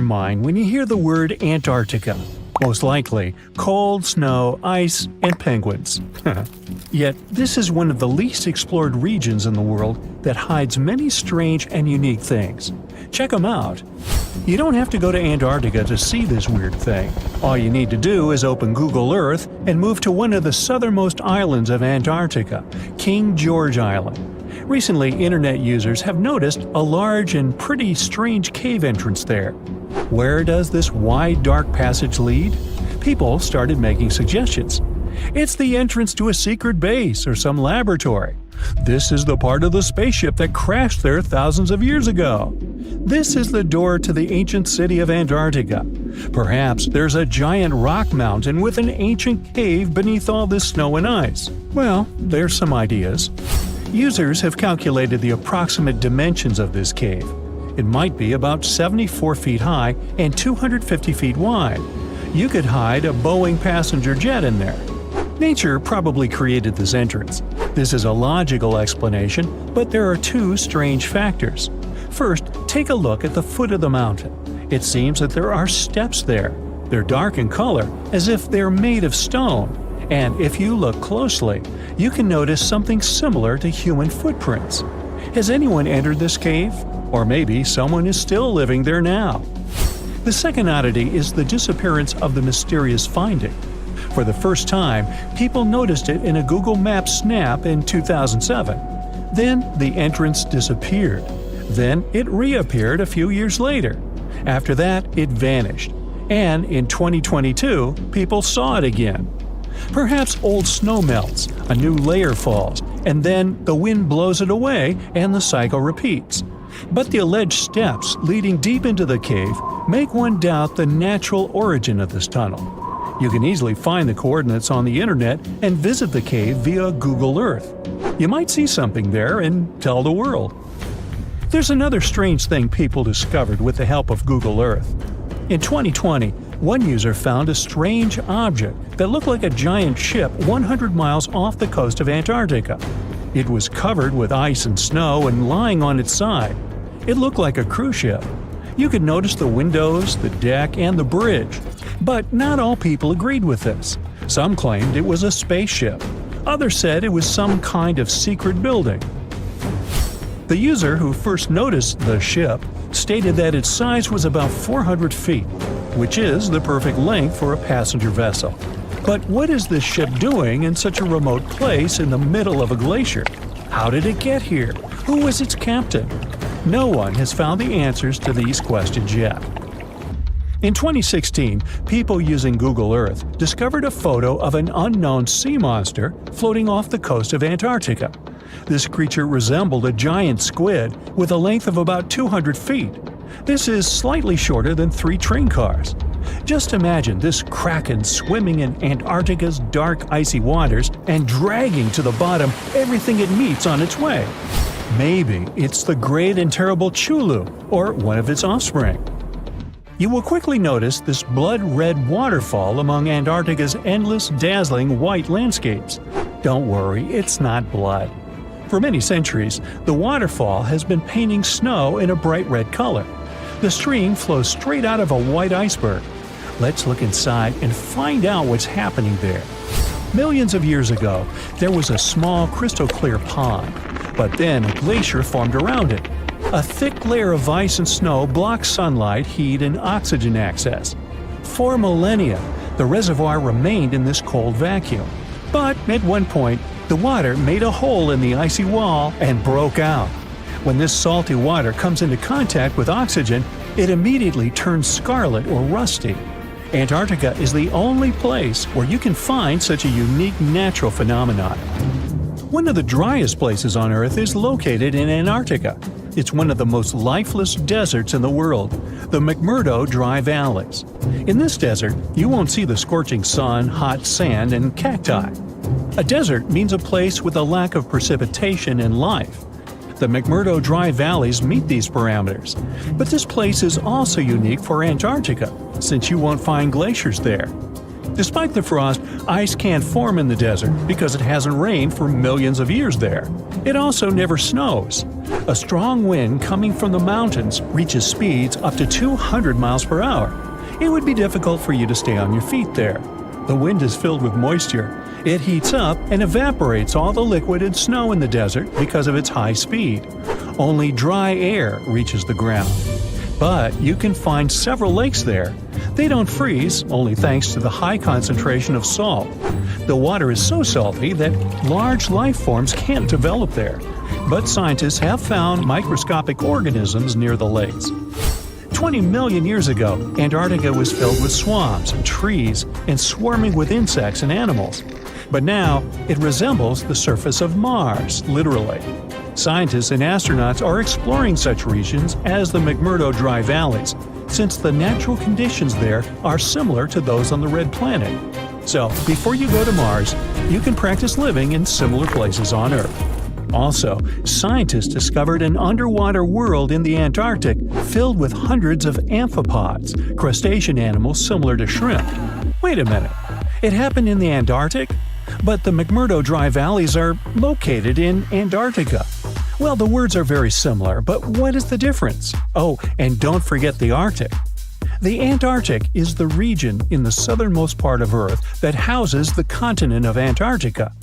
mind when you hear the word Antarctica? Most likely, cold, snow, ice, and penguins. Yet, this is one of the least explored regions in the world that hides many strange and unique things. Check them out. You don't have to go to Antarctica to see this weird thing. All you need to do is open Google Earth and move to one of the southernmost islands of Antarctica, King George Island. Recently, internet users have noticed a large and pretty strange cave entrance there. Where does this wide, dark passage lead? People started making suggestions. It's the entrance to a secret base or some laboratory. This is the part of the spaceship that crashed there thousands of years ago. This is the door to the ancient city of Antarctica. Perhaps there's a giant rock mountain with an ancient cave beneath all this snow and ice. Well, there's some ideas. Users have calculated the approximate dimensions of this cave. It might be about 74 feet high and 250 feet wide. You could hide a Boeing passenger jet in there. Nature probably created this entrance. This is a logical explanation, but there are two strange factors. First, take a look at the foot of the mountain. It seems that there are steps there. They're dark in color, as if they're made of stone. And if you look closely, you can notice something similar to human footprints. Has anyone entered this cave? Or maybe someone is still living there now. The second oddity is the disappearance of the mysterious finding. For the first time, people noticed it in a Google Maps snap in 2007. Then the entrance disappeared. Then it reappeared a few years later. After that, it vanished. And in 2022, people saw it again. Perhaps old snow melts, a new layer falls, and then the wind blows it away and the cycle repeats. But the alleged steps leading deep into the cave make one doubt the natural origin of this tunnel. You can easily find the coordinates on the internet and visit the cave via Google Earth. You might see something there and tell the world. There's another strange thing people discovered with the help of Google Earth. In 2020, one user found a strange object that looked like a giant ship 100 miles off the coast of Antarctica. It was covered with ice and snow and lying on its side. It looked like a cruise ship. You could notice the windows, the deck, and the bridge. But not all people agreed with this. Some claimed it was a spaceship. Others said it was some kind of secret building. The user who first noticed the ship stated that its size was about 400 feet, which is the perfect length for a passenger vessel. But what is this ship doing in such a remote place in the middle of a glacier? How did it get here? Who was its captain? No one has found the answers to these questions yet. In 2016, people using Google Earth discovered a photo of an unknown sea monster floating off the coast of Antarctica. This creature resembled a giant squid with a length of about 200 feet. This is slightly shorter than 3 train cars. Just imagine this kraken swimming in Antarctica's dark, icy waters and dragging to the bottom everything it meets on its way. Maybe it's the great and terrible Chulu, or one of its offspring. You will quickly notice this blood-red waterfall among Antarctica's endless, dazzling white landscapes. Don't worry, it's not blood. For many centuries, the waterfall has been painting snow in a bright red color. The stream flows straight out of a white iceberg. Let's look inside and find out what's happening there. Millions of years ago, there was a small crystal-clear pond, but then a glacier formed around it. A thick layer of ice and snow blocked sunlight, heat, and oxygen access. For millennia, the reservoir remained in this cold vacuum. But at one point, the water made a hole in the icy wall and broke out. When this salty water comes into contact with oxygen, it immediately turns scarlet or rusty. Antarctica is the only place where you can find such a unique natural phenomenon. One of the driest places on Earth is located in Antarctica. It's one of the most lifeless deserts in the world, the McMurdo Dry Valleys. In this desert, you won't see the scorching sun, hot sand, and cacti. A desert means a place with a lack of precipitation and life. The McMurdo Dry Valleys meet these parameters. But this place is also unique for Antarctica, since you won't find glaciers there. Despite the frost, ice can't form in the desert because it hasn't rained for millions of years there. It also never snows. A strong wind coming from the mountains reaches speeds up to 200 miles per hour. It would be difficult for you to stay on your feet there. The wind is filled with moisture. It heats up and evaporates all the liquid and snow in the desert because of its high speed. Only dry air reaches the ground. But you can find several lakes there. They don't freeze, only thanks to the high concentration of salt. The water is so salty that large life forms can't develop there. But scientists have found microscopic organisms near the lakes. 20 million years ago, Antarctica was filled with swamps and trees and swarming with insects and animals. But now, it resembles the surface of Mars, literally. Scientists and astronauts are exploring such regions as the McMurdo dry valleys, since the natural conditions there are similar to those on the Red Planet. So, before you go to Mars, you can practice living in similar places on Earth. Also, scientists discovered an underwater world in the Antarctic filled with hundreds of amphipods, crustacean animals similar to shrimp. Wait a minute, it happened in the Antarctic? But the McMurdo dry valleys are located in Antarctica. Well, the words are very similar, but what is the difference? Oh, and don't forget the Arctic. The Antarctic is the region in the southernmost part of Earth that houses the continent of Antarctica,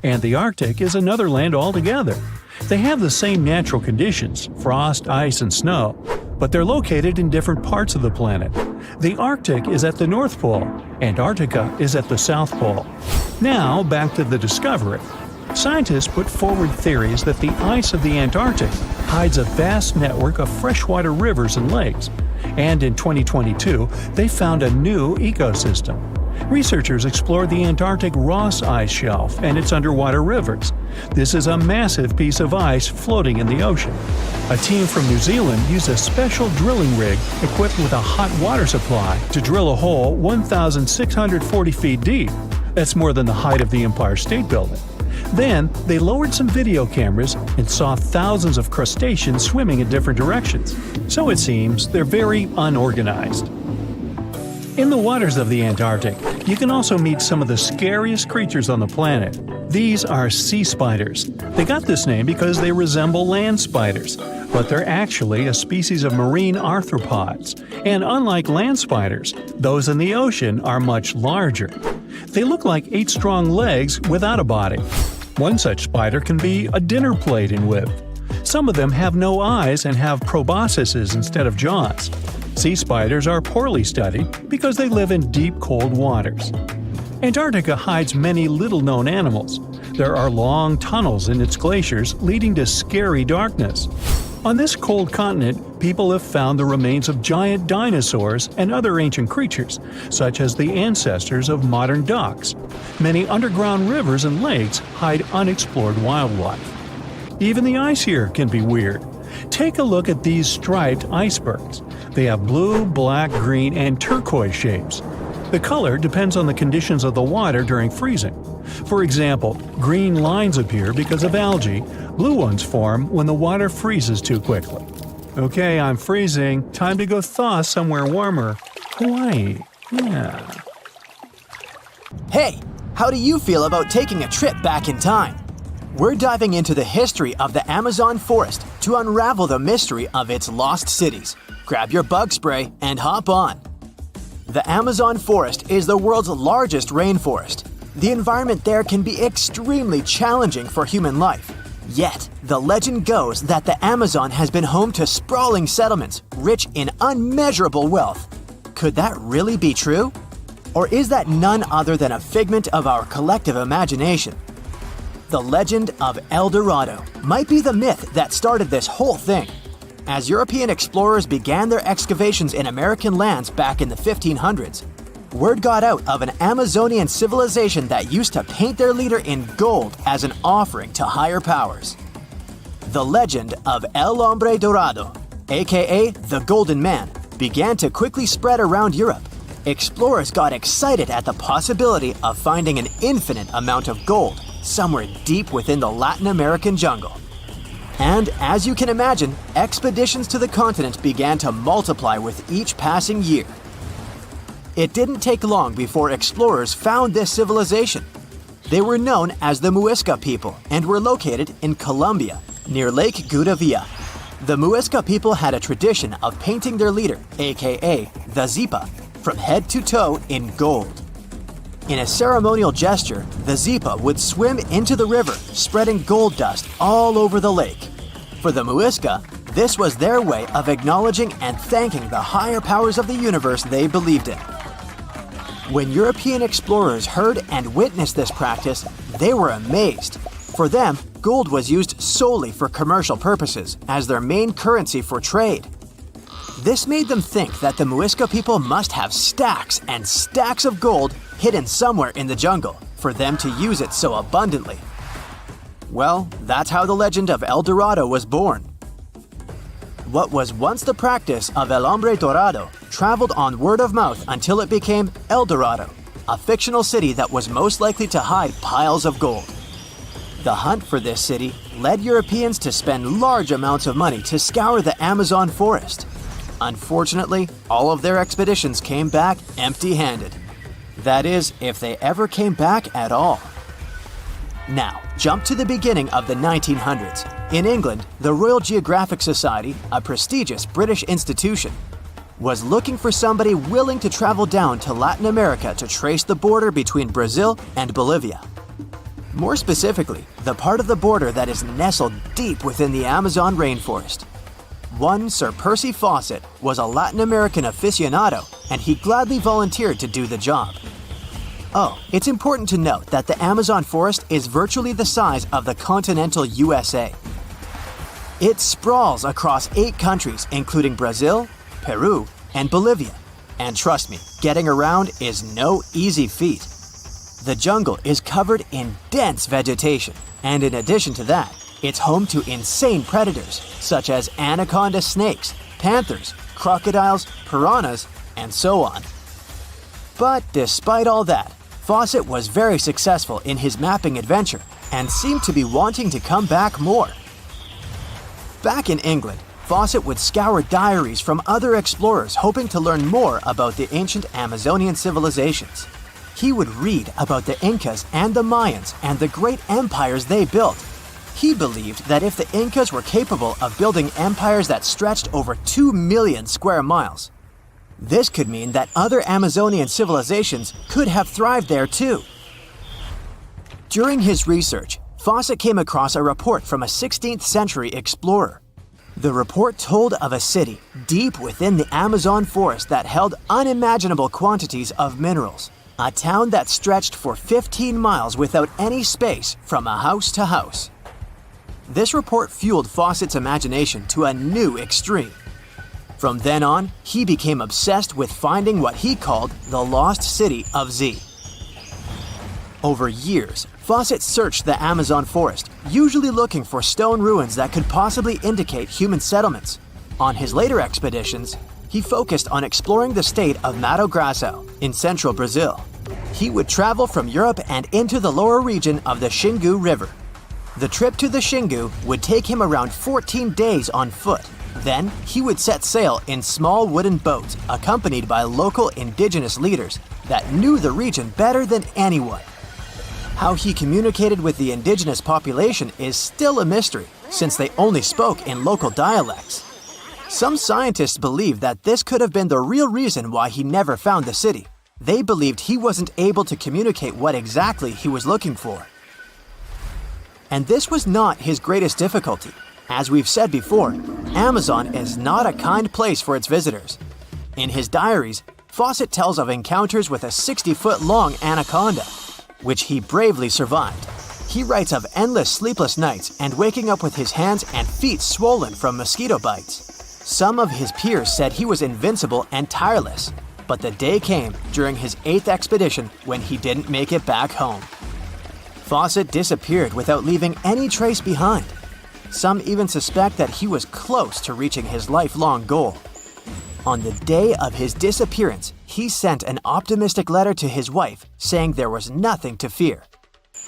and the Arctic is another land altogether. They have the same natural conditions, frost, ice, and snow, but they're located in different parts of the planet. The Arctic is at the North Pole, Antarctica is at the South Pole. Now, back to the discovery. Scientists put forward theories that the ice of the Antarctic hides a vast network of freshwater rivers and lakes. And in 2022, they found a new ecosystem. Researchers explored the Antarctic Ross Ice Shelf and its underwater rivers. This is a massive piece of ice floating in the ocean. A team from New Zealand used a special drilling rig equipped with a hot water supply to drill a hole 1,640 feet deep. That's more than the height of the Empire State Building. Then, they lowered some video cameras and saw thousands of crustaceans swimming in different directions. So it seems they're very unorganized. In the waters of the Antarctic, you can also meet some of the scariest creatures on the planet. These are sea spiders. They got this name because they resemble land spiders, but they're actually a species of marine arthropods. And unlike land spiders, those in the ocean are much larger. They look like 8 strong legs without a body. One such spider can be a dinner plate in width. Some of them have no eyes and have proboscises instead of jaws. Sea spiders are poorly studied because they live in deep, cold waters. Antarctica hides many little-known animals. There are long tunnels in its glaciers leading to scary darkness. On this cold continent, people have found the remains of giant dinosaurs and other ancient creatures, such as the ancestors of modern ducks. Many underground rivers and lakes hide unexplored wildlife. Even the ice here can be weird. Take a look at these striped icebergs. They have blue, black, green, and turquoise shapes. The color depends on the conditions of the water during freezing. For example, green lines appear because of algae. Blue ones form when the water freezes too quickly. Okay, I'm freezing. Time to go thaw somewhere warmer. Hawaii. Yeah. Hey, how do you feel about taking a trip back in time? We're diving into the history of the Amazon forest to unravel the mystery of its lost cities. Grab your bug spray and hop on. The Amazon forest is the world's largest rainforest. The environment there can be extremely challenging for human life. Yet, the legend goes that the Amazon has been home to sprawling settlements, rich in unmeasurable wealth. Could that really be true? Or is that none other than a figment of our collective imagination? The legend of El Dorado might be the myth that started this whole thing. As European explorers began their excavations in American lands back in the 1500s, word got out of an Amazonian civilization that used to paint their leader in gold as an offering to higher powers. The legend of El Hombre Dorado, aka the Golden Man, began to quickly spread around Europe. Explorers got excited at the possibility of finding an infinite amount of gold somewhere deep within the Latin American jungle. And as you can imagine, expeditions to the continent began to multiply with each passing year. It didn't take long before explorers found this civilization. They were known as the Muisca people and were located in Colombia, near Lake Gudavia. The Muisca people had a tradition of painting their leader, aka the Zipa, from head to toe in gold. In a ceremonial gesture, the Zipa would swim into the river, spreading gold dust all over the lake. For the Muisca, this was their way of acknowledging and thanking the higher powers of the universe they believed in. When European explorers heard and witnessed this practice, they were amazed. For them, gold was used solely for commercial purposes as their main currency for trade. This made them think that the Muisca people must have stacks and stacks of gold hidden somewhere in the jungle for them to use it so abundantly. Well, that's how the legend of El Dorado was born. What was once the practice of El Hombre Dorado traveled on word of mouth until it became El Dorado, a fictional city that was most likely to hide piles of gold. The hunt for this city led Europeans to spend large amounts of money to scour the Amazon forest. Unfortunately, all of their expeditions came back empty-handed. That is, if they ever came back at all. Now, jump to the beginning of the 1900s. In England, the Royal Geographic Society, a prestigious British institution, was looking for somebody willing to travel down to Latin America to trace the border between Brazil and Bolivia. More specifically, the part of the border that is nestled deep within the Amazon rainforest. One Sir Percy Fawcett was a Latin American aficionado, and he gladly volunteered to do the job. Oh, it's important to note that the Amazon forest is virtually the size of the continental USA. It sprawls across 8 countries, including Brazil, Peru, and Bolivia. And trust me, getting around is no easy feat. The jungle is covered in dense vegetation, and in addition to that, it's home to insane predators such as anaconda snakes, panthers, crocodiles, piranhas, and so on. But despite all that, Fawcett was very successful in his mapping adventure and seemed to be wanting to come back more. Back in England, Fawcett would scour diaries from other explorers hoping to learn more about the ancient Amazonian civilizations. He would read about the Incas and the Mayans and the great empires they built. He believed that if the Incas were capable of building empires that stretched over 2 million square miles, this could mean that other Amazonian civilizations could have thrived there too. During his research, Fawcett came across a report from a 16th century explorer. The report told of a city deep within the Amazon forest that held unimaginable quantities of minerals, a town that stretched for 15 miles without any space from a house to house. This report fueled Fawcett's imagination to a new extreme. From then on, he became obsessed with finding what he called the lost city of Z. Over years, Fawcett searched the Amazon forest, usually looking for stone ruins that could possibly indicate human settlements. On his later expeditions, he focused on exploring the state of Mato Grosso in central Brazil. He would travel from Europe and into the lower region of the Xingu River. The trip to the Xingu would take him around 14 days on foot. Then, he would set sail in small wooden boats accompanied by local indigenous leaders that knew the region better than anyone. How he communicated with the indigenous population is still a mystery, since they only spoke in local dialects. Some scientists believe that this could have been the real reason why he never found the city. They believed he wasn't able to communicate what exactly he was looking for. And this was not his greatest difficulty. As we've said before, Amazon is not a kind place for its visitors. In his diaries, Fawcett tells of encounters with a 60-foot-long anaconda, which he bravely survived. He writes of endless sleepless nights and waking up with his hands and feet swollen from mosquito bites. Some of his peers said he was invincible and tireless, but the day came during his 8th expedition when he didn't make it back home. Fawcett disappeared without leaving any trace behind. Some even suspect that he was close to reaching his lifelong goal. On the day of his disappearance, he sent an optimistic letter to his wife saying there was nothing to fear,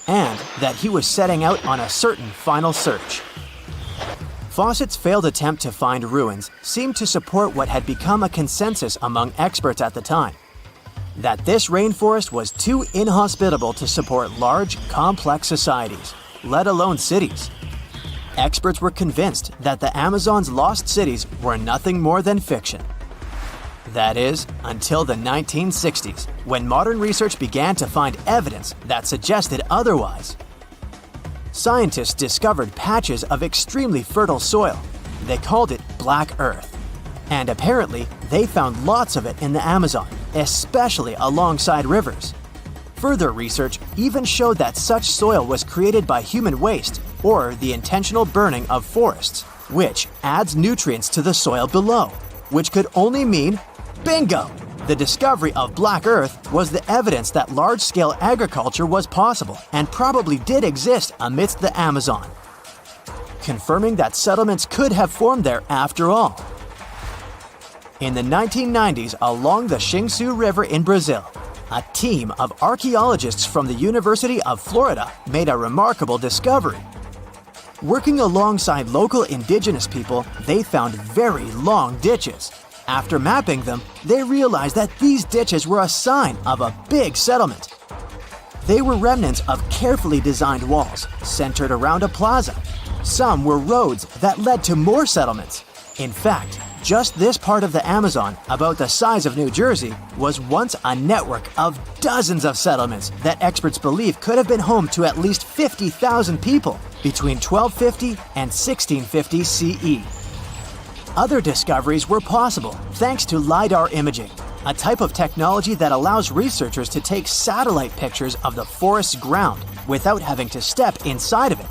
and that he was setting out on a certain final search. Fawcett's failed attempt to find ruins seemed to support what had become a consensus among experts at the time, that this rainforest was too inhospitable to support large, complex societies, let alone cities. experts were convinced that the Amazon's lost cities were nothing more than fiction. That is, until the 1960s, when modern research began to find evidence that suggested otherwise. Scientists discovered patches of extremely fertile soil. They called it Black Earth. And apparently, they found lots of it in the Amazon, especially alongside rivers. Further research even showed that such soil was created by human waste or the intentional burning of forests, which adds nutrients to the soil below, which could only mean bingo! The discovery of Black Earth was the evidence that large-scale agriculture was possible and probably did exist amidst the Amazon, confirming that settlements could have formed there after all. In the 1990s, along the Xingsu River in Brazil, a team of archaeologists from the University of Florida made a remarkable discovery. Working alongside local indigenous people, they found very long ditches. After mapping them, they realized that these ditches were a sign of a big settlement. They were remnants of carefully designed walls centered around a plaza. Some were roads that led to more settlements. In fact, just this part of the Amazon, about the size of New Jersey, was once a network of dozens of settlements that experts believe could have been home to at least 50,000 people between 1250 and 1650 CE. Other discoveries were possible thanks to LiDAR imaging, a type of technology that allows researchers to take satellite pictures of the forest's ground without having to step inside of it.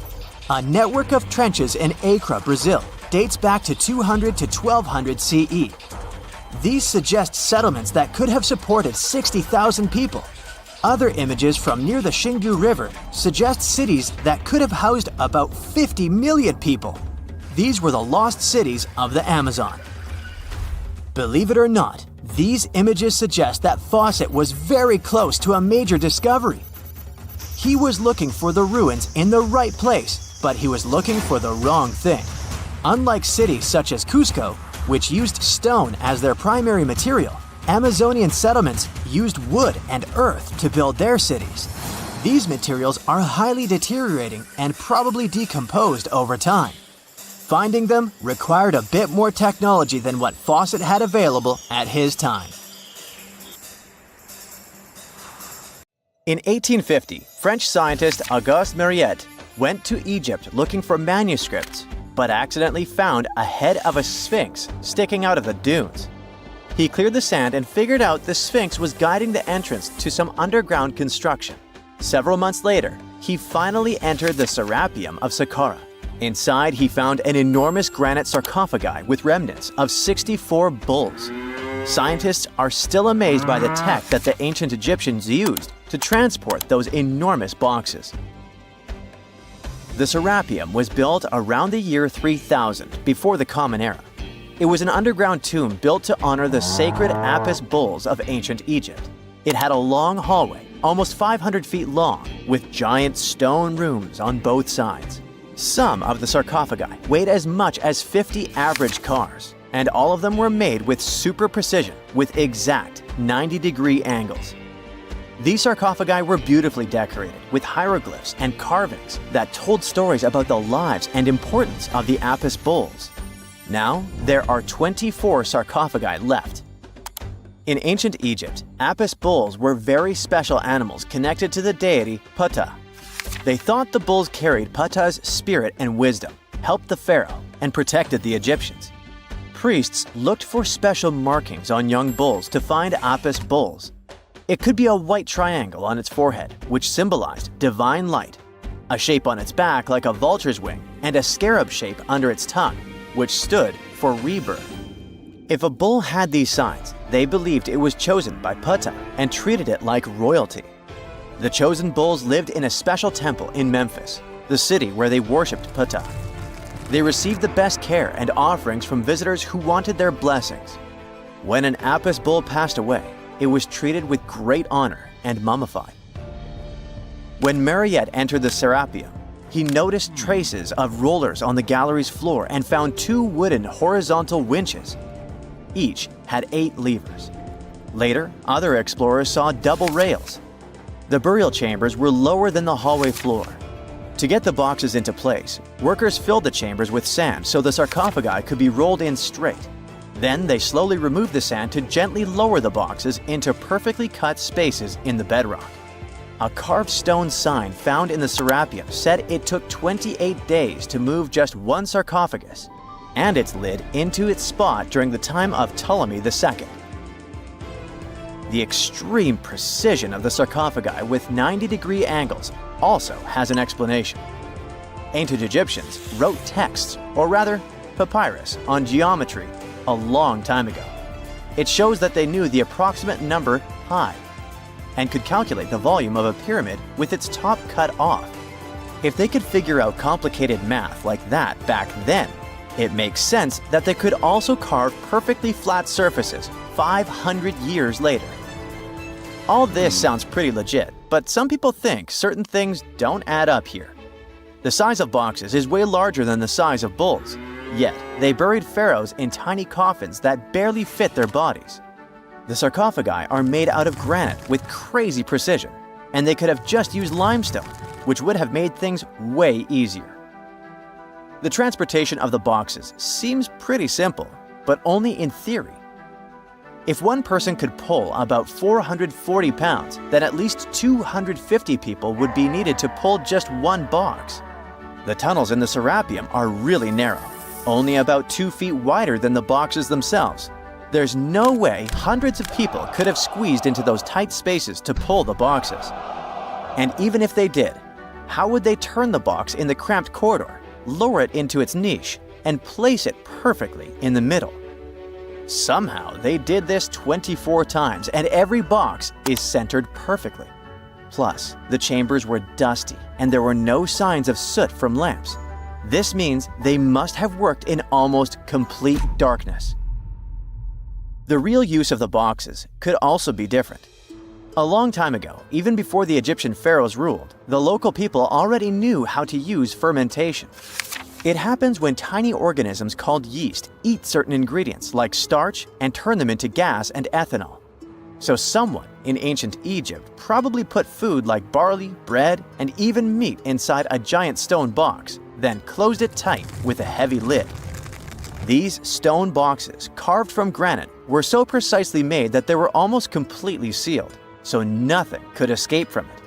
A network of trenches in Acre, Brazil, dates back to 200 to 1200 CE. These suggest settlements that could have supported 60,000 people. Other images from near the Xingu River suggest cities that could have housed about 50 million people. These were the lost cities of the Amazon. Believe it or not, these images suggest that Fawcett was very close to a major discovery. He was looking for the ruins in the right place, but he was looking for the wrong thing. Unlike cities such as Cusco, which used stone as their primary material, Amazonian settlements used wood and earth to build their cities. These materials are highly deteriorating and probably decomposed over time. Finding them required a bit more technology than what Fawcett had available at his time. In 1850, French scientist Auguste Mariette went to Egypt looking for manuscripts, but accidentally found a head of a sphinx sticking out of the dunes. He cleared the sand and figured out the sphinx was guiding the entrance to some underground construction. Several months later, he finally entered the Serapium of Saqqara. Inside, he found an enormous granite sarcophagi with remnants of 64 bulls. Scientists are still amazed by the tech that the ancient Egyptians used to transport those enormous boxes. The Serapeum was built around the year 3000 before the Common Era. It was an underground tomb built to honor the sacred Apis bulls of ancient Egypt. It had a long hallway, almost 500 feet long, with giant stone rooms on both sides. Some of the sarcophagi weighed as much as 50 average cars, and all of them were made with super precision with exact 90-degree angles. These sarcophagi were beautifully decorated with hieroglyphs and carvings that told stories about the lives and importance of the Apis bulls. Now, there are 24 sarcophagi left. In ancient Egypt, Apis bulls were very special animals connected to the deity Ptah. They thought the bulls carried Ptah's spirit and wisdom, helped the pharaoh, and protected the Egyptians. Priests looked for special markings on young bulls to find Apis bulls. It could be a white triangle on its forehead, which symbolized divine light, a shape on its back like a vulture's wing, and a scarab shape under its tongue, which stood for rebirth. If a bull had these signs, they believed it was chosen by Ptah and treated it like royalty. The chosen bulls lived in a special temple in Memphis, the city where they worshipped Ptah. They received the best care and offerings from visitors who wanted their blessings. When an Apis bull passed away, it was treated with great honor and mummified. When Mariette entered the Serapeum, he noticed traces of rollers on the gallery's floor and found 2 wooden horizontal winches. Each had 8 levers. Later, other explorers saw double rails. The burial chambers were lower than the hallway floor. To get the boxes into place, workers filled the chambers with sand so the sarcophagi could be rolled in straight. Then they slowly removed the sand to gently lower the boxes into perfectly cut spaces in the bedrock. A carved stone sign found in the Serapium said it took 28 days to move just one sarcophagus and its lid into its spot during the time of Ptolemy II. The extreme precision of the sarcophagi with 90-degree angles also has an explanation. Ancient Egyptians wrote texts, or rather, papyrus, on geometry a long time ago. It shows that they knew the approximate number pi and could calculate the volume of a pyramid with its top cut off. If they could figure out complicated math like that back then, it makes sense that they could also carve perfectly flat surfaces 500 years later. All this sounds pretty legit, but some people think certain things don't add up here. The size of boxes is way larger than the size of bulls, yet they buried pharaohs in tiny coffins that barely fit their bodies. The sarcophagi are made out of granite with crazy precision, and they could have just used limestone, which would have made things way easier. The transportation of the boxes seems pretty simple, but only in theory. If one person could pull about 440 pounds, then at least 250 people would be needed to pull just one box. The tunnels in the Serapium are really narrow, only about 2 feet wider than the boxes themselves. There's no way hundreds of people could have squeezed into those tight spaces to pull the boxes. And even if they did, how would they turn the box in the cramped corridor, lower it into its niche, and place it perfectly in the middle? Somehow they did this 24 times, and every box is centered perfectly. Plus, the chambers were dusty, and there were no signs of soot from lamps. This means they must have worked in almost complete darkness. The real use of the boxes could also be different. A long time ago, even before the Egyptian pharaohs ruled, the local people already knew how to use fermentation. It happens when tiny organisms called yeast eat certain ingredients like starch and turn them into gas and ethanol. So someone in ancient Egypt probably put food like barley, bread, and even meat inside a giant stone box, then closed it tight with a heavy lid. These stone boxes, carved from granite, were so precisely made that they were almost completely sealed, so nothing could escape from it.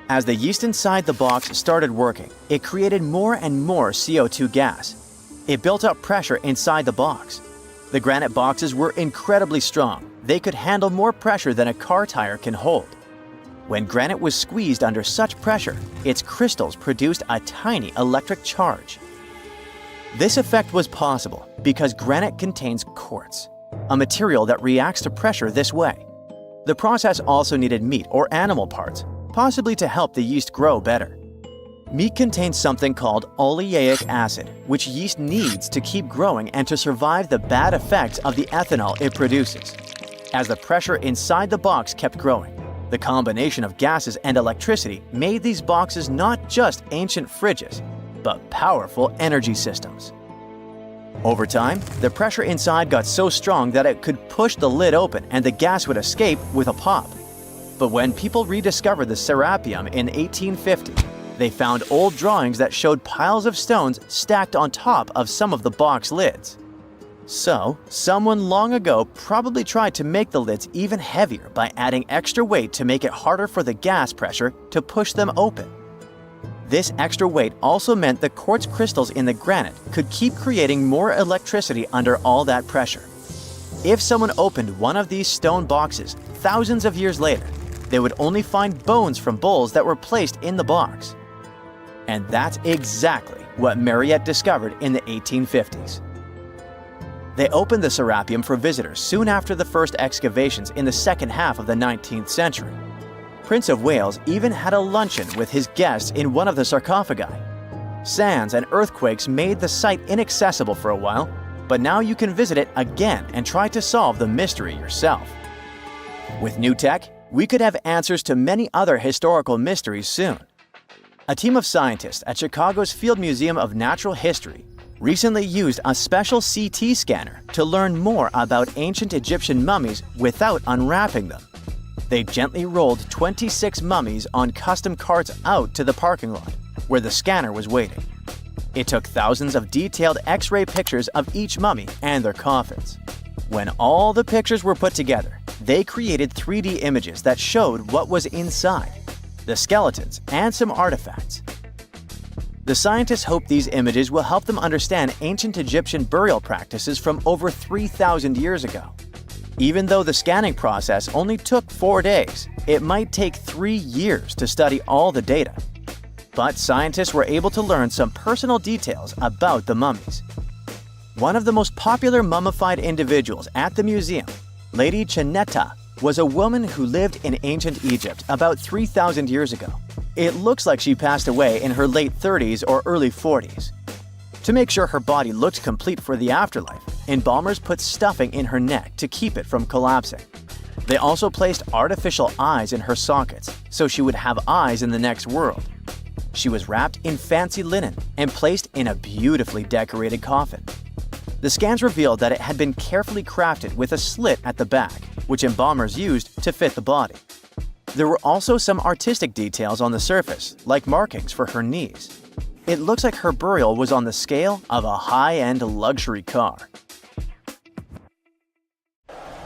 As the yeast inside the box started working, it created more and more CO2 gas. It built up pressure inside the box. The granite boxes were incredibly strong. They could handle more pressure than a car tire can hold. When granite was squeezed under such pressure, its crystals produced a tiny electric charge. This effect was possible because granite contains quartz, a material that reacts to pressure this way. The process also needed meat or animal parts, possibly to help the yeast grow better. Meat contains something called oleic acid, which yeast needs to keep growing and to survive the bad effects of the ethanol it produces. As the pressure inside the box kept growing, the combination of gases and electricity made these boxes not just ancient fridges, but powerful energy systems. Over time, the pressure inside got so strong that it could push the lid open and the gas would escape with a pop. But when people rediscovered the Serapium in 1850, they found old drawings that showed piles of stones stacked on top of some of the box lids. So, someone long ago probably tried to make the lids even heavier by adding extra weight to make it harder for the gas pressure to push them open. This extra weight also meant the quartz crystals in the granite could keep creating more electricity under all that pressure. If someone opened one of these stone boxes thousands of years later, they would only find bones from bulls that were placed in the box. And that's exactly what Mariette discovered in the 1850s. They opened the Serapium for visitors soon after the first excavations in the second half of the 19th century. Prince of Wales even had a luncheon with his guests in one of the sarcophagi. Sands and earthquakes made the site inaccessible for a while, but now you can visit it again and try to solve the mystery yourself. With new tech, we could have answers to many other historical mysteries soon. A team of scientists at Chicago's Field Museum of Natural History recently used a special CT scanner to learn more about ancient Egyptian mummies without unwrapping them. They gently rolled 26 mummies on custom carts out to the parking lot. where the scanner was waiting. It took thousands of detailed X-ray pictures of each mummy and their coffins. When all the pictures were put together, they created 3D images that showed what was inside, the skeletons, and some artifacts. The scientists hope these images will help them understand ancient Egyptian burial practices from over 3,000 years ago. Even though the scanning process only took 4 days, it might take 3 years to study all the data. But scientists were able to learn some personal details about the mummies. One of the most popular mummified individuals at the museum, Lady Chineta, was a woman who lived in ancient Egypt about 3,000 years ago. It looks like she passed away in her late 30s or early 40s. To make sure her body looked complete for the afterlife, embalmers put stuffing in her neck to keep it from collapsing. They also placed artificial eyes in her sockets, so she would have eyes in the next world. She was wrapped in fancy linen and placed in a beautifully decorated coffin. The scans revealed that it had been carefully crafted with a slit at the back, which embalmers used to fit the body. There were also some artistic details on the surface, like markings for her knees. It looks like her burial was on the scale of a high-end luxury car.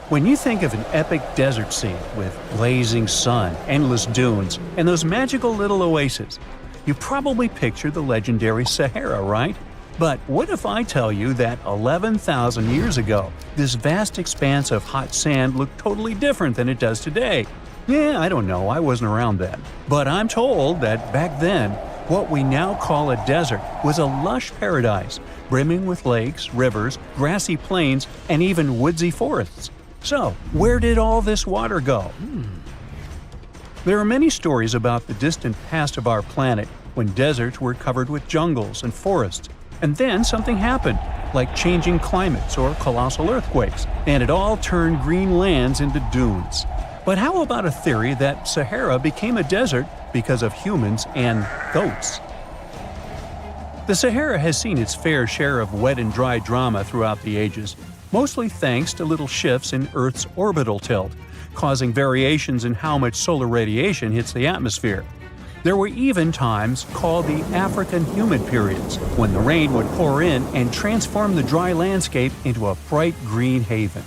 When you think of an epic desert scene with blazing sun, endless dunes, and those magical little oases, you probably picture the legendary Sahara, right? But what if I tell you that 11,000 years ago, this vast expanse of hot sand looked totally different than it does today? Yeah, I don't know, I wasn't around then. But I'm told that back then, what we now call a desert was a lush paradise, brimming with lakes, rivers, grassy plains, and even woodsy forests. So, where did all this water go? There are many stories about the distant past of our planet when deserts were covered with jungles and forests. And then something happened, like changing climates or colossal earthquakes, and it all turned green lands into dunes. But how about a theory that Sahara became a desert because of humans and goats? The Sahara has seen its fair share of wet and dry drama throughout the ages, mostly thanks to little shifts in Earth's orbital tilt, causing variations in how much solar radiation hits the atmosphere. There were even times called the African humid periods, when the rain would pour in and transform the dry landscape into a bright green haven.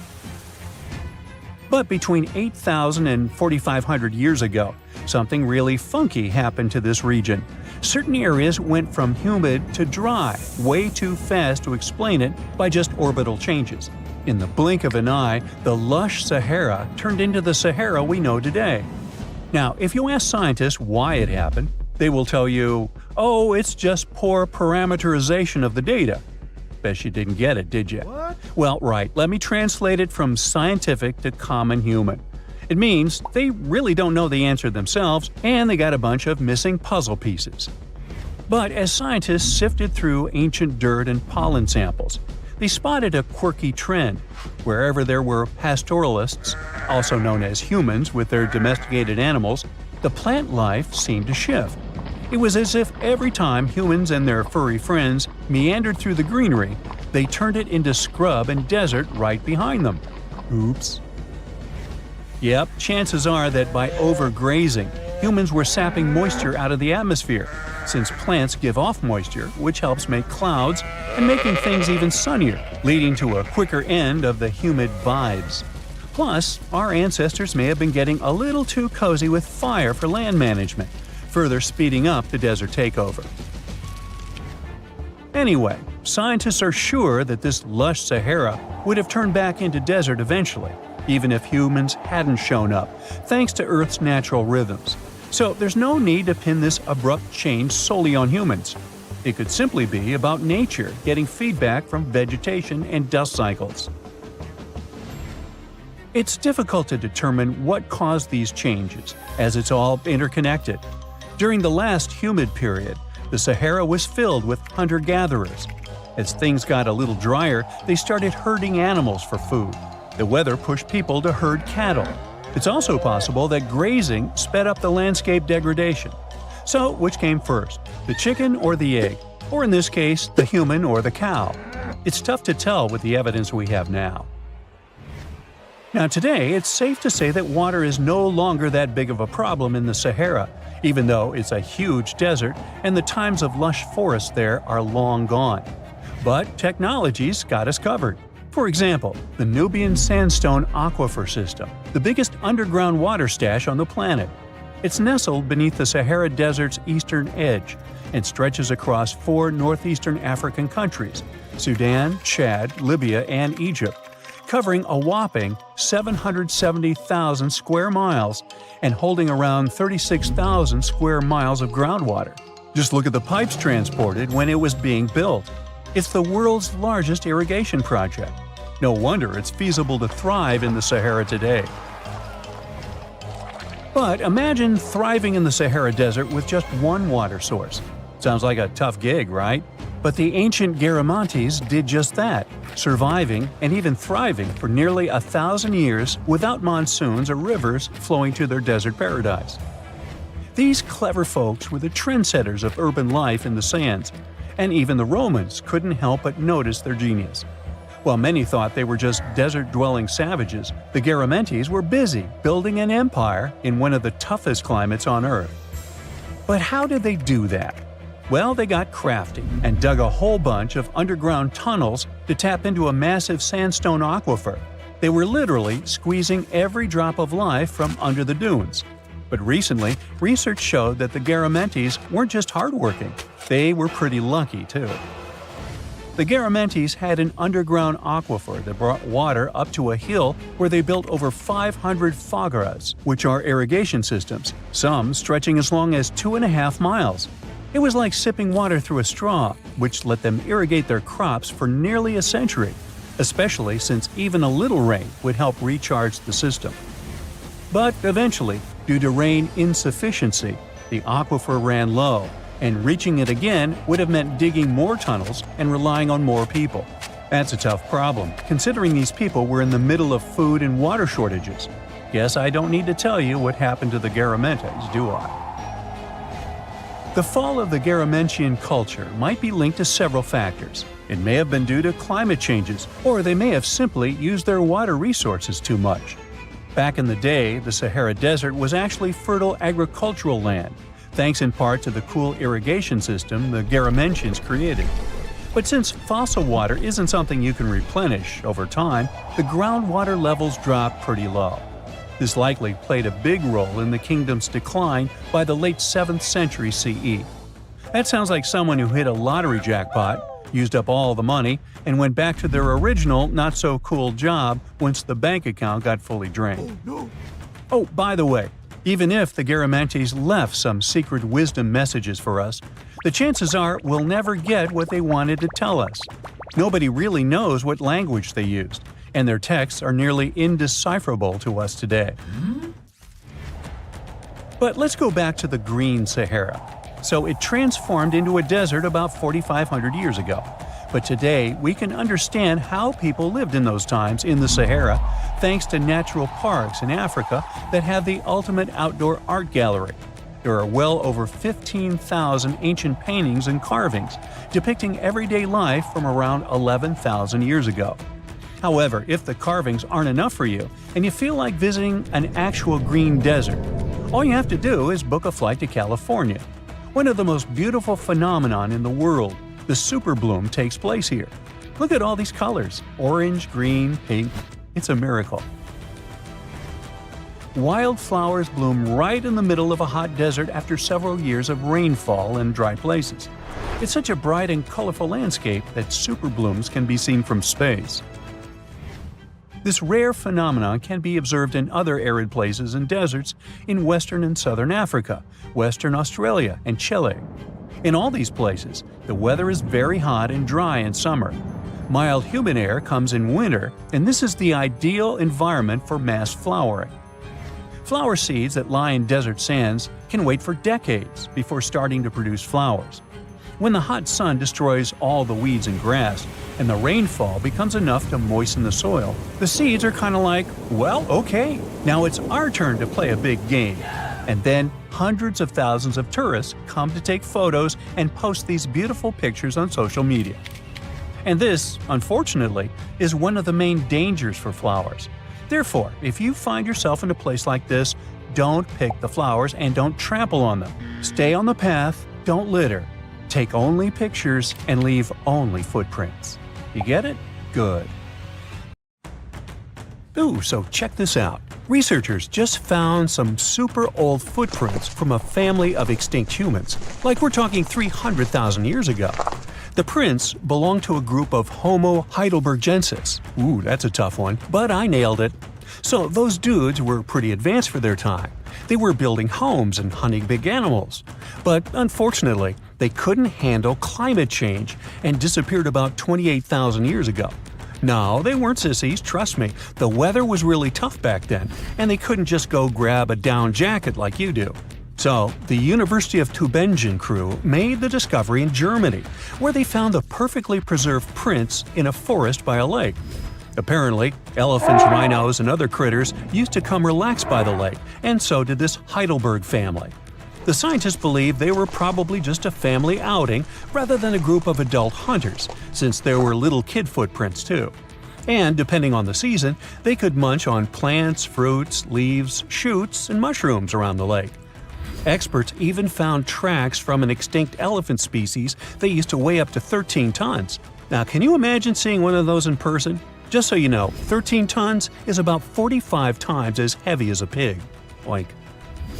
But between 8,000 and 4,500 years ago, something really funky happened to this region. Certain areas went from humid to dry way too fast to explain it by just orbital changes. In the blink of an eye, the lush Sahara turned into the Sahara we know today. Now, if you ask scientists why it happened, they will tell you, oh, it's just poor parameterization of the data. Bet you didn't get it, did you? What? Well, right, let me translate it from scientific to common human. It means they really don't know the answer themselves, and they got a bunch of missing puzzle pieces. But as scientists sifted through ancient dirt and pollen samples, they spotted a quirky trend. Wherever there were pastoralists, also known as humans with their domesticated animals, the plant life seemed to shift. It was as if every time humans and their furry friends meandered through the greenery, they turned it into scrub and desert right behind them. Oops. Yep, chances are that by overgrazing, humans were sapping moisture out of the atmosphere, since plants give off moisture, which helps make clouds and making things even sunnier, leading to a quicker end of the humid vibes. Plus, our ancestors may have been getting a little too cozy with fire for land management, further speeding up the desert takeover. Anyway, scientists are sure that this lush Sahara would have turned back into desert eventually, even if humans hadn't shown up, thanks to Earth's natural rhythms. So there's no need to pin this abrupt change solely on humans. It could simply be about nature getting feedback from vegetation and dust cycles. It's difficult to determine what caused these changes, as it's all interconnected. During the last humid period, the Sahara was filled with hunter-gatherers. As things got a little drier, they started herding animals for food. The weather pushed people to herd cattle. It's also possible that grazing sped up the landscape degradation. So, which came first, the chicken or the egg? Or in this case, the human or the cow? It's tough to tell with the evidence we have now. Now today, it's safe to say that water is no longer that big of a problem in the Sahara, even though it's a huge desert and the times of lush forests there are long gone. But technology's got us covered. For example, the Nubian Sandstone Aquifer System, the biggest underground water stash on the planet. It's nestled beneath the Sahara Desert's eastern edge and stretches across 4 northeastern African countries – Sudan, Chad, Libya, and Egypt, covering a whopping 770,000 square miles and holding around 36,000 square miles of groundwater. Just look at the pipes transported when it was being built. It's the world's largest irrigation project. No wonder it's feasible to thrive in the Sahara today. But imagine thriving in the Sahara Desert with just one water source. Sounds like a tough gig, right? But the ancient Garamantes did just that, surviving and even thriving for nearly 1,000 years without monsoons or rivers flowing to their desert paradise. These clever folks were the trendsetters of urban life in the sands, and even the Romans couldn't help but notice their genius. While many thought they were just desert-dwelling savages, the Garamantes were busy building an empire in one of the toughest climates on Earth. But how did they do that? Well, they got crafty and dug a whole bunch of underground tunnels to tap into a massive sandstone aquifer. They were literally squeezing every drop of life from under the dunes. But recently, research showed that the Garamantes weren't just hardworking, they were pretty lucky too. The Garamantes had an underground aquifer that brought water up to a hill where they built over 500 fagras, which are irrigation systems, some stretching as long as 2.5 miles. It was like sipping water through a straw, which let them irrigate their crops for nearly a century, especially since even a little rain would help recharge the system. But eventually, due to rain insufficiency, the aquifer ran low, and reaching it again would have meant digging more tunnels and relying on more people. That's a tough problem, considering these people were in the middle of food and water shortages. Guess I don't need to tell you what happened to the Garamantes, do I? The fall of the Garamantian culture might be linked to several factors. It may have been due to climate changes, or they may have simply used their water resources too much. Back in the day, the Sahara Desert was actually fertile agricultural land, thanks in part to the cool irrigation system the Garamantians created. But since fossil water isn't something you can replenish over time, the groundwater levels dropped pretty low. This likely played a big role in the kingdom's decline by the late 7th century CE. That sounds like someone who hit a lottery jackpot, used up all the money, and went back to their original not-so-cool job once the bank account got fully drained. Oh, by the way, even if the Garamantes left some secret wisdom messages for us, the chances are we'll never get what they wanted to tell us. Nobody really knows what language they used, and their texts are nearly indecipherable to us today. But let's go back to the Green Sahara. So it transformed into a desert about 4,500 years ago. But today, we can understand how people lived in those times in the Sahara thanks to natural parks in Africa that have the ultimate outdoor art gallery. There are well over 15,000 ancient paintings and carvings depicting everyday life from around 11,000 years ago. However, if the carvings aren't enough for you and you feel like visiting an actual green desert, all you have to do is book a flight to California. One of the most beautiful phenomenon in the world, the superbloom, takes place here. Look at all these colors – orange, green, pink. It's a miracle. Wildflowers bloom right in the middle of a hot desert after several years of rainfall in dry places. It's such a bright and colorful landscape that superblooms can be seen from space. This rare phenomenon can be observed in other arid places and deserts in western and southern Africa, Western Australia, and Chile. In all these places, the weather is very hot and dry in summer. Mild humid air comes in winter, and this is the ideal environment for mass flowering. Flower seeds that lie in desert sands can wait for decades before starting to produce flowers. When the hot sun destroys all the weeds and grass, and the rainfall becomes enough to moisten the soil, the seeds are kind of like, well, okay, now it's our turn to play a big game. And then hundreds of thousands of tourists come to take photos and post these beautiful pictures on social media. And this, unfortunately, is one of the main dangers for flowers. Therefore, if you find yourself in a place like this, don't pick the flowers and don't trample on them. Stay on the path, don't litter. Take only pictures and leave only footprints. You get it? Good. Ooh, so check this out. Researchers just found some super old footprints from a family of extinct humans, like we're talking 300,000 years ago. The prints belong to a group of Homo heidelbergensis. Ooh, that's a tough one, but I nailed it. So those dudes were pretty advanced for their time. They were building homes and hunting big animals. But unfortunately, they couldn't handle climate change and disappeared about 28,000 years ago. No, they weren't sissies, trust me. The weather was really tough back then, and they couldn't just go grab a down jacket like you do. So, the University of Tübingen crew made the discovery in Germany, where they found the perfectly preserved prints in a forest by a lake. Apparently, elephants, rhinos, and other critters used to come relax by the lake, and so did this Heidelberg family. The scientists believe they were probably just a family outing rather than a group of adult hunters, since there were little kid footprints too. And depending on the season, they could munch on plants, fruits, leaves, shoots, and mushrooms around the lake. Experts even found tracks from an extinct elephant species that used to weigh up to 13 tons. Now, can you imagine seeing one of those in person? Just so you know, 13 tons is about 45 times as heavy as a pig. Oink.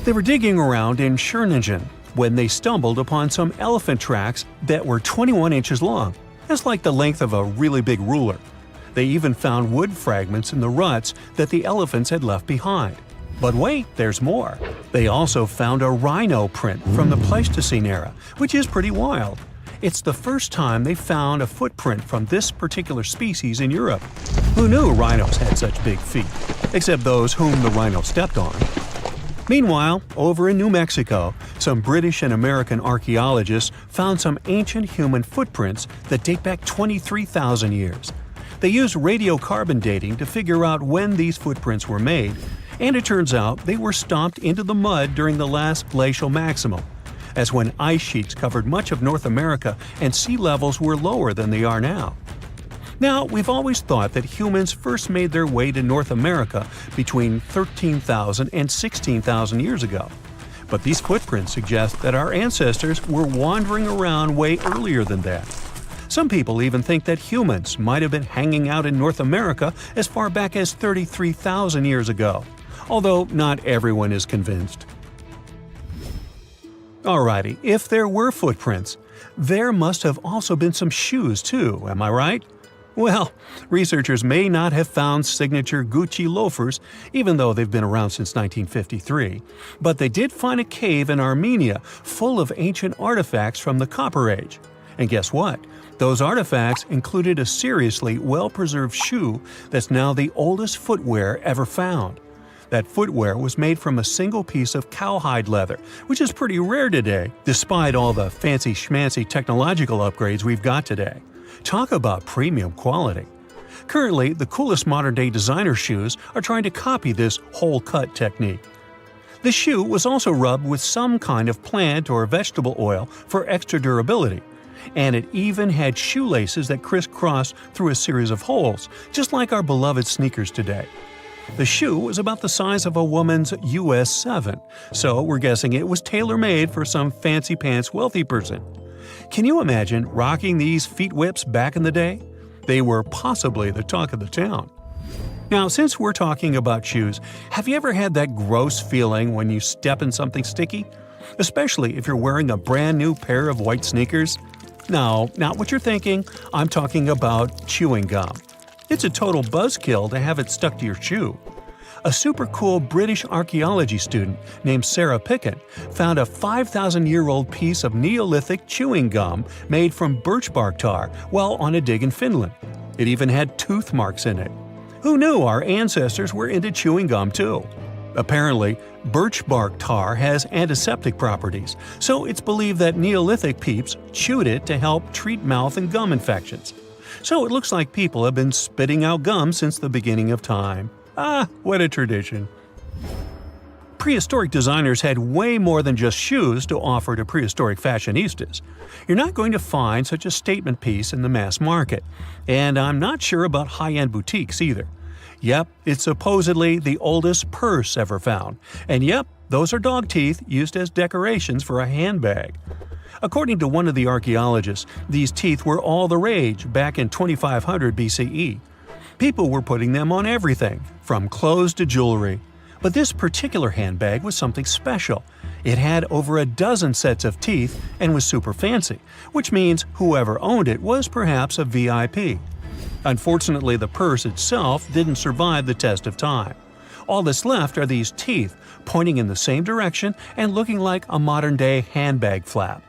They were digging around in Stonehenge when they stumbled upon some elephant tracks that were 21 inches long. That's like the length of a really big ruler. They even found wood fragments in the ruts that the elephants had left behind. But wait, there's more. They also found a rhino print from the Pleistocene era, which is pretty wild. It's the first time they found a footprint from this particular species in Europe. Who knew rhinos had such big feet? Except those whom the rhino stepped on. Meanwhile, over in New Mexico, some British and American archaeologists found some ancient human footprints that date back 23,000 years. They used radiocarbon dating to figure out when these footprints were made, and it turns out they were stomped into the mud during the last glacial maximum. That's when ice sheets covered much of North America and sea levels were lower than they are now. Now, we've always thought that humans first made their way to North America between 13,000 and 16,000 years ago. But these footprints suggest that our ancestors were wandering around way earlier than that. Some people even think that humans might have been hanging out in North America as far back as 33,000 years ago, although not everyone is convinced. Alrighty, if there were footprints, there must have also been some shoes too, am I right? Well, researchers may not have found signature Gucci loafers, even though they've been around since 1953, but they did find a cave in Armenia full of ancient artifacts from the Copper Age. And guess what? Those artifacts included a seriously well-preserved shoe that's now the oldest footwear ever found. That footwear was made from a single piece of cowhide leather, which is pretty rare today, despite all the fancy schmancy technological upgrades we've got today. Talk about premium quality. Currently, the coolest modern-day designer shoes are trying to copy this hole-cut technique. The shoe was also rubbed with some kind of plant or vegetable oil for extra durability, and it even had shoelaces that crisscrossed through a series of holes, just like our beloved sneakers today. The shoe was about the size of a woman's US 7, so we're guessing it was tailor-made for some fancy-pants wealthy person. Can you imagine rocking these feet whips back in the day? They were possibly the talk of the town. Now, since we're talking about shoes, have you ever had that gross feeling when you step in something sticky? Especially if you're wearing a brand new pair of white sneakers? No, not what you're thinking. I'm talking about chewing gum. It's a total buzzkill to have it stuck to your shoe. A super cool British archaeology student named Sarah Pickett found a 5,000-year-old piece of Neolithic chewing gum made from birch bark tar while on a dig in Finland. It even had tooth marks in it. Who knew our ancestors were into chewing gum too? Apparently, birch bark tar has antiseptic properties, so it's believed that Neolithic peeps chewed it to help treat mouth and gum infections. So it looks like people have been spitting out gum since the beginning of time. Ah, what a tradition. Prehistoric designers had way more than just shoes to offer to prehistoric fashionistas. You're not going to find such a statement piece in the mass market, and I'm not sure about high-end boutiques either. Yep, it's supposedly the oldest purse ever found. And yep, those are dog teeth used as decorations for a handbag. According to one of the archaeologists, these teeth were all the rage back in 2500 BCE. People were putting them on everything, from clothes to jewelry. But this particular handbag was something special. It had over a dozen sets of teeth and was super fancy, which means whoever owned it was perhaps a VIP. Unfortunately, the purse itself didn't survive the test of time. All that's left are these teeth, pointing in the same direction and looking like a modern-day handbag flap.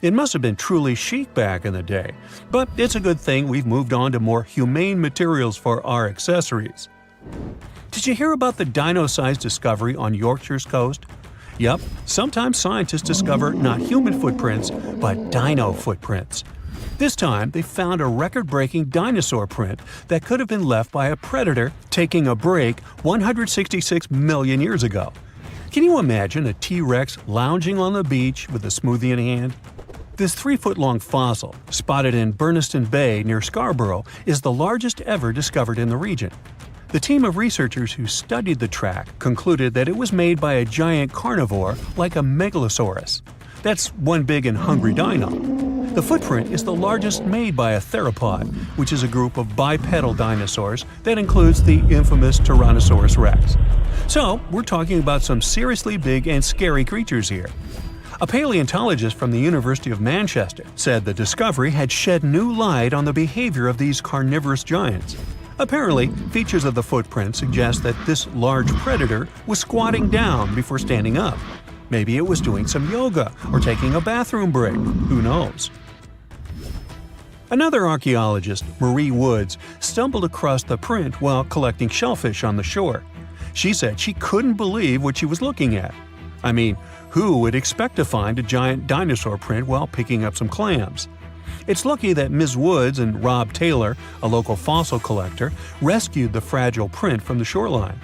It must have been truly chic back in the day, but it's a good thing we've moved on to more humane materials for our accessories. Did you hear about the dino-sized discovery on Yorkshire's coast? Yep, sometimes scientists discover not human footprints, but dino footprints. This time, they found a record-breaking dinosaur print that could have been left by a predator taking a break 166 million years ago. Can you imagine a T-Rex lounging on the beach with a smoothie in hand? This 3-foot-long fossil, spotted in Burniston Bay near Scarborough, is the largest ever discovered in the region. The team of researchers who studied the track concluded that it was made by a giant carnivore like a megalosaurus. That's one big and hungry dino. The footprint is the largest made by a theropod, which is a group of bipedal dinosaurs that includes the infamous Tyrannosaurus rex. So, we're talking about some seriously big and scary creatures here. A paleontologist from the University of Manchester said the discovery had shed new light on the behavior of these carnivorous giants. Apparently, features of the footprint suggest that this large predator was squatting down before standing up. Maybe it was doing some yoga or taking a bathroom break. Who knows? Another archaeologist, Marie Woods, stumbled across the print while collecting shellfish on the shore. She said she couldn't believe what she was looking at. I mean, who would expect to find a giant dinosaur print while picking up some clams? It's lucky that Ms. Woods and Rob Taylor, a local fossil collector, rescued the fragile print from the shoreline.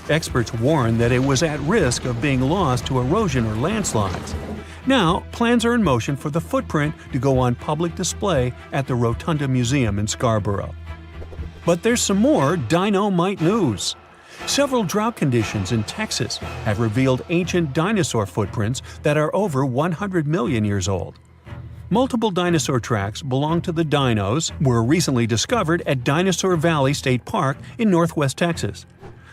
Experts warned that it was at risk of being lost to erosion or landslides. Now, plans are in motion for the footprint to go on public display at the Rotunda Museum in Scarborough. But there's some more dino-mite news. Several drought conditions in Texas have revealed ancient dinosaur footprints that are over 100 million years old. Multiple dinosaur tracks belong to the dinos were recently discovered at Dinosaur Valley State Park in northwest Texas.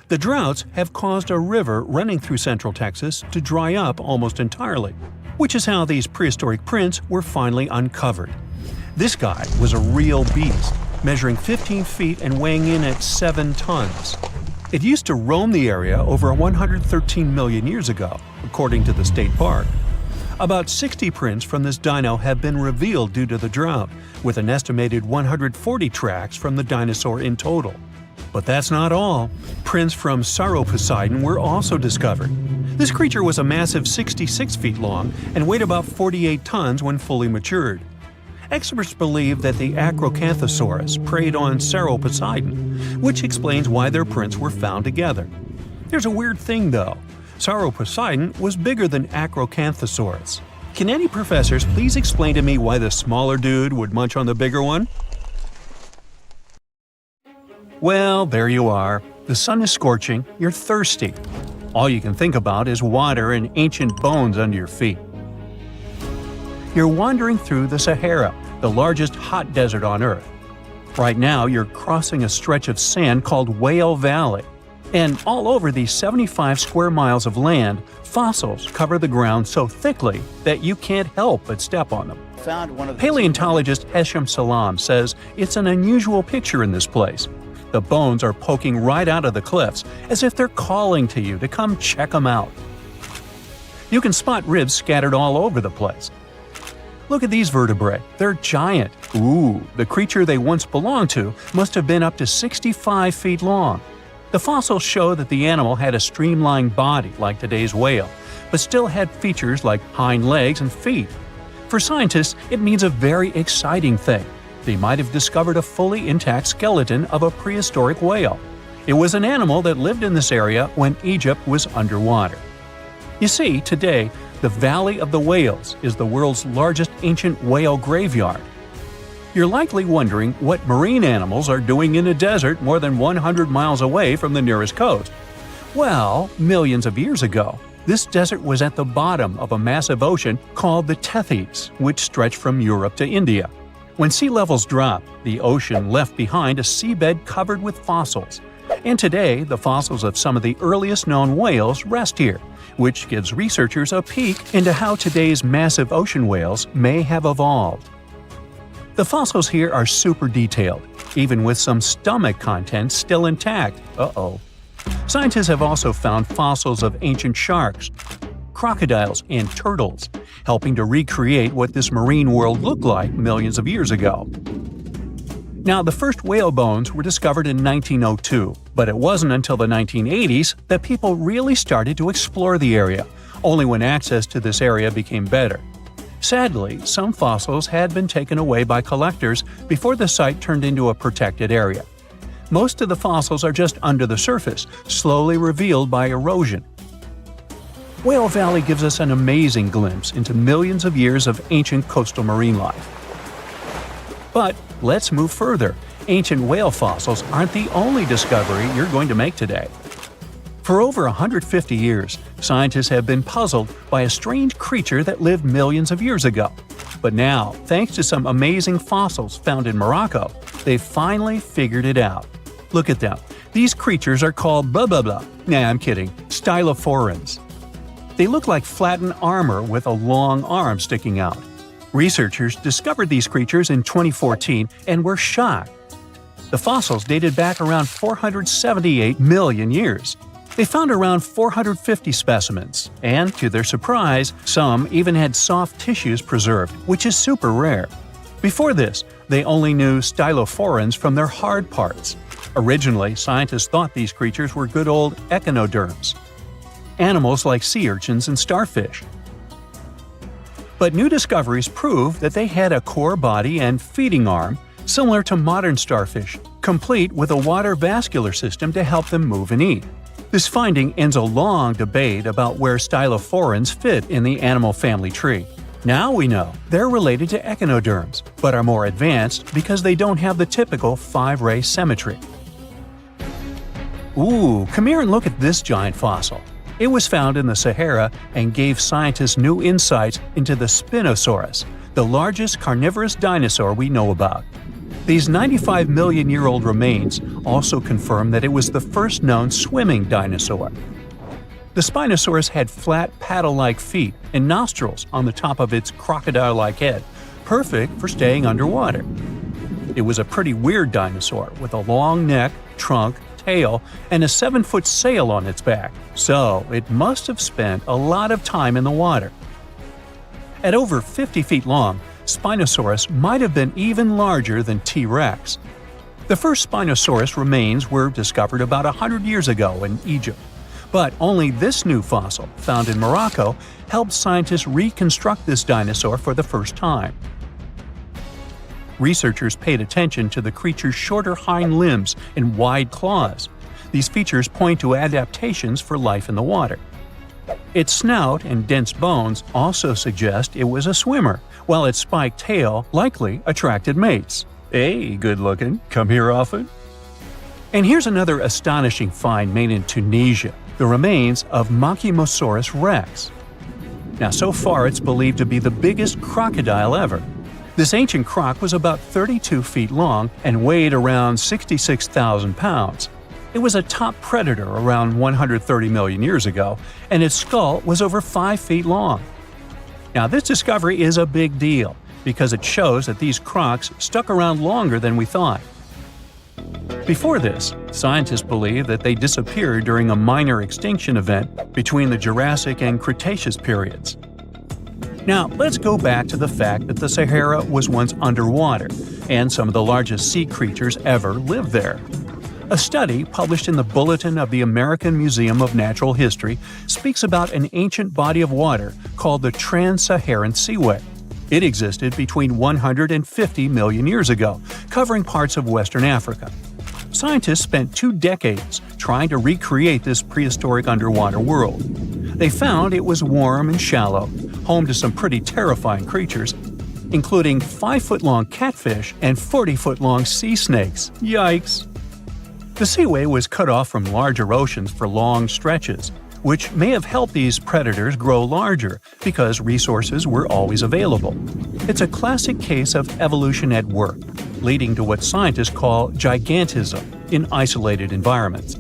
The droughts have caused a river running through central Texas to dry up almost entirely, which is how these prehistoric prints were finally uncovered. This guy was a real beast, measuring 15 feet and weighing in at 7 tons. It used to roam the area over 113 million years ago, according to the state park. About 60 prints from this dino have been revealed due to the drought, with an estimated 140 tracks from the dinosaur in total. But that's not all. Prints from Sauroposeidon were also discovered. This creature was a massive 66 feet long and weighed about 48 tons when fully matured. Experts believe that the Acrocanthosaurus preyed on Sauroposeidon, which explains why their prints were found together. There's a weird thing though. Sauroposeidon was bigger than Acrocanthosaurus. Can any professors please explain to me why the smaller dude would munch on the bigger one? Well, there you are. The sun is scorching, you're thirsty. All you can think about is water and ancient bones under your feet. You're wandering through the Sahara, the largest hot desert on Earth. Right now, you're crossing a stretch of sand called Whale Valley. And all over these 75 square miles of land, fossils cover the ground so thickly that you can't help but step on them. Paleontologist Hesham Salam says it's an unusual picture in this place. The bones are poking right out of the cliffs, as if they're calling to you to come check them out. You can spot ribs scattered all over the place. Look at these vertebrae. They're giant. Ooh, the creature they once belonged to must have been up to 65 feet long. The fossils show that the animal had a streamlined body like today's whale, but still had features like hind legs and feet. For scientists, it means a very exciting thing. They might have discovered a fully intact skeleton of a prehistoric whale. It was an animal that lived in this area when Egypt was underwater. You see, today, the Valley of the Whales is the world's largest ancient whale graveyard. You're likely wondering what marine animals are doing in a desert more than 100 miles away from the nearest coast. Well, millions of years ago, this desert was at the bottom of a massive ocean called the Tethys, which stretched from Europe to India. When sea levels dropped, the ocean left behind a seabed covered with fossils. And today, the fossils of some of the earliest known whales rest here, which gives researchers a peek into how today's massive ocean whales may have evolved. The fossils here are super detailed, even with some stomach contents still intact. Scientists have also found fossils of ancient sharks, crocodiles, and turtles, helping to recreate what this marine world looked like millions of years ago. Now, the first whale bones were discovered in 1902, but it wasn't until the 1980s that people really started to explore the area, only when access to this area became better. Sadly, some fossils had been taken away by collectors before the site turned into a protected area. Most of the fossils are just under the surface, slowly revealed by erosion. Whale Valley gives us an amazing glimpse into millions of years of ancient coastal marine life. But let's move further. Ancient whale fossils aren't the only discovery you're going to make today. For over 150 years, scientists have been puzzled by a strange creature that lived millions of years ago. But now, thanks to some amazing fossils found in Morocco, they've finally figured it out. Look at them. These creatures are called blah blah blah. Nah, I'm kidding. Stylophorans. They look like flattened armor with a long arm sticking out. Researchers discovered these creatures in 2014 and were shocked. The fossils dated back around 478 million years. They found around 450 specimens, and to their surprise, some even had soft tissues preserved, which is super rare. Before this, they only knew stylophorans from their hard parts. Originally, scientists thought these creatures were good old echinoderms, animals like sea urchins and starfish. But new discoveries prove that they had a core body and feeding arm similar to modern starfish, complete with a water vascular system to help them move and eat. This finding ends a long debate about where stylophorans fit in the animal family tree. Now we know they're related to echinoderms, but are more advanced because they don't have the typical 5-ray symmetry. Ooh, come here and look at this giant fossil. It was found in the Sahara and gave scientists new insights into the Spinosaurus, the largest carnivorous dinosaur we know about. These 95 million-year-old remains also confirm that it was the first known swimming dinosaur. The Spinosaurus had flat paddle-like feet and nostrils on the top of its crocodile-like head, perfect for staying underwater. It was a pretty weird dinosaur with a long neck, trunk, tail, and a 7-foot sail on its back, so it must have spent a lot of time in the water. At over 50 feet long, Spinosaurus might have been even larger than T-Rex. The first Spinosaurus remains were discovered about 100 years ago in Egypt, but only this new fossil, found in Morocco, helped scientists reconstruct this dinosaur for the first time. Researchers paid attention to the creature's shorter hind limbs and wide claws. These features point to adaptations for life in the water. Its snout and dense bones also suggest it was a swimmer, while its spiked tail likely attracted mates. Hey, good looking, come here often? And here's another astonishing find made in Tunisia, the remains of Machimosaurus rex. Now, so far it's believed to be the biggest crocodile ever. This ancient croc was about 32 feet long and weighed around 66,000 pounds. It was a top predator around 130 million years ago, and its skull was over 5 feet long. Now, this discovery is a big deal because it shows that these crocs stuck around longer than we thought. Before this, scientists believed that they disappeared during a minor extinction event between the Jurassic and Cretaceous periods. Now, let's go back to the fact that the Sahara was once underwater, and some of the largest sea creatures ever lived there. A study published in the Bulletin of the American Museum of Natural History speaks about an ancient body of water called the Trans-Saharan Seaway. It existed between 150 million years ago, covering parts of Western Africa. Scientists spent 2 decades trying to recreate this prehistoric underwater world. They found it was warm and shallow, home to some pretty terrifying creatures, including 5-foot-long catfish and 40-foot-long sea snakes. Yikes! The seaway was cut off from larger oceans for long stretches, which may have helped these predators grow larger because resources were always available. It's a classic case of evolution at work, leading to what scientists call gigantism in isolated environments.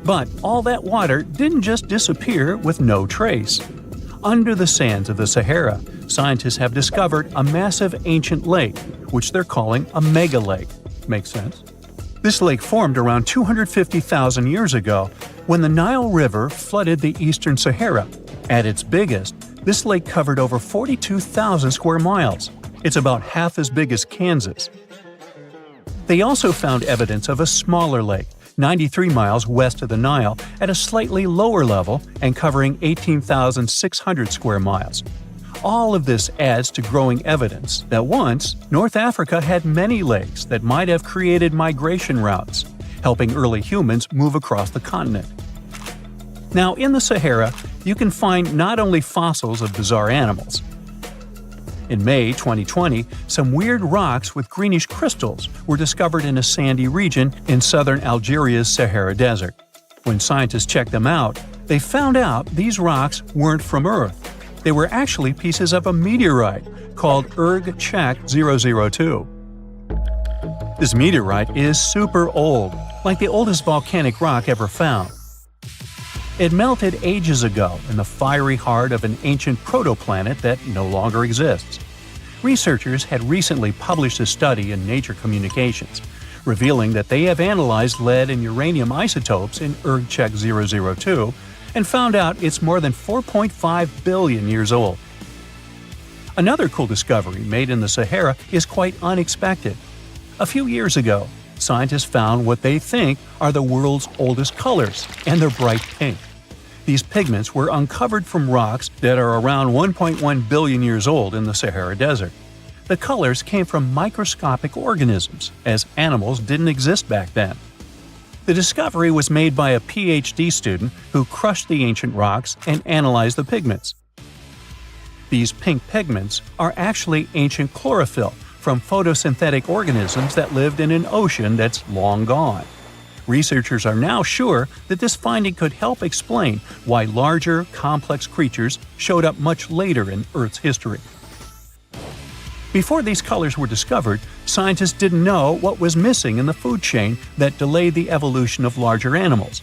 But all that water didn't just disappear with no trace. Under the sands of the Sahara, scientists have discovered a massive ancient lake, which they're calling a megalake. Makes sense? This lake formed around 250,000 years ago when the Nile River flooded the eastern Sahara. At its biggest, this lake covered over 42,000 square miles. It's about half as big as Kansas. They also found evidence of a smaller lake, 93 miles west of the Nile, at a slightly lower level and covering 18,600 square miles. All of this adds to growing evidence that once, North Africa had many lakes that might have created migration routes, helping early humans move across the continent. Now, in the Sahara, you can find not only fossils of bizarre animals. In May 2020, some weird rocks with greenish crystals were discovered in a sandy region in southern Algeria's Sahara Desert. When scientists checked them out, they found out these rocks weren't from Earth. They were actually pieces of a meteorite called Erg-Chek 002. This meteorite is super old, like the oldest volcanic rock ever found. It melted ages ago in the fiery heart of an ancient protoplanet that no longer exists. Researchers had recently published a study in Nature Communications, revealing that they have analyzed lead and uranium isotopes in Erg-Chek 002 and found out it's more than 4.5 billion years old. Another cool discovery made in the Sahara is quite unexpected. A few years ago, scientists found what they think are the world's oldest colors, and they're bright pink. These pigments were uncovered from rocks that are around 1.1 billion years old in the Sahara Desert. The colors came from microscopic organisms, as animals didn't exist back then. The discovery was made by a PhD student who crushed the ancient rocks and analyzed the pigments. These pink pigments are actually ancient chlorophyll from photosynthetic organisms that lived in an ocean that's long gone. Researchers are now sure that this finding could help explain why larger, complex creatures showed up much later in Earth's history. Before these colors were discovered, scientists didn't know what was missing in the food chain that delayed the evolution of larger animals.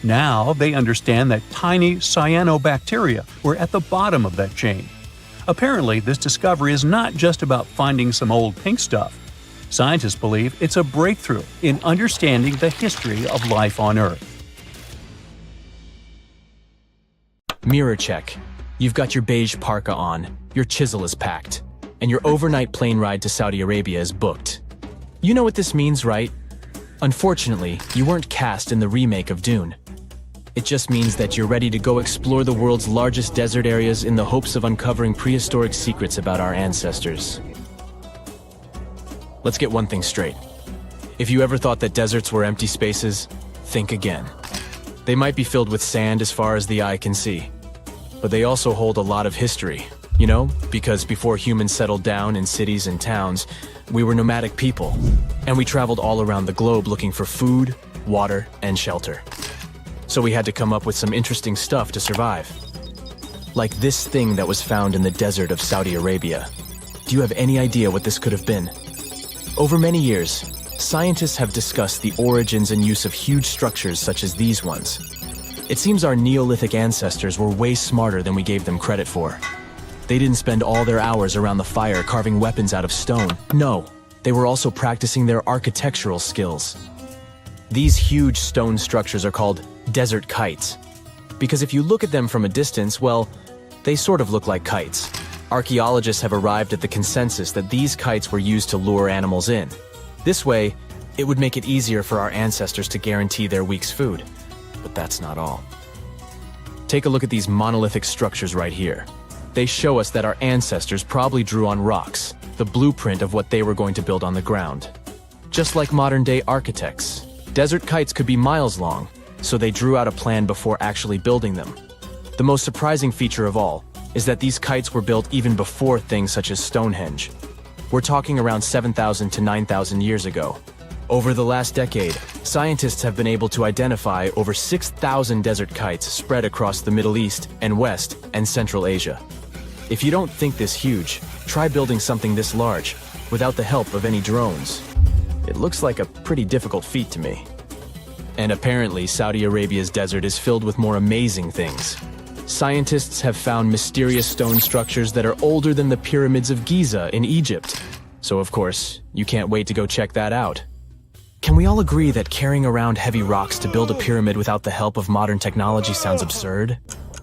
Now they understand that tiny cyanobacteria were at the bottom of that chain. Apparently, this discovery is not just about finding some old pink stuff. Scientists believe it's a breakthrough in understanding the history of life on Earth. Mirror check. You've got your beige parka on, your chisel is packed, and your overnight plane ride to Saudi Arabia is booked. You know what this means, right? Unfortunately, you weren't cast in the remake of Dune. It just means that you're ready to go explore the world's largest desert areas in the hopes of uncovering prehistoric secrets about our ancestors. Let's get one thing straight. If you ever thought that deserts were empty spaces, think again. They might be filled with sand as far as the eye can see, but they also hold a lot of history. You know, because before humans settled down in cities and towns, we were nomadic people, and we traveled all around the globe looking for food, water, and shelter. So we had to come up with some interesting stuff to survive. Like this thing that was found in the desert of Saudi Arabia. Do you have any idea what this could have been? Over many years, scientists have discussed the origins and use of huge structures such as these ones. It seems our Neolithic ancestors were way smarter than we gave them credit for. They didn't spend all their hours around the fire carving weapons out of stone. No, they were also practicing their architectural skills. These huge stone structures are called desert kites, because if you look at them from a distance, well, they sort of look like kites. Archaeologists have arrived at the consensus that these kites were used to lure animals in. This way, it would make it easier for our ancestors to guarantee their week's food. But that's not all. Take a look at these monolithic structures right here. They show us that our ancestors probably drew on rocks, the blueprint of what they were going to build on the ground. Just like modern-day architects, desert kites could be miles long, so they drew out a plan before actually building them. The most surprising feature of all is that these kites were built even before things such as Stonehenge. We're talking around 7,000 to 9,000 years ago. Over the last decade, scientists have been able to identify over 6,000 desert kites spread across the Middle East and West and Central Asia. If you don't think this huge, try building something this large without the help of any drones. It looks like a pretty difficult feat to me. And apparently, Saudi Arabia's desert is filled with more amazing things. Scientists have found mysterious stone structures that are older than the pyramids of Giza in Egypt. So of course, you can't wait to go check that out. Can we all agree that carrying around heavy rocks to build a pyramid without the help of modern technology sounds absurd?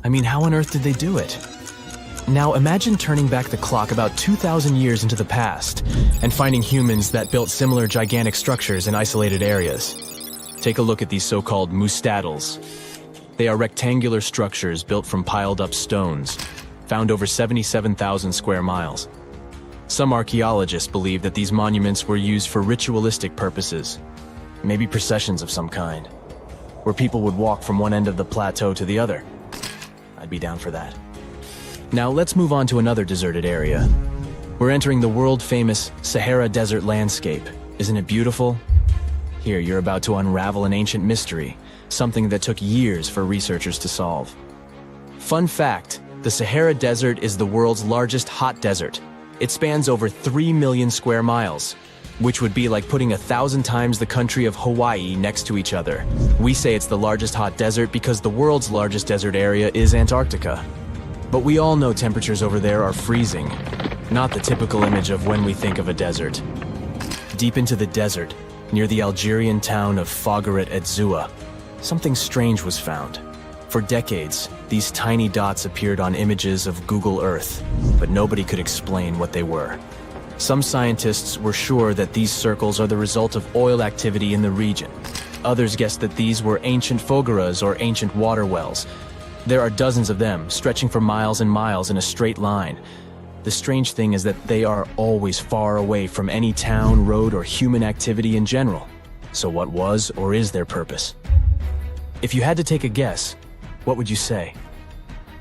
I mean, how on earth did they do it? Now imagine turning back the clock about 2,000 years into the past and finding humans that built similar gigantic structures in isolated areas. Take a look at these so-called mustaches. They are rectangular structures built from piled-up stones, found over 77,000 square miles. Some archaeologists believe that these monuments were used for ritualistic purposes, maybe processions of some kind, where people would walk from one end of the plateau to the other. I'd be down for that. Now let's move on to another deserted area. We're entering the world-famous Sahara desert landscape. Isn't it beautiful? Here, you're about to unravel an ancient mystery, something that took years for researchers to solve. Fun fact, the Sahara Desert is the world's largest hot desert. It spans over 3 million square miles, which would be like putting 1,000 times the country of Hawaii next to each other. We say it's the largest hot desert because the world's largest desert area is Antarctica. But we all know temperatures over there are freezing, not the typical image of when we think of a desert. Deep into the desert, near the Algerian town of Fougeret et Zoua, something strange was found. For decades, these tiny dots appeared on images of Google Earth, but nobody could explain what they were. Some scientists were sure that these circles are the result of oil activity in the region. Others guessed that these were ancient fogeras or ancient water wells. There are dozens of them, stretching for miles and miles in a straight line. The strange thing is that they are always far away from any town, road, or human activity in general. So what was or is their purpose? If you had to take a guess, what would you say?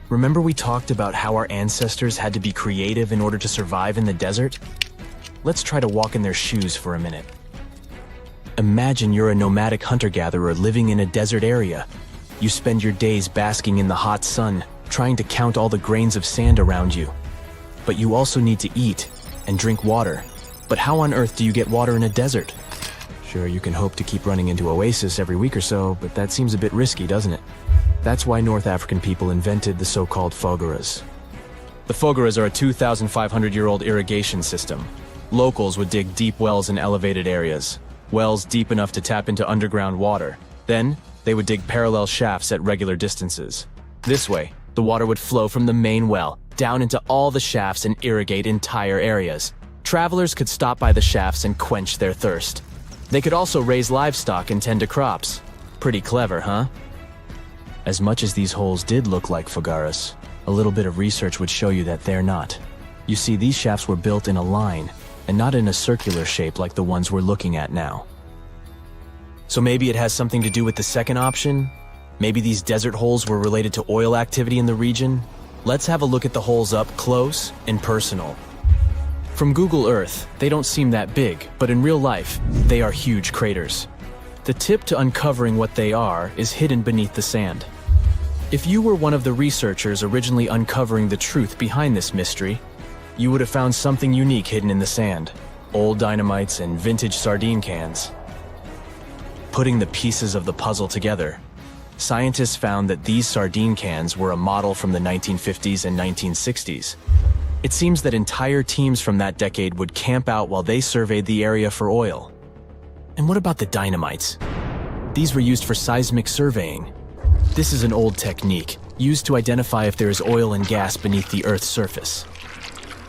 Remember we talked about how our ancestors had to be creative in order to survive in the desert? Let's try to walk in their shoes for a minute. Imagine you're a nomadic hunter-gatherer living in a desert area. You spend your days basking in the hot sun, trying to count all the grains of sand around you. But you also need to eat and drink water. But how on earth do you get water in a desert? Sure, you can hope to keep running into oasis every week or so, but that seems a bit risky, doesn't it? That's why North African people invented the so-called fogeras. The fogeras are a 2,500-year-old irrigation system. Locals would dig deep wells in elevated areas, wells deep enough to tap into underground water. Then, they would dig parallel shafts at regular distances. This way, the water would flow from the main well down into all the shafts and irrigate entire areas. Travelers could stop by the shafts and quench their thirst. They could also raise livestock and tend to crops. Pretty clever, huh? As much as these holes did look like fogaras, a little bit of research would show you that they're not. You see, these shafts were built in a line, and not in a circular shape like the ones we're looking at now. So maybe it has something to do with the second option? Maybe these desert holes were related to oil activity in the region? Let's have a look at the holes up close and personal. From Google Earth, they don't seem that big, but in real life, they are huge craters. The tip to uncovering what they are is hidden beneath the sand. If you were one of the researchers originally uncovering the truth behind this mystery, you would have found something unique hidden in the sand. Old dynamites and vintage sardine cans. Putting the pieces of the puzzle together, scientists found that these sardine cans were a model from the 1950s and 1960s. It seems that entire teams from that decade would camp out while they surveyed the area for oil. And what about the dynamites? These were used for seismic surveying. This is an old technique, used to identify if there is oil and gas beneath the Earth's surface.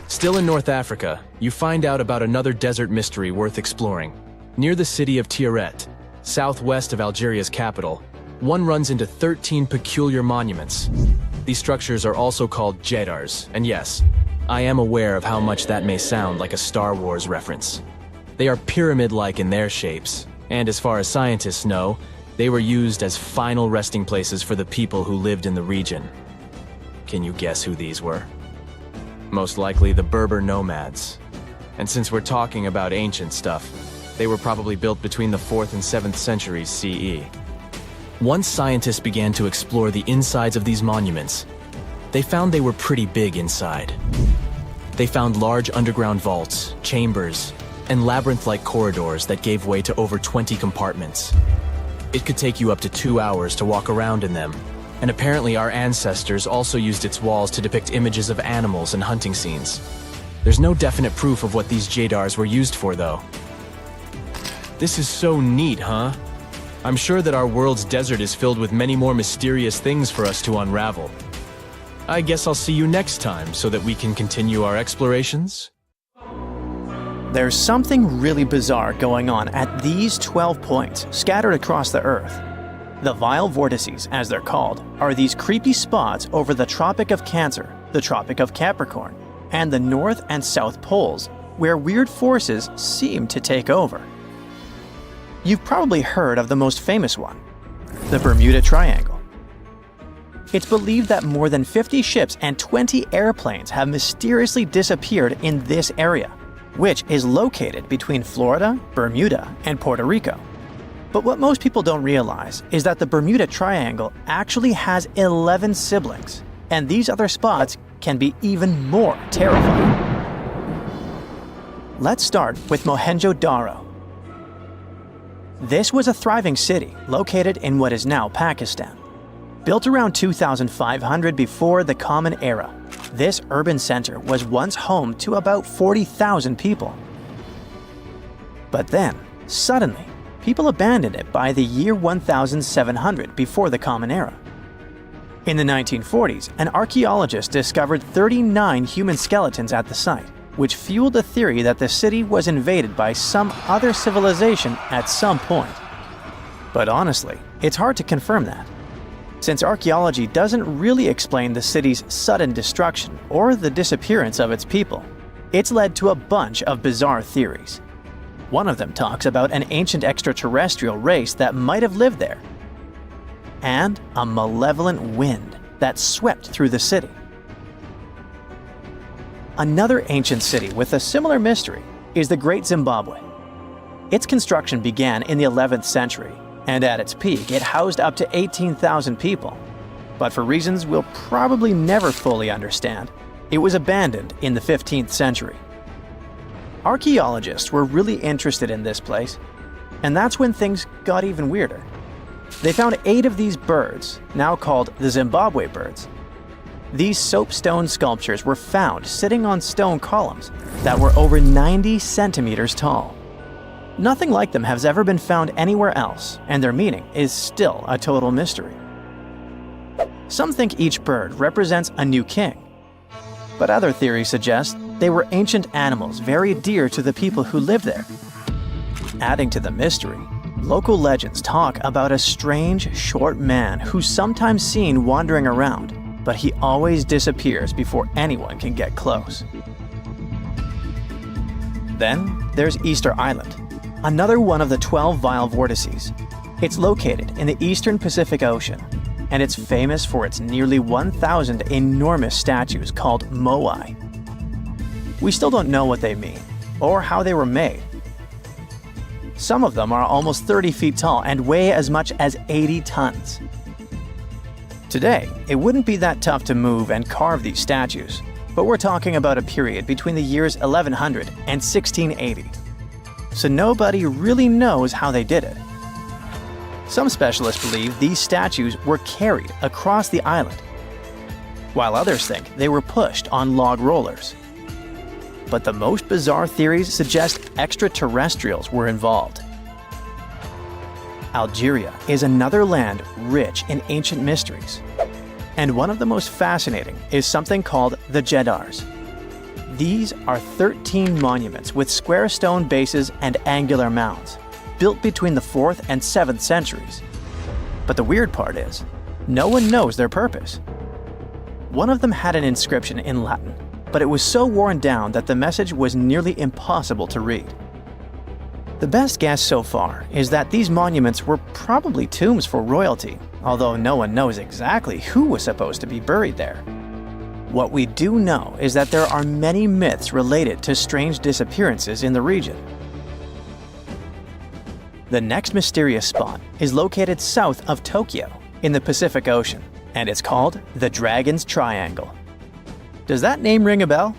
Still in North Africa, you find out about another desert mystery worth exploring. Near the city of Tiaret, southwest of Algeria's capital, one runs into 13 peculiar monuments. These structures are also called Jedars, and yes, I am aware of how much that may sound like a Star Wars reference. They are pyramid-like in their shapes, and as far as scientists know, they were used as final resting places for the people who lived in the region. Can you guess who these were? Most likely the Berber nomads. And since we're talking about ancient stuff, they were probably built between the 4th and 7th centuries CE. Once scientists began to explore the insides of these monuments, they found they were pretty big inside. They found large underground vaults, chambers, and labyrinth-like corridors that gave way to over 20 compartments. It could take you up to 2 hours to walk around in them, and apparently our ancestors also used its walls to depict images of animals and hunting scenes. There's no definite proof of what these Jedars were used for, though. This is so neat, huh? I'm sure that our world's desert is filled with many more mysterious things for us to unravel. I guess I'll see you next time so that we can continue our explorations. There's something really bizarre going on at these 12 points scattered across the Earth. The vile vortices, as they're called, are these creepy spots over the Tropic of Cancer, the Tropic of Capricorn, and the North and South Poles, where weird forces seem to take over. You've probably heard of the most famous one, the Bermuda Triangle. It's believed that more than 50 ships and 20 airplanes have mysteriously disappeared in this area, which is located between Florida, Bermuda, and Puerto Rico. But what most people don't realize is that the Bermuda Triangle actually has 11 siblings, and these other spots can be even more terrifying. Let's start with Mohenjo-Daro. This was a thriving city located in what is now Pakistan. Built around 2500 before the Common Era, this urban center was once home to about 40,000 people. But then, suddenly, people abandoned it by the year 1700 before the Common Era. In the 1940s, an archaeologist discovered 39 human skeletons at the site, which fueled the theory that the city was invaded by some other civilization at some point. But honestly, it's hard to confirm that, since archaeology doesn't really explain the city's sudden destruction or the disappearance of its people. It's led to a bunch of bizarre theories. One of them talks about an ancient extraterrestrial race that might have lived there, and a malevolent wind that swept through the city. Another ancient city with a similar mystery is the Great Zimbabwe. Its construction began in the 11th century, and at its peak it housed up to 18,000 people. But for reasons we'll probably never fully understand, it was abandoned in the 15th century. Archaeologists were really interested in this place, and that's when things got even weirder. They found 8 of these birds, now called the Zimbabwe birds. These soapstone sculptures were found sitting on stone columns that were over 90 centimeters tall. Nothing like them has ever been found anywhere else, and their meaning is still a total mystery. Some think each bird represents a new king, but other theories suggest they were ancient animals very dear to the people who lived there. Adding to the mystery, local legends talk about a strange, short man who's sometimes seen wandering around, but he always disappears before anyone can get close. Then there's Easter Island, another one of the 12 vile vortices. It's located in the eastern Pacific Ocean, and it's famous for its nearly 1,000 enormous statues called moai. We still don't know what they mean, or how they were made. Some of them are almost 30 feet tall and weigh as much as 80 tons. Today, it wouldn't be that tough to move and carve these statues, but we're talking about a period between the years 1100 and 1680. So nobody really knows how they did it. Some specialists believe these statues were carried across the island, while others think they were pushed on log rollers. But the most bizarre theories suggest extraterrestrials were involved. Algeria is another land rich in ancient mysteries, and one of the most fascinating is something called the Jedars. These are 13 monuments with square stone bases and angular mounds, built between the 4th and 7th centuries. But the weird part is, no one knows their purpose. One of them had an inscription in Latin, but it was so worn down that the message was nearly impossible to read. The best guess so far is that these monuments were probably tombs for royalty, although no one knows exactly who was supposed to be buried there. What we do know is that there are many myths related to strange disappearances in the region. The next mysterious spot is located south of Tokyo in the Pacific Ocean, and it's called the Dragon's Triangle. Does that name ring a bell?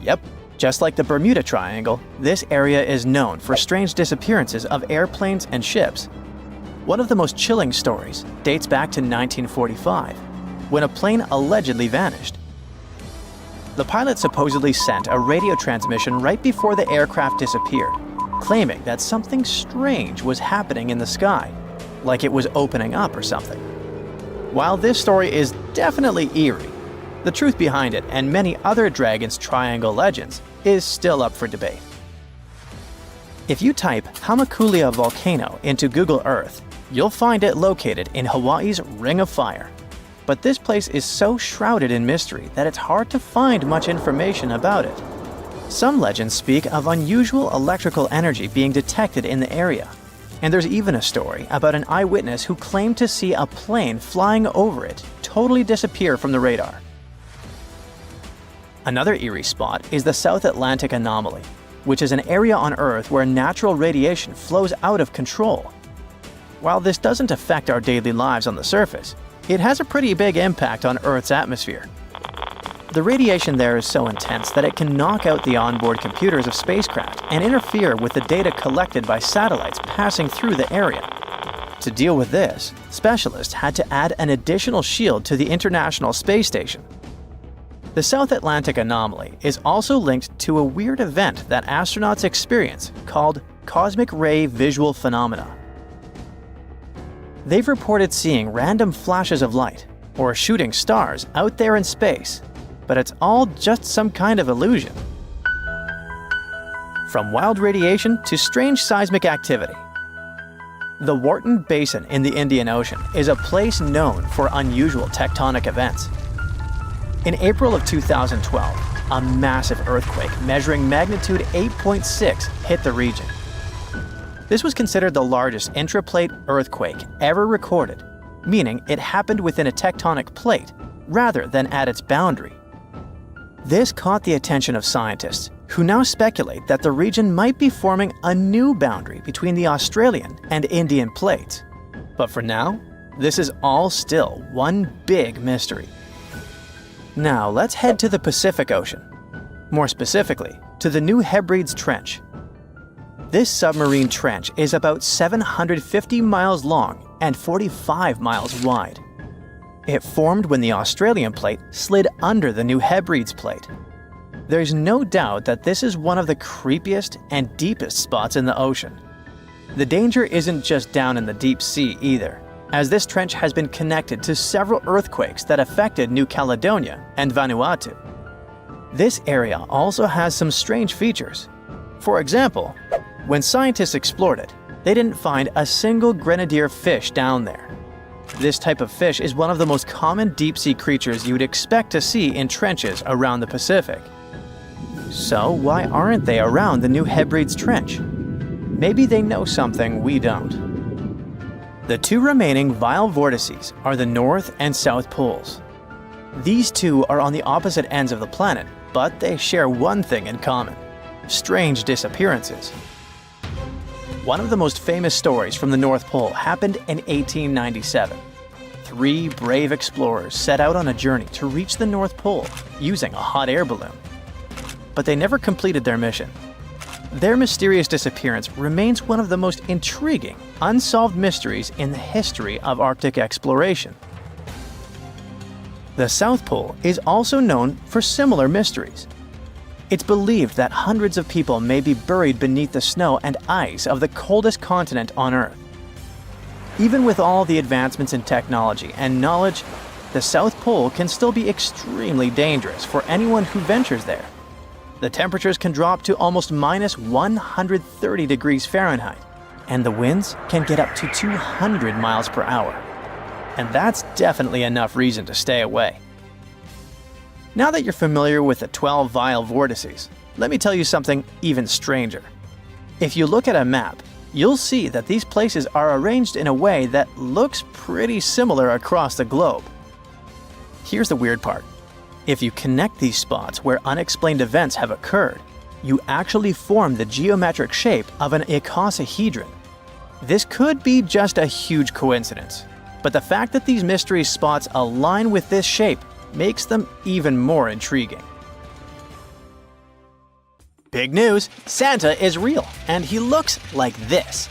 Yep. Just like the Bermuda Triangle, this area is known for strange disappearances of airplanes and ships. One of the most chilling stories dates back to 1945, when a plane allegedly vanished. The pilot supposedly sent a radio transmission right before the aircraft disappeared, claiming that something strange was happening in the sky, like it was opening up or something. While this story is definitely eerie, the truth behind it and many other Dragon's Triangle legends is still up for debate. If you type Hamakulia volcano into Google Earth, you'll find it located in Hawaii's Ring of Fire. But this place is so shrouded in mystery that it's hard to find much information about it. Some legends speak of unusual electrical energy being detected in the area, and there's even a story about an eyewitness who claimed to see a plane flying over it totally disappear from the radar. Another eerie spot is the South Atlantic Anomaly, which is an area on Earth where natural radiation flows out of control. While this doesn't affect our daily lives on the surface, it has a pretty big impact on Earth's atmosphere. The radiation there is so intense that it can knock out the onboard computers of spacecraft and interfere with the data collected by satellites passing through the area. To deal with this, specialists had to add an additional shield to the International Space Station. The South Atlantic Anomaly is also linked to a weird event that astronauts experience called cosmic ray visual phenomena. They've reported seeing random flashes of light or shooting stars out there in space, but it's all just some kind of illusion. From wild radiation to strange seismic activity. The Wharton Basin in the Indian Ocean is a place known for unusual tectonic events. In April of 2012, a massive earthquake measuring magnitude 8.6 hit the region. This was considered the largest intraplate earthquake ever recorded, meaning it happened within a tectonic plate rather than at its boundary. This caught the attention of scientists, who now speculate that the region might be forming a new boundary between the Australian and Indian plates. But for now, this is all still one big mystery. Now let's head to the Pacific Ocean. More specifically, to the New Hebrides Trench. This submarine trench is about 750 miles long and 45 miles wide. It formed when the Australian plate slid under the New Hebrides plate. There's no doubt that this is one of the creepiest and deepest spots in the ocean. The danger isn't just down in the deep sea either, as this trench has been connected to several earthquakes that affected New Caledonia and Vanuatu. This area also has some strange features. For example, when scientists explored it, they didn't find a single grenadier fish down there. This type of fish is one of the most common deep-sea creatures you would expect to see in trenches around the Pacific. So why aren't they around the New Hebrides Trench? Maybe they know something we don't. The two remaining vile vortices are the North and South Poles. These two are on the opposite ends of the planet, but they share one thing in common: strange disappearances. One of the most famous stories from the North Pole happened in 1897. 3 brave explorers set out on a journey to reach the North Pole using a hot air balloon. But they never completed their mission. Their mysterious disappearance remains one of the most intriguing, unsolved mysteries in the history of Arctic exploration. The South Pole is also known for similar mysteries. It's believed that hundreds of people may be buried beneath the snow and ice of the coldest continent on Earth. Even with all the advancements in technology and knowledge, the South Pole can still be extremely dangerous for anyone who ventures there. The temperatures can drop to almost minus 130 degrees Fahrenheit, and the winds can get up to 200 miles per hour. And that's definitely enough reason to stay away. Now that you're familiar with the 12 vile vortices, let me tell you something even stranger. If you look at a map, you'll see that these places are arranged in a way that looks pretty similar across the globe. Here's the weird part. If you connect these spots where unexplained events have occurred, you actually form the geometric shape of an icosahedron. This could be just a huge coincidence, but the fact that these mystery spots align with this shape makes them even more intriguing. Big news! Santa is real, and he looks like this.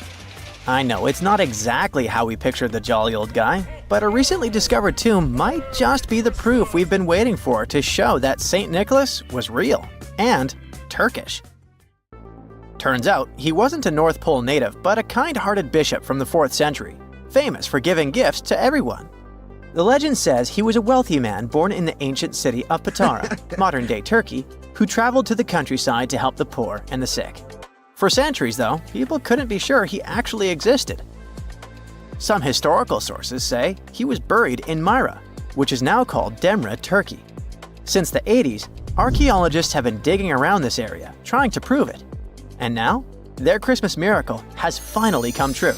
I know it's not exactly how we pictured the jolly old guy, but a recently discovered tomb might just be the proof we've been waiting for to show that St. Nicholas was real and Turkish. Turns out he wasn't a North Pole native, but a kind-hearted bishop from the 4th century, famous for giving gifts to everyone. The legend says he was a wealthy man born in the ancient city of Petra, modern-day Turkey, who traveled to the countryside to help the poor and the sick. For centuries, though, people couldn't be sure he actually existed. Some historical sources say he was buried in Myra, which is now called Demre, Turkey. Since the 80s, archaeologists have been digging around this area, trying to prove it. And now, their Christmas miracle has finally come true.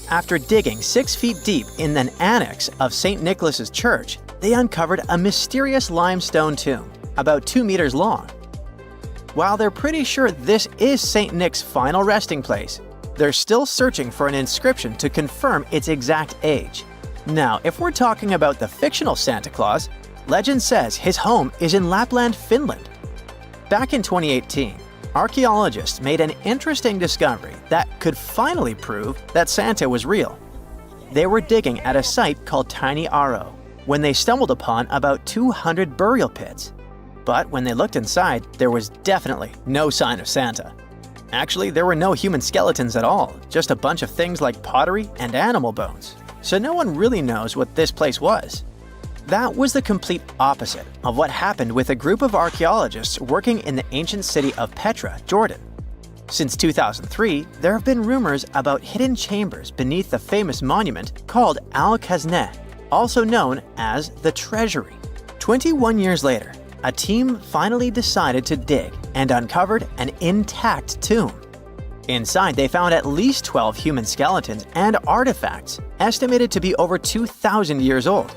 After digging 6 feet deep in an annex of St. Nicholas's Church, they uncovered a mysterious limestone tomb, about 2 meters long. While they're pretty sure this is St. Nick's final resting place, they're still searching for an inscription to confirm its exact age. Now, if we're talking about the fictional Santa Claus, legend says his home is in Lapland, Finland. Back in 2018, archaeologists made an interesting discovery that could finally prove that Santa was real. They were digging at a site called Tiny Aro when they stumbled upon about 200 burial pits. But when they looked inside, there was definitely no sign of Santa. Actually, there were no human skeletons at all, just a bunch of things like pottery and animal bones. So no one really knows what this place was. That was the complete opposite of what happened with a group of archaeologists working in the ancient city of Petra, Jordan. Since 2003, there have been rumors about hidden chambers beneath the famous monument called Al-Khazneh, also known as the Treasury. 21 years later, a team finally decided to dig and uncovered an intact tomb. Inside, they found at least 12 human skeletons and artifacts, estimated to be over 2,000 years old.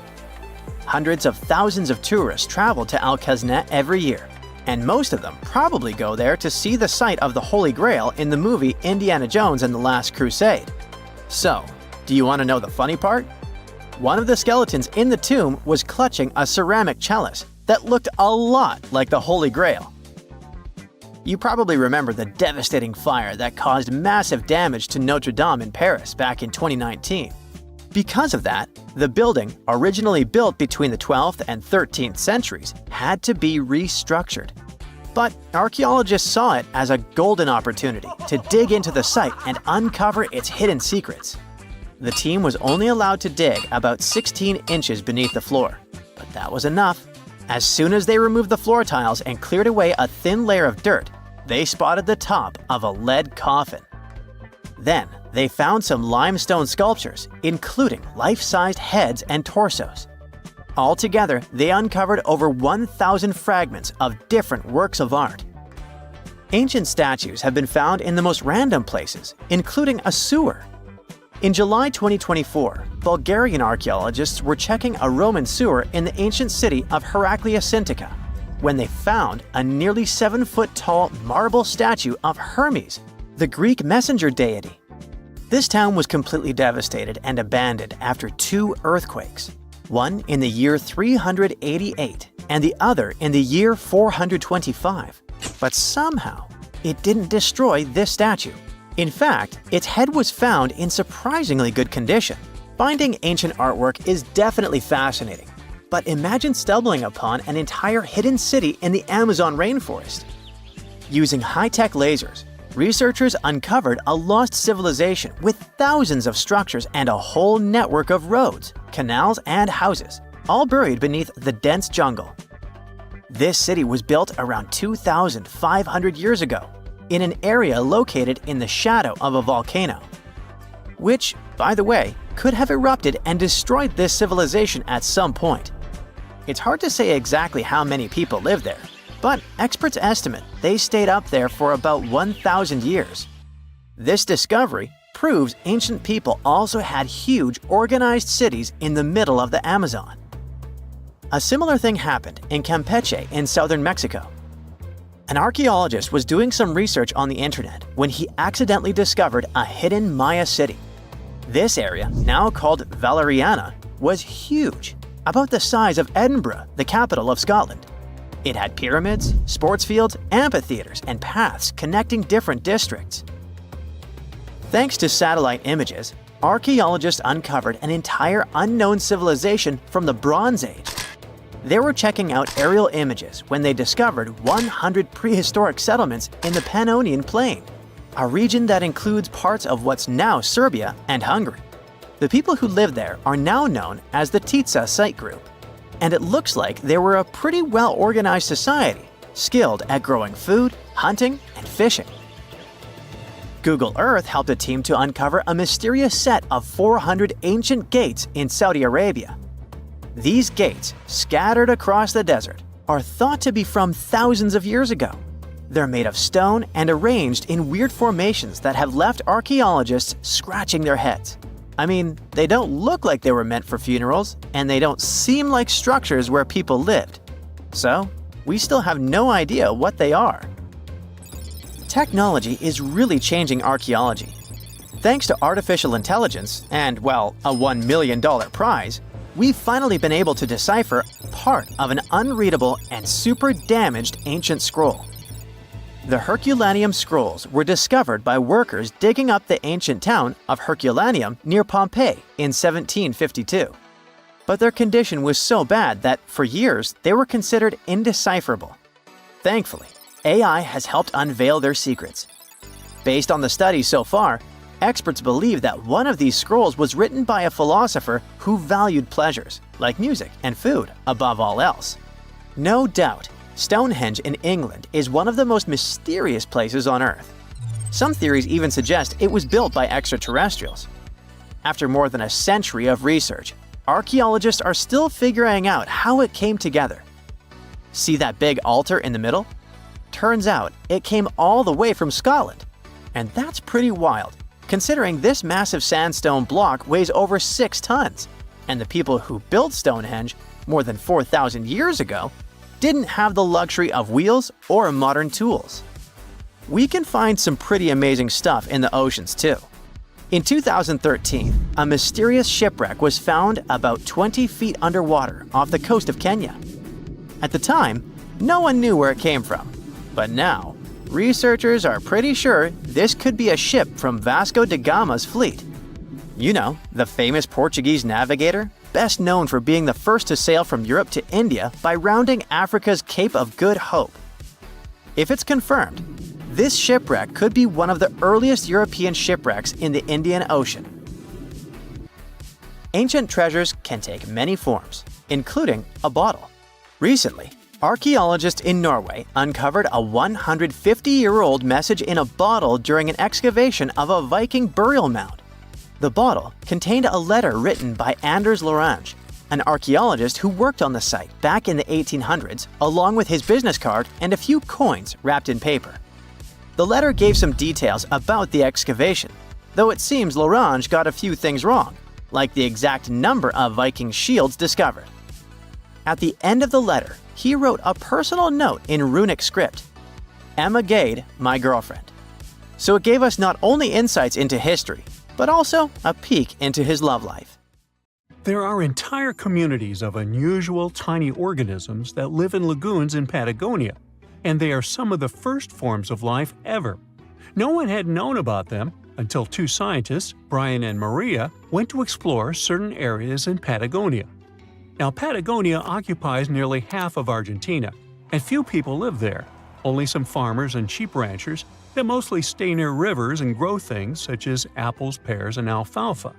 Hundreds of thousands of tourists travel to Al-Khazneh every year, and most of them probably go there to see the site of the Holy Grail in the movie Indiana Jones and the Last Crusade. So, do you want to know the funny part? One of the skeletons in the tomb was clutching a ceramic chalice that looked a lot like the Holy Grail. You probably remember the devastating fire that caused massive damage to Notre Dame in Paris back in 2019. Because of that, the building, originally built between the 12th and 13th centuries, had to be restructured. But archaeologists saw it as a golden opportunity to dig into the site and uncover its hidden secrets. The team was only allowed to dig about 16 inches beneath the floor, but that was enough. As soon as they removed the floor tiles and cleared away a thin layer of dirt, they spotted the top of a lead coffin. Then, they found some limestone sculptures, including life-sized heads and torsos. Altogether, they uncovered over 1,000 fragments of different works of art. Ancient statues have been found in the most random places, including a sewer. In July 2024, Bulgarian archaeologists were checking a Roman sewer in the ancient city of Herakleia when they found a nearly 7-foot-tall marble statue of Hermes, the Greek messenger deity. This town was completely devastated and abandoned after 2 earthquakes, one in the year 388 and the other in the year 425. But somehow, it didn't destroy this statue. In fact, its head was found in surprisingly good condition. Finding ancient artwork is definitely fascinating, but imagine stumbling upon an entire hidden city in the Amazon rainforest. Using high-tech lasers, researchers uncovered a lost civilization with thousands of structures and a whole network of roads, canals, and houses, all buried beneath the dense jungle. This city was built around 2,500 years ago, in an area located in the shadow of a volcano, which, by the way, could have erupted and destroyed this civilization at some point. It's hard to say exactly how many people live there, but experts estimate they stayed up there for about 1,000 years. This discovery proves ancient people also had huge, organized cities in the middle of the Amazon. a similar thing happened in Campeche in southern Mexico. An archaeologist was doing some research on the internet when he accidentally discovered a hidden Maya city. This area, now called Valeriana, was huge, about the size of Edinburgh, the capital of Scotland. It had pyramids, sports fields, amphitheaters, and paths connecting different districts. Thanks to satellite images, archaeologists uncovered an entire unknown civilization from the Bronze Age. They were checking out aerial images when they discovered 100 prehistoric settlements in the Pannonian Plain, a region that includes parts of what's now Serbia and Hungary. The people who lived there are now known as the Titsa site group, and it looks like they were a pretty well-organized society, skilled at growing food, hunting, and fishing. Google Earth helped a team to uncover a mysterious set of 400 ancient gates in Saudi Arabia. These gates, scattered across the desert, are thought to be from thousands of years ago. They're made of stone and arranged in weird formations that have left archaeologists scratching their heads. I mean, they don't look like they were meant for funerals, and they don't seem like structures where people lived. So, we still have no idea what they are. Technology is really changing archaeology. Thanks to artificial intelligence and, well, a $1 million prize, we've finally been able to decipher part of an unreadable and super damaged ancient scroll. The Herculaneum scrolls were discovered by workers digging up the ancient town of Herculaneum near Pompeii in 1752. But their condition was so bad that, for years, they were considered indecipherable. Thankfully, AI has helped unveil their secrets. Based on the studies so far, experts believe that one of these scrolls was written by a philosopher who valued pleasures, like music and food, above all else. No doubt, Stonehenge in England is one of the most mysterious places on Earth. Some theories even suggest it was built by extraterrestrials. After more than a century of research, archaeologists are still figuring out how it came together. See that big altar in the middle? Turns out it came all the way from Scotland. And that's pretty wild, considering this massive sandstone block weighs over 6 tons, and the people who built Stonehenge more than 4,000 years ago didn't have the luxury of wheels or modern tools. We can find some pretty amazing stuff in the oceans too. In 2013, a mysterious shipwreck was found about 20 feet underwater off the coast of Kenya. At the time, no one knew where it came from. But now, researchers are pretty sure this could be a ship from Vasco da Gama's fleet. You know, the famous Portuguese navigator, best known for being the first to sail from Europe to India by rounding Africa's Cape of Good Hope. If it's confirmed, this shipwreck could be one of the earliest European shipwrecks in the Indian Ocean. Ancient treasures can take many forms, including a bottle. Recently, archaeologists in Norway uncovered a 150-year-old message in a bottle during an excavation of a Viking burial mound. The bottle contained a letter written by Anders Lorange, an archaeologist who worked on the site back in the 1800s, along with his business card and a few coins wrapped in paper. The letter gave some details about the excavation, though it seems Lorange got a few things wrong, like the exact number of Viking shields discovered. At the end of the letter, he wrote a personal note in runic script, "Emma Gade, my girlfriend." So it gave us not only insights into history, but also a peek into his love life. There are entire communities of unusual tiny organisms that live in lagoons in Patagonia, and they are some of the first forms of life ever. No one had known about them until 2 scientists, Brian and Maria, went to explore certain areas in Patagonia. Now, Patagonia occupies nearly half of Argentina, and few people live there, only some farmers and sheep ranchers that mostly stay near rivers and grow things such as apples, pears, and alfalfa.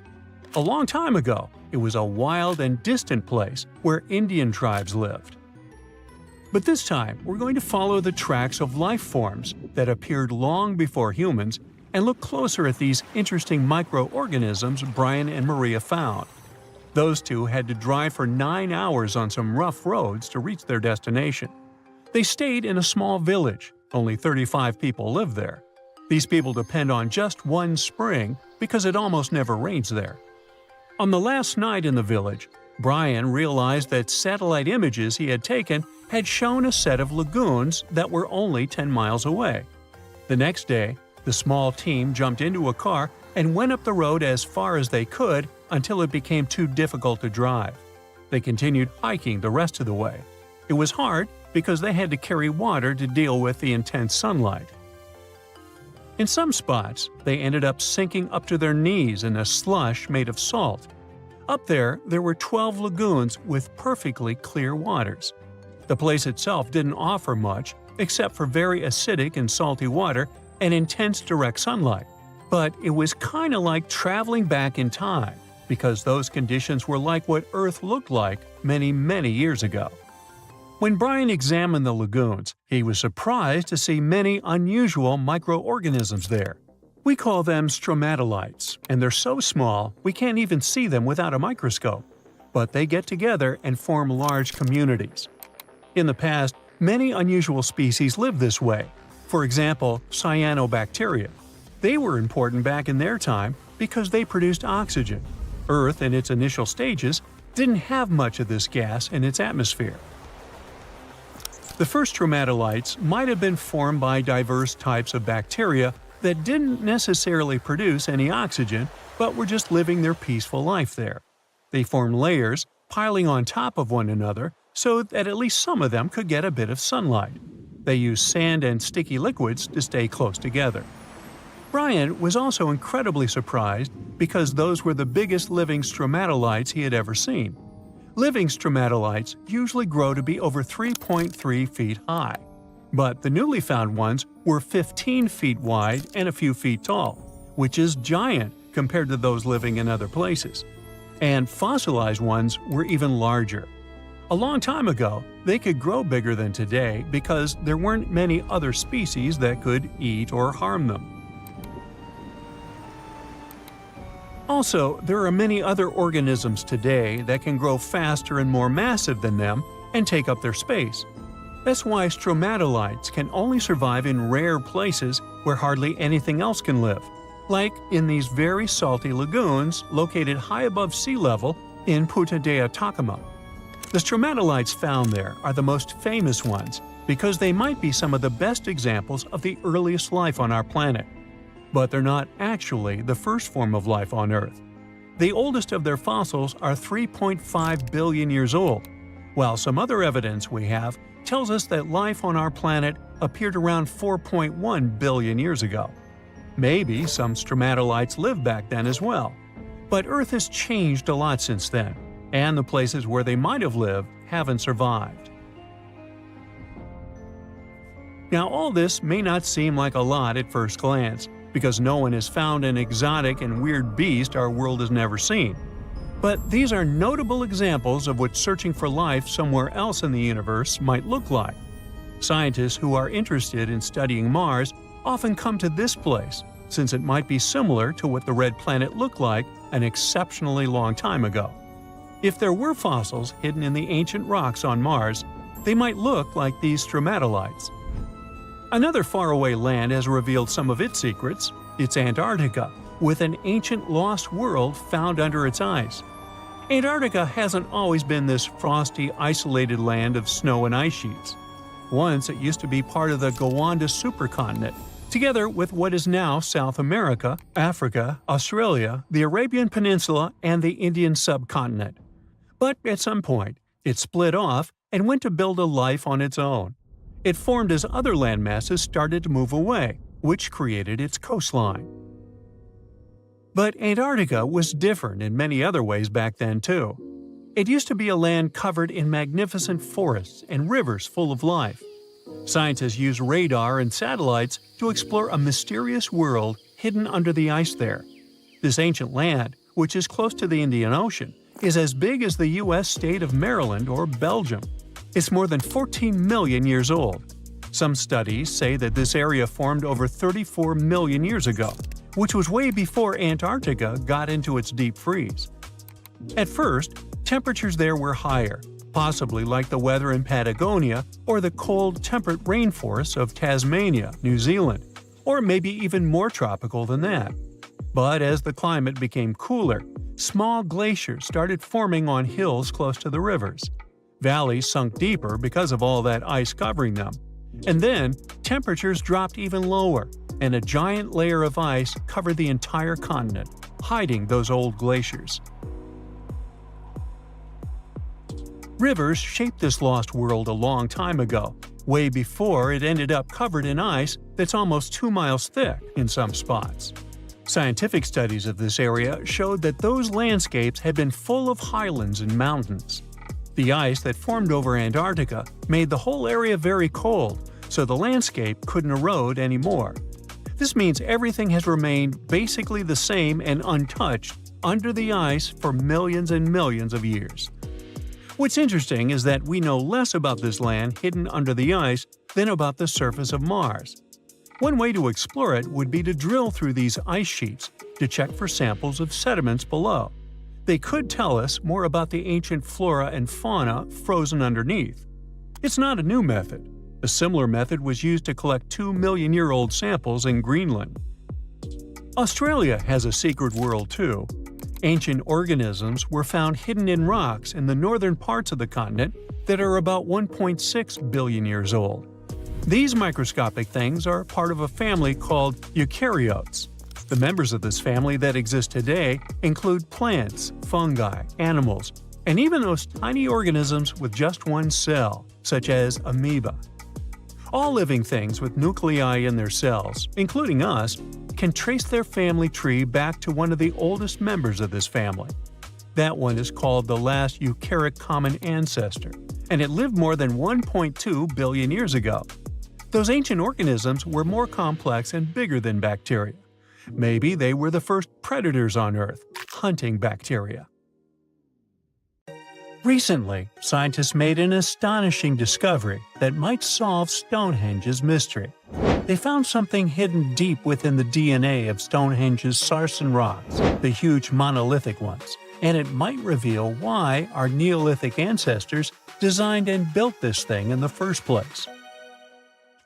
A long time ago, it was a wild and distant place where Indian tribes lived. But this time, we're going to follow the tracks of life forms that appeared long before humans and look closer at these interesting microorganisms Brian and Maria found. Those two had to drive for 9 hours on some rough roads to reach their destination. They stayed in a small village. Only 35 people live there. These people depend on just one spring because it almost never rains there. On the last night in the village, Brian realized that satellite images he had taken had shown a set of lagoons that were only 10 miles away. The next day, the small team jumped into a car and went up the road as far as they could until it became too difficult to drive. They continued hiking the rest of the way. It was hard because they had to carry water to deal with the intense sunlight. In some spots, they ended up sinking up to their knees in a slush made of salt. Up there were 12 lagoons with perfectly clear waters. The place itself didn't offer much except for very acidic and salty water and intense direct sunlight. But it was kind of like traveling back in time, because those conditions were like what Earth looked like many, many years ago. When Brian examined the lagoons, he was surprised to see many unusual microorganisms there. We call them stromatolites, and they're so small we can't even see them without a microscope. But they get together and form large communities. In the past, many unusual species lived this way. For example, cyanobacteria. They were important back in their time because they produced oxygen. Earth, in its initial stages, didn't have much of this gas in its atmosphere. The first stromatolites might have been formed by diverse types of bacteria that didn't necessarily produce any oxygen, but were just living their peaceful life there. They formed layers, piling on top of one another, so that at least some of them could get a bit of sunlight. They used sand and sticky liquids to stay close together. Brian was also incredibly surprised because those were the biggest living stromatolites he had ever seen. Living stromatolites usually grow to be over 3.3 feet high, but the newly found ones were 15 feet wide and a few feet tall, which is giant compared to those living in other places. And fossilized ones were even larger. A long time ago, they could grow bigger than today because there weren't many other species that could eat or harm them. Also, there are many other organisms today that can grow faster and more massive than them and take up their space. That's why stromatolites can only survive in rare places where hardly anything else can live, like in these very salty lagoons located high above sea level in Punta de Atacama. The stromatolites found there are the most famous ones because they might be some of the best examples of the earliest life on our planet. But they're not actually the first form of life on Earth. The oldest of their fossils are 3.5 billion years old, while some other evidence we have tells us that life on our planet appeared around 4.1 billion years ago. Maybe some stromatolites lived back then as well. But Earth has changed a lot since then, and the places where they might have lived haven't survived. Now, all this may not seem like a lot at first glance, because no one has found an exotic and weird beast our world has never seen. But these are notable examples of what searching for life somewhere else in the universe might look like. Scientists who are interested in studying Mars often come to this place, since it might be similar to what the red planet looked like an exceptionally long time ago. If there were fossils hidden in the ancient rocks on Mars, they might look like these stromatolites. Another faraway land has revealed some of its secrets. It's Antarctica, with an ancient lost world found under its ice. Antarctica hasn't always been this frosty, isolated land of snow and ice sheets. Once it used to be part of the Gondwana supercontinent, together with what is now South America, Africa, Australia, the Arabian Peninsula, and the Indian subcontinent. But at some point, it split off and went to build a life on its own. It formed as other landmasses started to move away, which created its coastline. But Antarctica was different in many other ways back then too. It used to be a land covered in magnificent forests and rivers full of life. Scientists use radar and satellites to explore a mysterious world hidden under the ice there. This ancient land, which is close to the Indian Ocean, is as big as the U.S. state of Maryland or Belgium. It's more than 14 million years old. Some studies say that this area formed over 34 million years ago, which was way before Antarctica got into its deep freeze. At first, temperatures there were higher, possibly like the weather in Patagonia or the cold, temperate rainforests of Tasmania, New Zealand, or maybe even more tropical than that. But as the climate became cooler, small glaciers started forming on hills close to the rivers. Valleys sunk deeper because of all that ice covering them. And then, temperatures dropped even lower, and a giant layer of ice covered the entire continent, hiding those old glaciers. Rivers shaped this lost world a long time ago, way before it ended up covered in ice that's almost 2 miles thick in some spots. Scientific studies of this area showed that those landscapes had been full of highlands and mountains. The ice that formed over Antarctica made the whole area very cold, so the landscape couldn't erode anymore. This means everything has remained basically the same and untouched under the ice for millions and millions of years. What's interesting is that we know less about this land hidden under the ice than about the surface of Mars. One way to explore it would be to drill through these ice sheets to check for samples of sediments below. They could tell us more about the ancient flora and fauna frozen underneath. It's not a new method. A similar method was used to collect 2-million-year-old samples in Greenland. Australia has a secret world too. Ancient organisms were found hidden in rocks in the northern parts of the continent that are about 1.6 billion years old. These microscopic things are part of a family called eukaryotes. The members of this family that exist today include plants, fungi, animals, and even those tiny organisms with just one cell, such as amoeba. All living things with nuclei in their cells, including us, can trace their family tree back to one of the oldest members of this family. That one is called the last eukaryotic common ancestor, and it lived more than 1.2 billion years ago. Those ancient organisms were more complex and bigger than bacteria. Maybe they were the first predators on Earth, hunting bacteria. Recently, scientists made an astonishing discovery that might solve Stonehenge's mystery. They found something hidden deep within the DNA of Stonehenge's sarsen rocks, the huge monolithic ones, and it might reveal why our Neolithic ancestors designed and built this thing in the first place.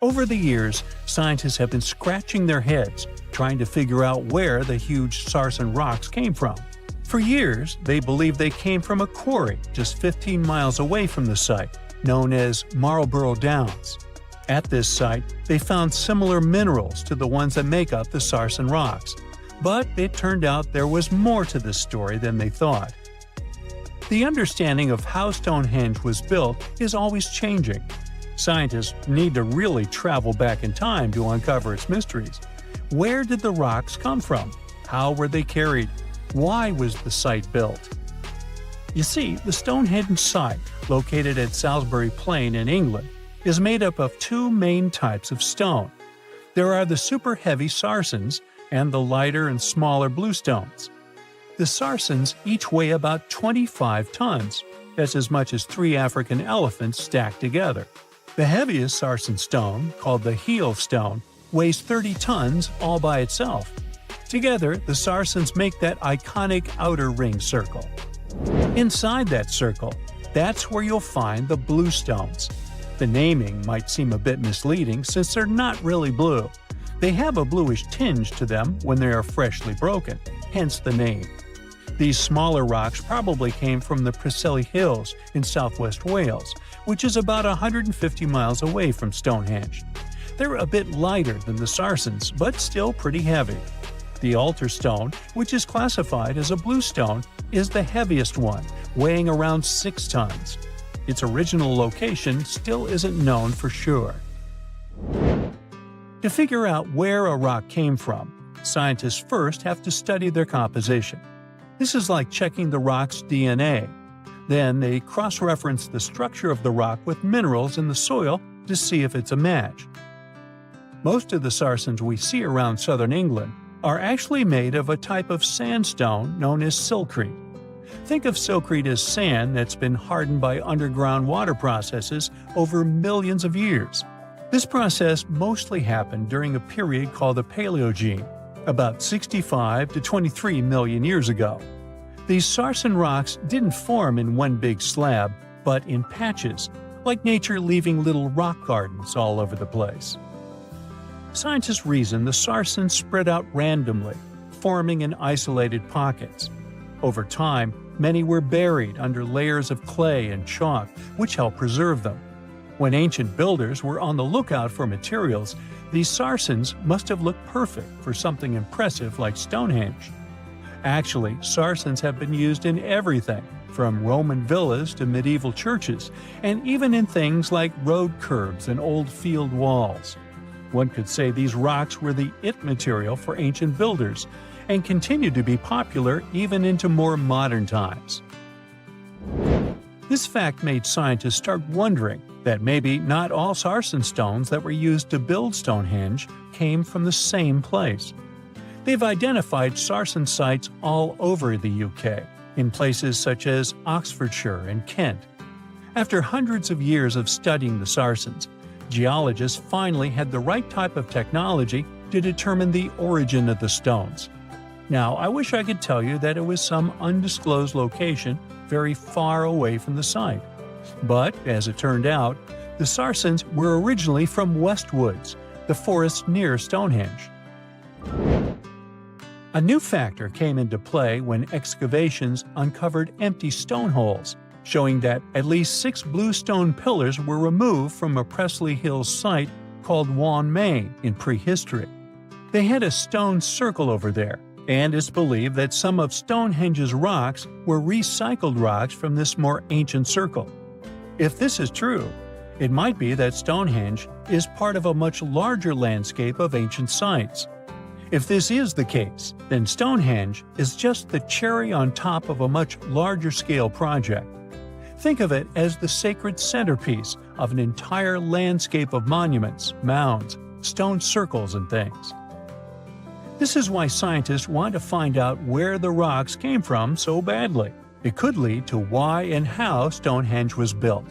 Over the years, scientists have been scratching their heads trying to figure out where the huge sarsen rocks came from. For years, they believed they came from a quarry just 15 miles away from the site, known as Marlborough Downs. At this site, they found similar minerals to the ones that make up the sarsen rocks. But it turned out there was more to this story than they thought. The understanding of how Stonehenge was built is always changing. Scientists need to really travel back in time to uncover its mysteries. Where did the rocks come from? How were they carried? Why was the site built? You see, the Stonehenge site, located at Salisbury Plain in England, is made up of two main types of stone. There are the super heavy sarsens and the lighter and smaller bluestones. The sarsens each weigh about 25 tons. That's as much as 3 African elephants stacked together. The heaviest sarsen stone, called the heel stone, weighs 30 tons all by itself. Together, the sarsens make that iconic outer ring circle. Inside that circle, that's where you'll find the bluestones. The naming might seem a bit misleading since they're not really blue. They have a bluish tinge to them when they are freshly broken, hence the name. These smaller rocks probably came from the Preseli Hills in southwest Wales, which is about 150 miles away from Stonehenge. They're a bit lighter than the sarsens, but still pretty heavy. The altar stone, which is classified as a bluestone, is the heaviest one, weighing around 6 tons. Its original location still isn't known for sure. To figure out where a rock came from, scientists first have to study their composition. This is like checking the rock's DNA. Then they cross-reference the structure of the rock with minerals in the soil to see if it's a match. Most of the sarsens we see around southern England are actually made of a type of sandstone known as silcrete. Think of silcrete as sand that's been hardened by underground water processes over millions of years. This process mostly happened during a period called the Paleogene, about 65 to 23 million years ago. These sarsen rocks didn't form in one big slab, but in patches, like nature leaving little rock gardens all over the place. Scientists reason the sarsens spread out randomly, forming in isolated pockets. Over time, many were buried under layers of clay and chalk, which helped preserve them. When ancient builders were on the lookout for materials, these sarsens must have looked perfect for something impressive like Stonehenge. Actually, sarsens have been used in everything, from Roman villas to medieval churches, and even in things like road curbs and old field walls. One could say these rocks were the it material for ancient builders, and continue to be popular even into more modern times. This fact made scientists start wondering that maybe not all sarsen stones that were used to build Stonehenge came from the same place. They've identified sarsen sites all over the UK, in places such as Oxfordshire and Kent. After hundreds of years of studying the sarsens, geologists finally had the right type of technology to determine the origin of the stones. Now, I wish I could tell you that it was some undisclosed location very far away from the site. But, as it turned out, the sarsens were originally from Westwoods, the forest near Stonehenge. A new factor came into play when excavations uncovered empty stone holes, showing that at least 6 blue stone pillars were removed from a Pressley Hills site called Wan Main in Prehistoric. They had a stone circle over there, and it's believed that some of Stonehenge's rocks were recycled rocks from this more ancient circle. If this is true, it might be that Stonehenge is part of a much larger landscape of ancient sites. If this is the case, then Stonehenge is just the cherry on top of a much larger scale project. Think of it as the sacred centerpiece of an entire landscape of monuments, mounds, stone circles, and things. This is why scientists want to find out where the rocks came from so badly. It could lead to why and how Stonehenge was built.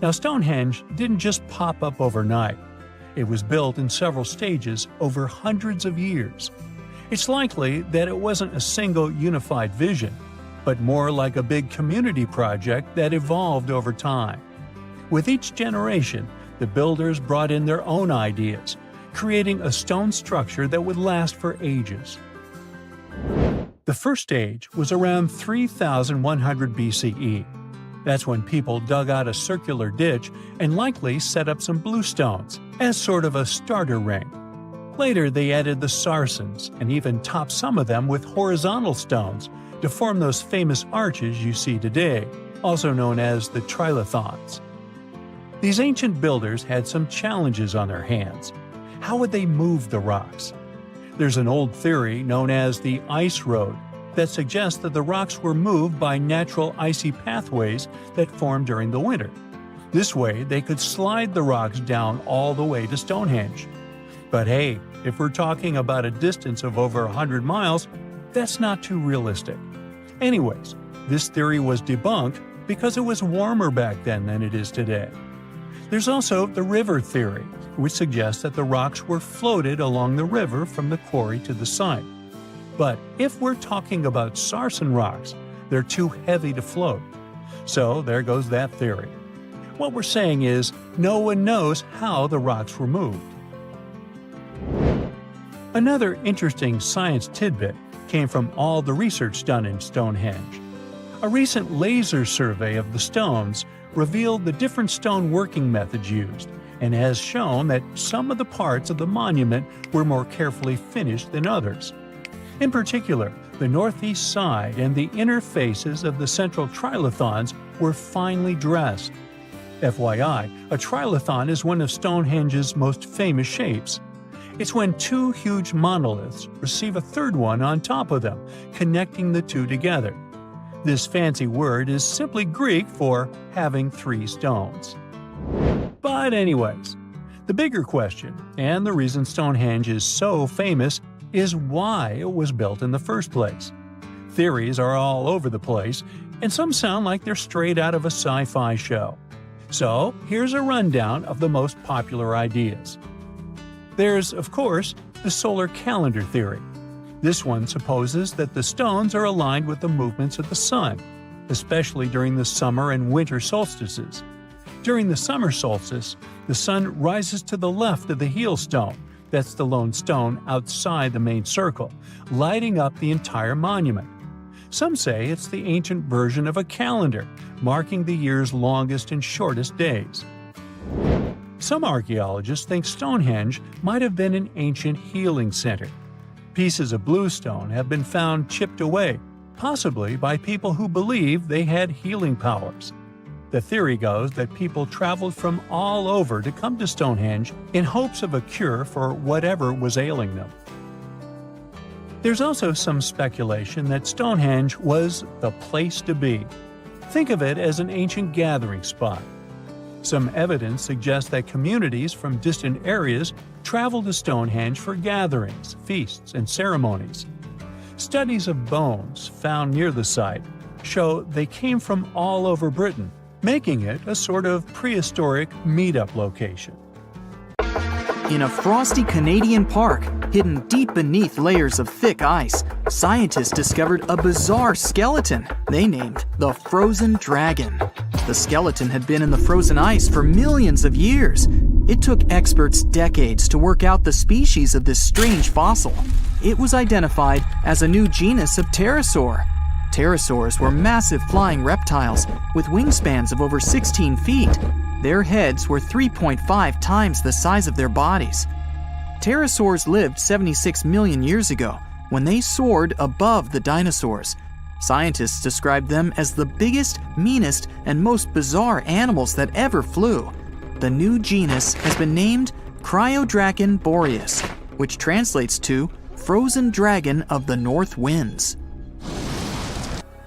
Now, Stonehenge didn't just pop up overnight. It was built in several stages over hundreds of years. It's likely that it wasn't a single unified vision, but more like a big community project that evolved over time. With each generation, the builders brought in their own ideas, creating a stone structure that would last for ages. The first stage was around 3100 BCE. That's when people dug out a circular ditch and likely set up some bluestones as sort of a starter ring. Later, they added the sarsens and even topped some of them with horizontal stones to form those famous arches you see today, also known as the trilithons. These ancient builders had some challenges on their hands. How would they move the rocks? There's an old theory known as the ice road that suggests that the rocks were moved by natural icy pathways that formed during the winter. This way, they could slide the rocks down all the way to Stonehenge. But hey, if we're talking about a distance of over 100 miles, that's not too realistic. Anyways, this theory was debunked because it was warmer back then than it is today. There's also the river theory, which suggests that the rocks were floated along the river from the quarry to the site. But if we're talking about sarsen rocks, they're too heavy to float. So there goes that theory. What we're saying is, no one knows how the rocks were moved. Another interesting science tidbit came from all the research done in Stonehenge. A recent laser survey of the stones revealed the different stone working methods used, and has shown that some of the parts of the monument were more carefully finished than others. In particular, the northeast side and the inner faces of the central trilithons were finely dressed. FYI, a trilithon is one of Stonehenge's most famous shapes. It's when 2 huge monoliths receive a third one on top of them, connecting the two together. This fancy word is simply Greek for having 3 stones. But anyways, the bigger question, and the reason Stonehenge is so famous, is why it was built in the first place. Theories are all over the place, and some sound like they're straight out of a sci-fi show. So here's a rundown of the most popular ideas. There's, of course, the solar calendar theory. This one supposes that the stones are aligned with the movements of the sun, especially during the summer and winter solstices. During the summer solstice, the sun rises to the left of the heel stone, That's the lone stone outside the main circle, lighting up the entire monument. Some say it's the ancient version of a calendar, marking the year's longest and shortest days. Some archaeologists think Stonehenge might have been an ancient healing center. Pieces of bluestone have been found chipped away, possibly by people who believed they had healing powers. The theory goes that people traveled from all over to come to Stonehenge in hopes of a cure for whatever was ailing them. There's also some speculation that Stonehenge was the place to be. Think of it as an ancient gathering spot. Some evidence suggests that communities from distant areas traveled to Stonehenge for gatherings, feasts, and ceremonies. Studies of bones found near the site show they came from all over Britain, making it a sort of prehistoric meetup location. In a frosty Canadian park, hidden deep beneath layers of thick ice, scientists discovered a bizarre skeleton they named the Frozen Dragon. The skeleton had been in the frozen ice for millions of years. It took experts decades to work out the species of this strange fossil. It was identified as a new genus of pterosaur. Pterosaurs were massive flying reptiles with wingspans of over 16 feet. Their heads were 3.5 times the size of their bodies. Pterosaurs lived 76 million years ago when they soared above the dinosaurs. Scientists described them as the biggest, meanest, and most bizarre animals that ever flew. The new genus has been named Cryodragon boreas, which translates to Frozen Dragon of the North Winds.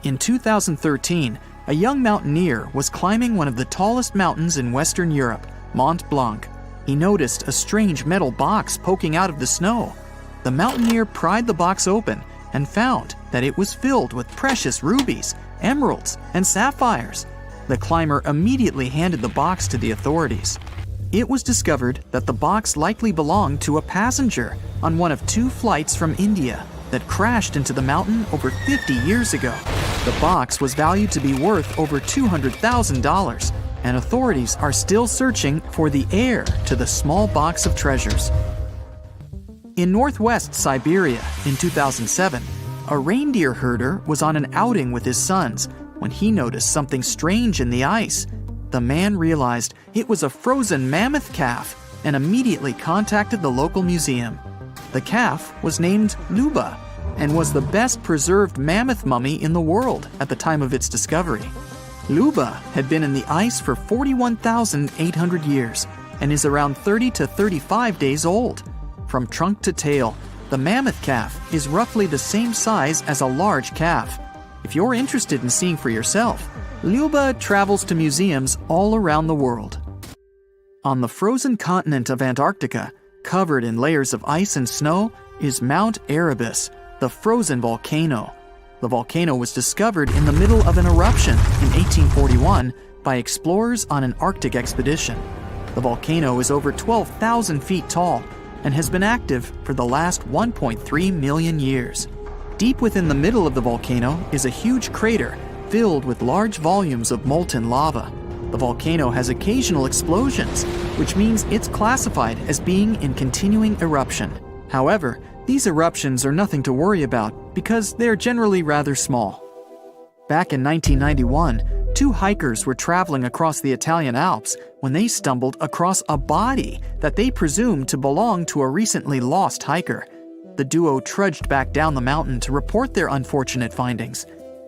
In 2013, a young mountaineer was climbing one of the tallest mountains in Western Europe, Mont Blanc. He noticed a strange metal box poking out of the snow. The mountaineer pried the box open and found that it was filled with precious rubies, emeralds, and sapphires. The climber immediately handed the box to the authorities. It was discovered that the box likely belonged to a passenger on one of 2 flights from India that crashed into the mountain over 50 years ago. The box was valued to be worth over $200,000, and authorities are still searching for the heir to the small box of treasures. In northwest Siberia in 2007, a reindeer herder was on an outing with his sons when he noticed something strange in the ice. The man realized it was a frozen mammoth calf and immediately contacted the local museum. The calf was named Luba and was the best preserved mammoth mummy in the world at the time of its discovery. Luba had been in the ice for 41,800 years and is around 30 to 35 days old. From trunk to tail, the mammoth calf is roughly the same size as a large calf. If you're interested in seeing for yourself, Luba travels to museums all around the world. On the frozen continent of Antarctica, covered in layers of ice and snow, is Mount Erebus, the frozen volcano. The volcano was discovered in the middle of an eruption in 1841 by explorers on an Arctic expedition. The volcano is over 12,000 feet tall and has been active for the last 1.3 million years. Deep within the middle of the volcano is a huge crater filled with large volumes of molten lava. The volcano has occasional explosions, which means it's classified as being in continuing eruption. However, these eruptions are nothing to worry about because they're generally rather small. Back in 1991, 2 hikers were traveling across the Italian Alps when they stumbled across a body that they presumed to belong to a recently lost hiker. The duo trudged back down the mountain to report their unfortunate findings.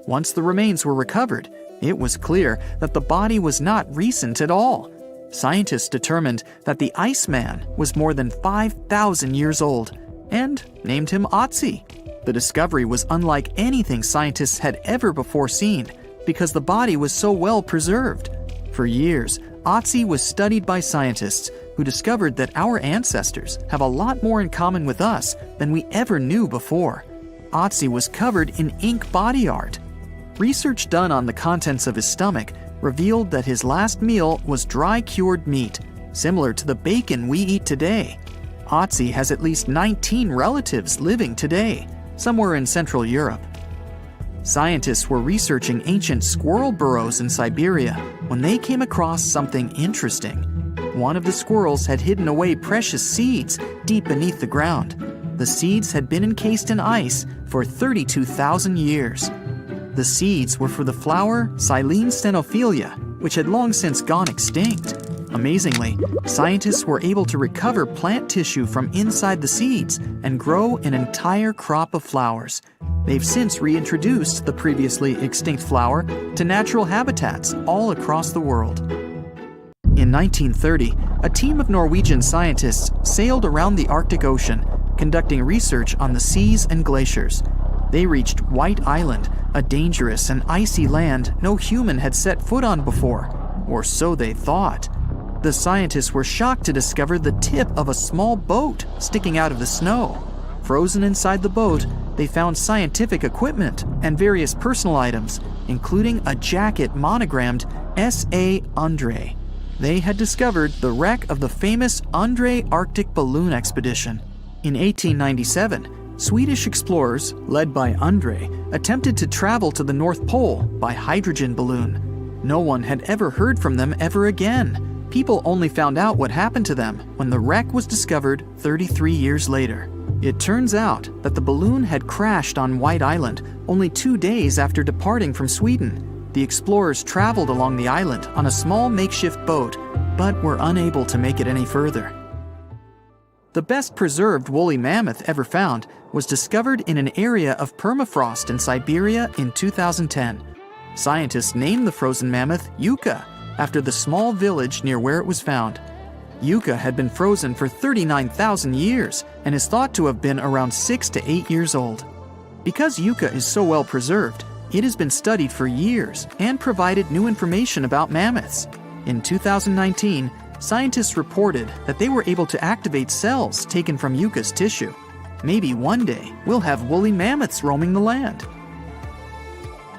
Once the remains were recovered, it was clear that the body was not recent at all. Scientists determined that the Iceman was more than 5,000 years old and named him Otzi. The discovery was unlike anything scientists had ever before seen because the body was so well preserved. For years, Otzi was studied by scientists who discovered that our ancestors have a lot more in common with us than we ever knew before. Otzi was covered in ink body art. Research done on the contents of his stomach revealed that his last meal was dry cured meat, similar to the bacon we eat today. Otzi has at least 19 relatives living today, somewhere in Central Europe. Scientists were researching ancient squirrel burrows in Siberia when they came across something interesting. One of the squirrels had hidden away precious seeds deep beneath the ground. The seeds had been encased in ice for 32,000 years. The seeds were for the flower Silene stenophilia, which had long since gone extinct. Amazingly, scientists were able to recover plant tissue from inside the seeds and grow an entire crop of flowers. They've since reintroduced the previously extinct flower to natural habitats all across the world. In 1930, a team of Norwegian scientists sailed around the Arctic Ocean, conducting research on the seas and glaciers. They reached White Island, a dangerous and icy land no human had set foot on before, or so they thought. The scientists were shocked to discover the tip of a small boat sticking out of the snow. Frozen inside the boat, they found scientific equipment and various personal items, including a jacket monogrammed S.A. Andre. They had discovered the wreck of the famous Andre Arctic balloon expedition. In 1897, Swedish explorers, led by Andre, attempted to travel to the North Pole by hydrogen balloon. No one had ever heard from them ever again. People only found out what happened to them when the wreck was discovered 33 years later. It turns out that the balloon had crashed on White Island only 2 days after departing from Sweden. The explorers traveled along the island on a small makeshift boat, but were unable to make it any further. The best preserved woolly mammoth ever found was discovered in an area of permafrost in Siberia in 2010. Scientists named the frozen mammoth Yucca, after the small village near where it was found. Yucca had been frozen for 39,000 years and is thought to have been around 6 to 8 years old. Because Yucca is so well preserved, it has been studied for years and provided new information about mammoths. In 2019, scientists reported that they were able to activate cells taken from Yucca's tissue. Maybe one day we'll have woolly mammoths roaming the land.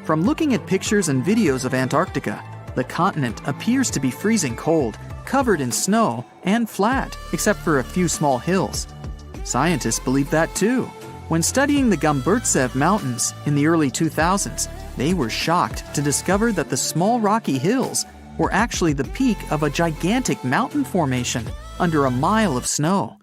From looking at pictures and videos of Antarctica, the continent appears to be freezing cold, covered in snow, and flat, except for a few small hills. Scientists believe that too. When studying the Gomburtsev Mountains in the early 2000s, they were shocked to discover that the small rocky hills were actually the peak of a gigantic mountain formation under a mile of snow.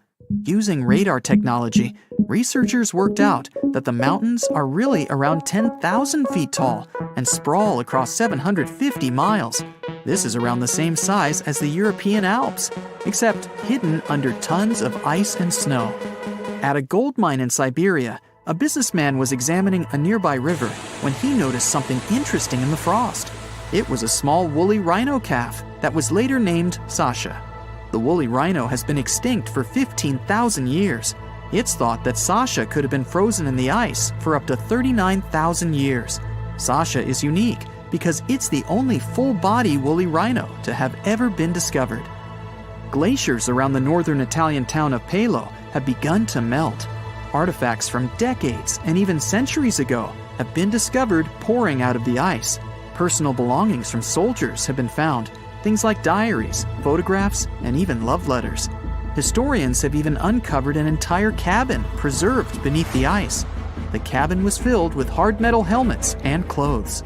Using radar technology, researchers worked out that the mountains are really around 10,000 feet tall and sprawl across 750 miles. This is around the same size as the European Alps, except hidden under tons of ice and snow. At a gold mine in Siberia, a businessman was examining a nearby river when he noticed something interesting in the frost. It was a small woolly rhino calf that was later named Sasha. The woolly rhino has been extinct for 15,000 years. It's thought that Sasha could have been frozen in the ice for up to 39,000 years. Sasha is unique because it's the only full-body woolly rhino to have ever been discovered. Glaciers around the northern Italian town of Pelo have begun to melt. Artifacts from decades and even centuries ago have been discovered pouring out of the ice. Personal belongings from soldiers have been found, things like diaries, photographs, and even love letters. Historians have even uncovered an entire cabin preserved beneath the ice. The cabin was filled with hard metal helmets and clothes.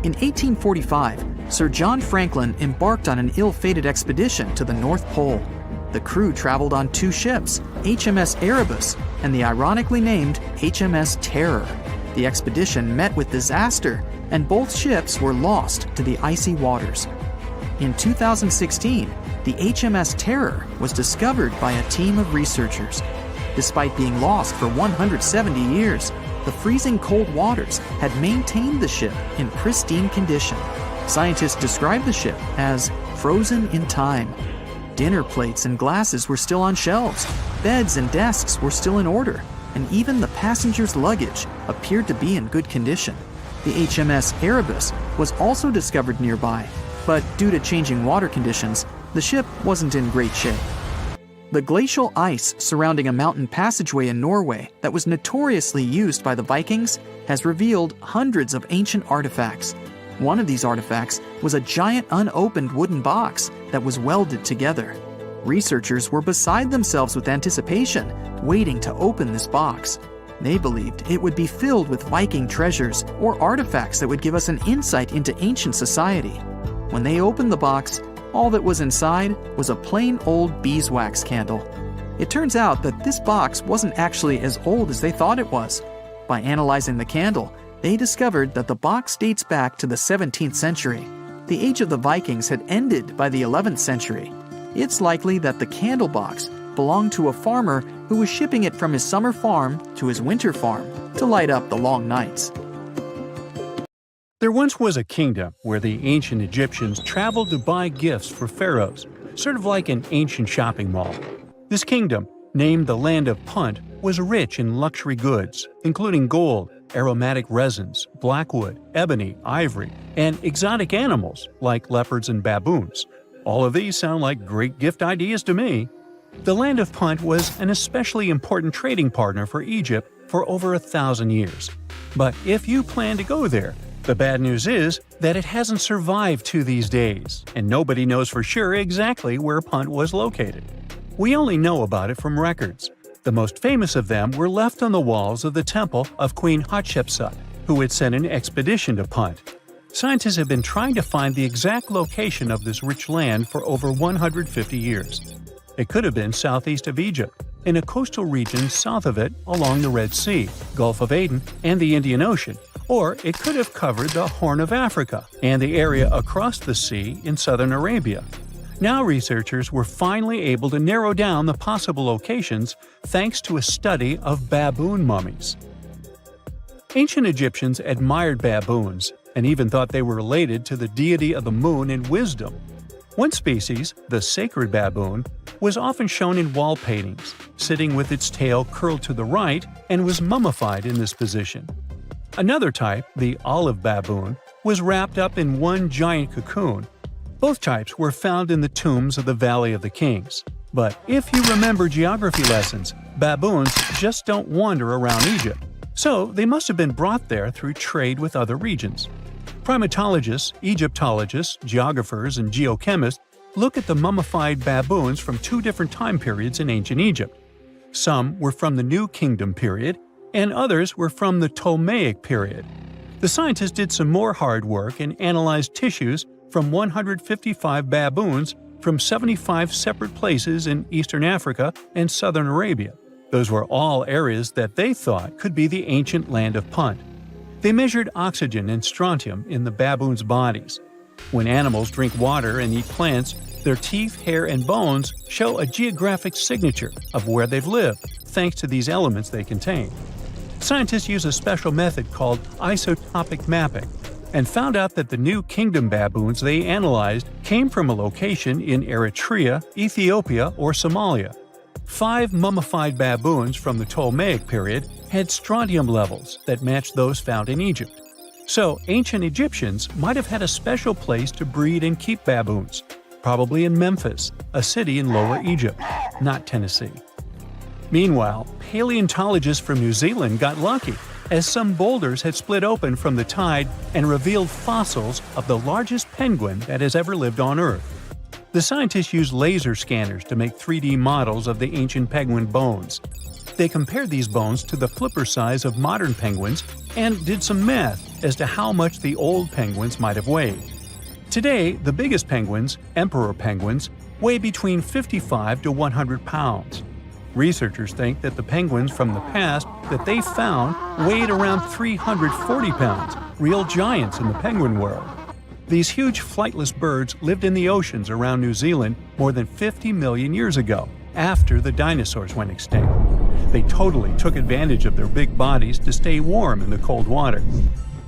In 1845, Sir John Franklin embarked on an ill-fated expedition to the North Pole. The crew traveled on 2 ships, HMS Erebus and the ironically named HMS Terror. The expedition met with disaster, and both ships were lost to the icy waters. In 2016, the HMS Terror was discovered by a team of researchers. Despite being lost for 170 years, the freezing cold waters had maintained the ship in pristine condition. Scientists described the ship as frozen in time. Dinner plates and glasses were still on shelves, beds and desks were still in order, and even the passengers' luggage appeared to be in good condition. The HMS Erebus was also discovered nearby, but due to changing water conditions, the ship wasn't in great shape. The glacial ice surrounding a mountain passageway in Norway that was notoriously used by the Vikings has revealed hundreds of ancient artifacts. One of these artifacts was a giant unopened wooden box that was welded together. Researchers were beside themselves with anticipation, waiting to open this box. They believed it would be filled with Viking treasures or artifacts that would give us an insight into ancient society. When they opened the box, All that was inside was a plain old beeswax candle. It turns out that this box wasn't actually as old as they thought it was. By analyzing the candle, they discovered that the box dates back to the 17th century. The age of the Vikings had ended by the 11th century. It's likely that the candle box belonged to a farmer who was shipping it from his summer farm to his winter farm to light up the long nights. There once was a kingdom where the ancient Egyptians traveled to buy gifts for pharaohs, sort of like an ancient shopping mall. This kingdom, named the Land of Punt, was rich in luxury goods, including gold, aromatic resins, blackwood, ebony, ivory, and exotic animals like leopards and baboons. All of these sound like great gift ideas to me. The Land of Punt was an especially important trading partner for Egypt for over 1,000 years. But if you plan to go there, the bad news is that it hasn't survived to these days, and nobody knows for sure exactly where Punt was located. We only know about it from records. The most famous of them were left on the walls of the temple of Queen Hatshepsut, who had sent an expedition to Punt. Scientists have been trying to find the exact location of this rich land for over 150 years. It could have been southeast of Egypt, in a coastal region south of it along the Red Sea, Gulf of Aden, and the Indian Ocean, or it could have covered the Horn of Africa and the area across the sea in southern Arabia. Now researchers were finally able to narrow down the possible locations thanks to a study of baboon mummies. Ancient Egyptians admired baboons and even thought they were related to the deity of the moon and wisdom. One species, the sacred baboon, was often shown in wall paintings, sitting with its tail curled to the right, and was mummified in this position. Another type, the olive baboon, was wrapped up in one giant cocoon. Both types were found in the tombs of the Valley of the Kings. But if you remember geography lessons, baboons just don't wander around Egypt, so they must have been brought there through trade with other regions. Primatologists, Egyptologists, geographers, and geochemists look at the mummified baboons from two different time periods in ancient Egypt. Some were from the New Kingdom period, and others were from the Ptolemaic period. The scientists did some more hard work and analyzed tissues from 155 baboons from 75 separate places in eastern Africa and southern Arabia. Those were all areas that they thought could be the ancient land of Punt. They measured oxygen and strontium in the baboons' bodies. When animals drink water and eat plants, their teeth, hair, and bones show a geographic signature of where they've lived, thanks to these elements they contain. Scientists use a special method called isotopic mapping and found out that the New Kingdom baboons they analyzed came from a location in Eritrea, Ethiopia, or Somalia. 5 mummified baboons from the Ptolemaic period had strontium levels that matched those found in Egypt. So ancient Egyptians might have had a special place to breed and keep baboons, probably in Memphis, a city in Lower Egypt, not Tennessee. Meanwhile, paleontologists from New Zealand got lucky, as some boulders had split open from the tide and revealed fossils of the largest penguin that has ever lived on Earth. The scientists used laser scanners to make 3D models of the ancient penguin bones. They compared these bones to the flipper size of modern penguins and did some math as to how much the old penguins might have weighed. Today, the biggest penguins, emperor penguins, weigh between 55 to 100 pounds. Researchers think that the penguins from the past that they found weighed around 340 pounds, real giants in the penguin world. These huge flightless birds lived in the oceans around New Zealand more than 50 million years ago, after the dinosaurs went extinct. They totally took advantage of their big bodies to stay warm in the cold water.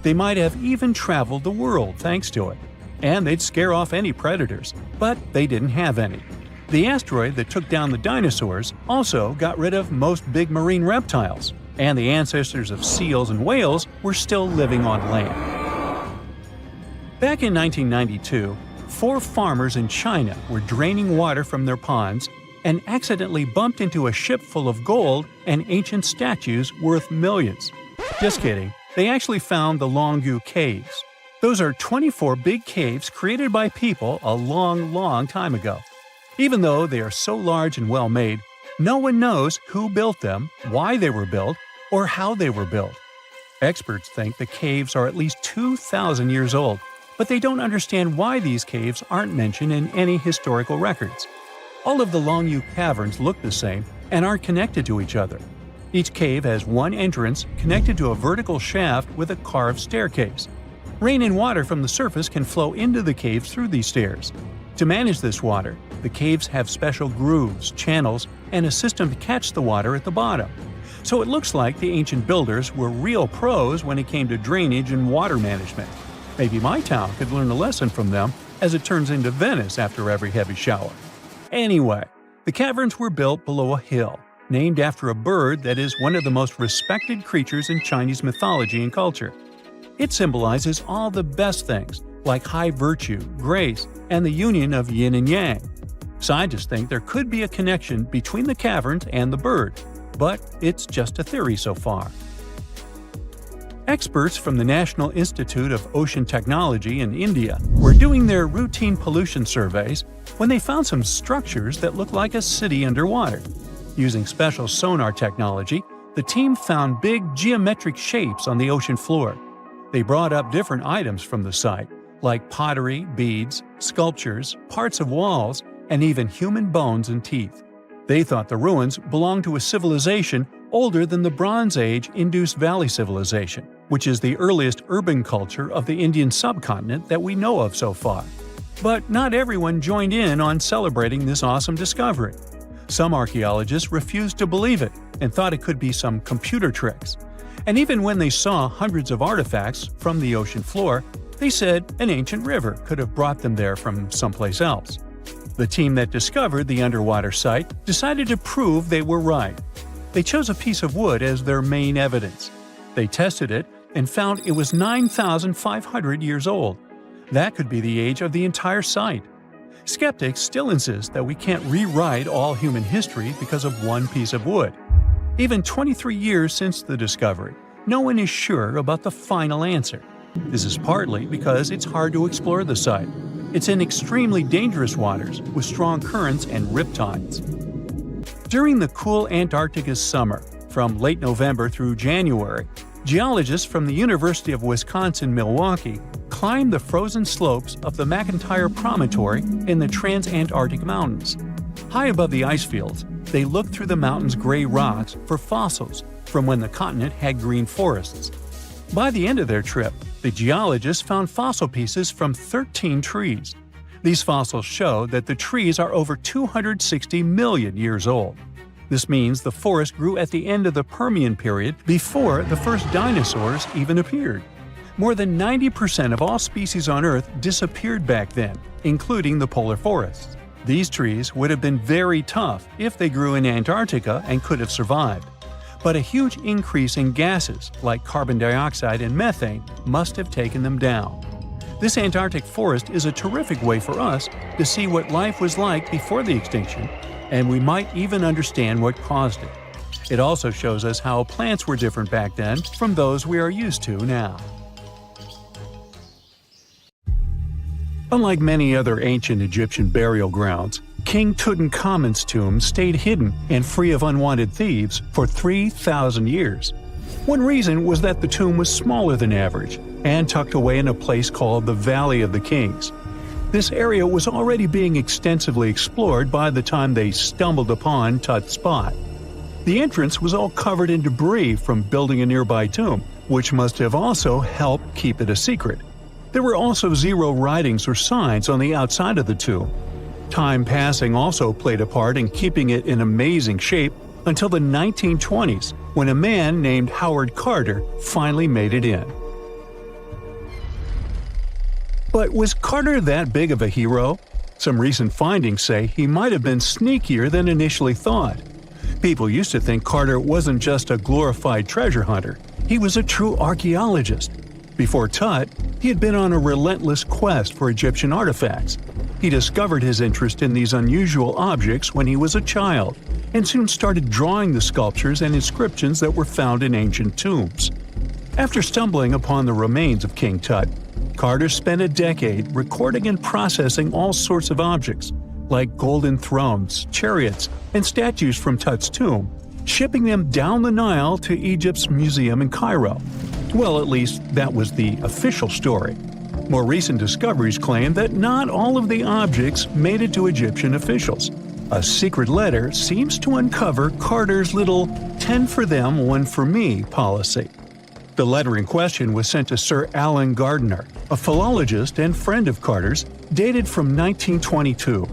They might have even traveled the world thanks to it. And they'd scare off any predators, but they didn't have any. The asteroid that took down the dinosaurs also got rid of most big marine reptiles, and the ancestors of seals and whales were still living on land. Back in 1992, 4 farmers in China were draining water from their ponds and accidentally bumped into a ship full of gold and ancient statues worth millions. Just kidding, they actually found the Longu Caves. Those are 24 big caves created by people a long time ago. Even though they are so large and well-made, no one knows who built them, why they were built, or how they were built. Experts think the caves are at least 2,000 years old, but they don't understand why these caves aren't mentioned in any historical records. All of the Longu caverns look the same and aren't connected to each other. Each cave has one entrance connected to a vertical shaft with a carved staircase. Rain and water from the surface can flow into the caves through these stairs. To manage this water, the caves have special grooves, channels, and a system to catch the water at the bottom. So it looks like the ancient builders were real pros when it came to drainage and water management. Maybe my town could learn a lesson from them, as it turns into Venice after every heavy shower. Anyway, the caverns were built below a hill, named after a bird that is one of the most respected creatures in Chinese mythology and culture. It symbolizes all the best things, like high virtue, grace, and the union of yin and yang. Scientists think there could be a connection between the caverns and the bird, but it's just a theory so far. Experts from the National Institute of Ocean Technology in India were doing their routine pollution surveys when they found some structures that looked like a city underwater. Using special sonar technology, the team found big geometric shapes on the ocean floor. They brought up different items from the site, like pottery, beads, sculptures, parts of walls, and even human bones and teeth. They thought the ruins belonged to a civilization older than the Bronze Age Indus Valley Civilization, which is the earliest urban culture of the Indian subcontinent that we know of so far. But not everyone joined in on celebrating this awesome discovery. Some archaeologists refused to believe it and thought it could be some computer tricks. And even when they saw hundreds of artifacts from the ocean floor, they said an ancient river could have brought them there from someplace else. The team that discovered the underwater site decided to prove they were right. They chose a piece of wood as their main evidence. They tested it and found it was 9,500 years old. That could be the age of the entire site. Skeptics still insist that we can't rewrite all human history because of one piece of wood. Even 23 years since the discovery, no one is sure about the final answer. This is partly because it's hard to explore the site. It's in extremely dangerous waters with strong currents and riptides. During the cool Antarctica's summer, from late November through January, geologists from the University of Wisconsin-Milwaukee climbed the frozen slopes of the McIntyre Promontory in the Transantarctic Mountains. High above the ice fields, they looked through the mountain's gray rocks for fossils from when the continent had green forests. By the end of their trip, the geologists found fossil pieces from 13 trees. These fossils show that the trees are over 260 million years old. This means the forest grew at the end of the Permian period before the first dinosaurs even appeared. More than 90% of all species on Earth disappeared back then, including the polar forests. These trees would have been very tough if they grew in Antarctica and could have survived. But a huge increase in gases like carbon dioxide and methane must have taken them down. This Antarctic forest is a terrific way for us to see what life was like before the extinction, and we might even understand what caused it. It also shows us how plants were different back then from those we are used to now. Unlike many other ancient Egyptian burial grounds, King Tutankhamun's tomb stayed hidden and free of unwanted thieves for 3,000 years. One reason was that the tomb was smaller than average and tucked away in a place called the Valley of the Kings. This area was already being extensively explored by the time they stumbled upon Tut's spot. The entrance was all covered in debris from building a nearby tomb, which must have also helped keep it a secret. There were also zero writings or signs on the outside of the tomb. Time passing also played a part in keeping it in amazing shape until the 1920s, when a man named Howard Carter finally made it in. But was Carter that big of a hero? Some recent findings say he might have been sneakier than initially thought. People used to think Carter wasn't just a glorified treasure hunter, he was a true archaeologist. Before Tut, he had been on a relentless quest for Egyptian artifacts. He discovered his interest in these unusual objects when he was a child, and soon started drawing the sculptures and inscriptions that were found in ancient tombs. After stumbling upon the remains of King Tut, Carter spent a decade recording and processing all sorts of objects, like golden thrones, chariots, and statues from Tut's tomb, shipping them down the Nile to Egypt's museum in Cairo. Well, at least that was the official story. More recent discoveries claim that not all of the objects made it to Egyptian officials. A secret letter seems to uncover Carter's little 10 for them, 1 for me policy. The letter in question was sent to Sir Alan Gardner, a philologist and friend of Carter's, dated from 1922.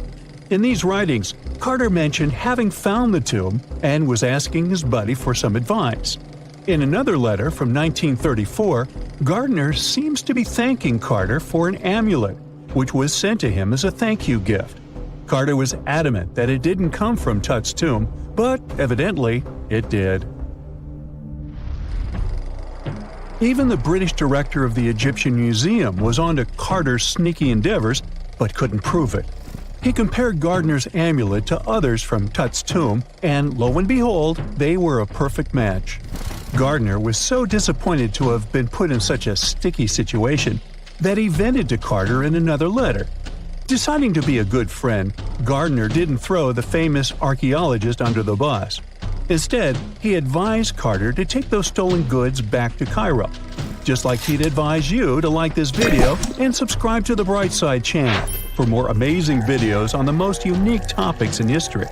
In these writings, Carter mentioned having found the tomb and was asking his buddy for some advice. In another letter from 1934, Gardner seems to be thanking Carter for an amulet, which was sent to him as a thank you gift. Carter was adamant that it didn't come from Tut's tomb, but evidently it did. Even the British director of the Egyptian Museum was onto Carter's sneaky endeavors, but couldn't prove it. He compared Gardner's amulet to others from Tut's tomb, and lo and behold, they were a perfect match. Gardner was so disappointed to have been put in such a sticky situation that he vented to Carter in another letter. Deciding to be a good friend, Gardner didn't throw the famous archaeologist under the bus. Instead, he advised Carter to take those stolen goods back to Cairo. Just like he'd advise you to like this video and subscribe to the Brightside channel for more amazing videos on the most unique topics in history.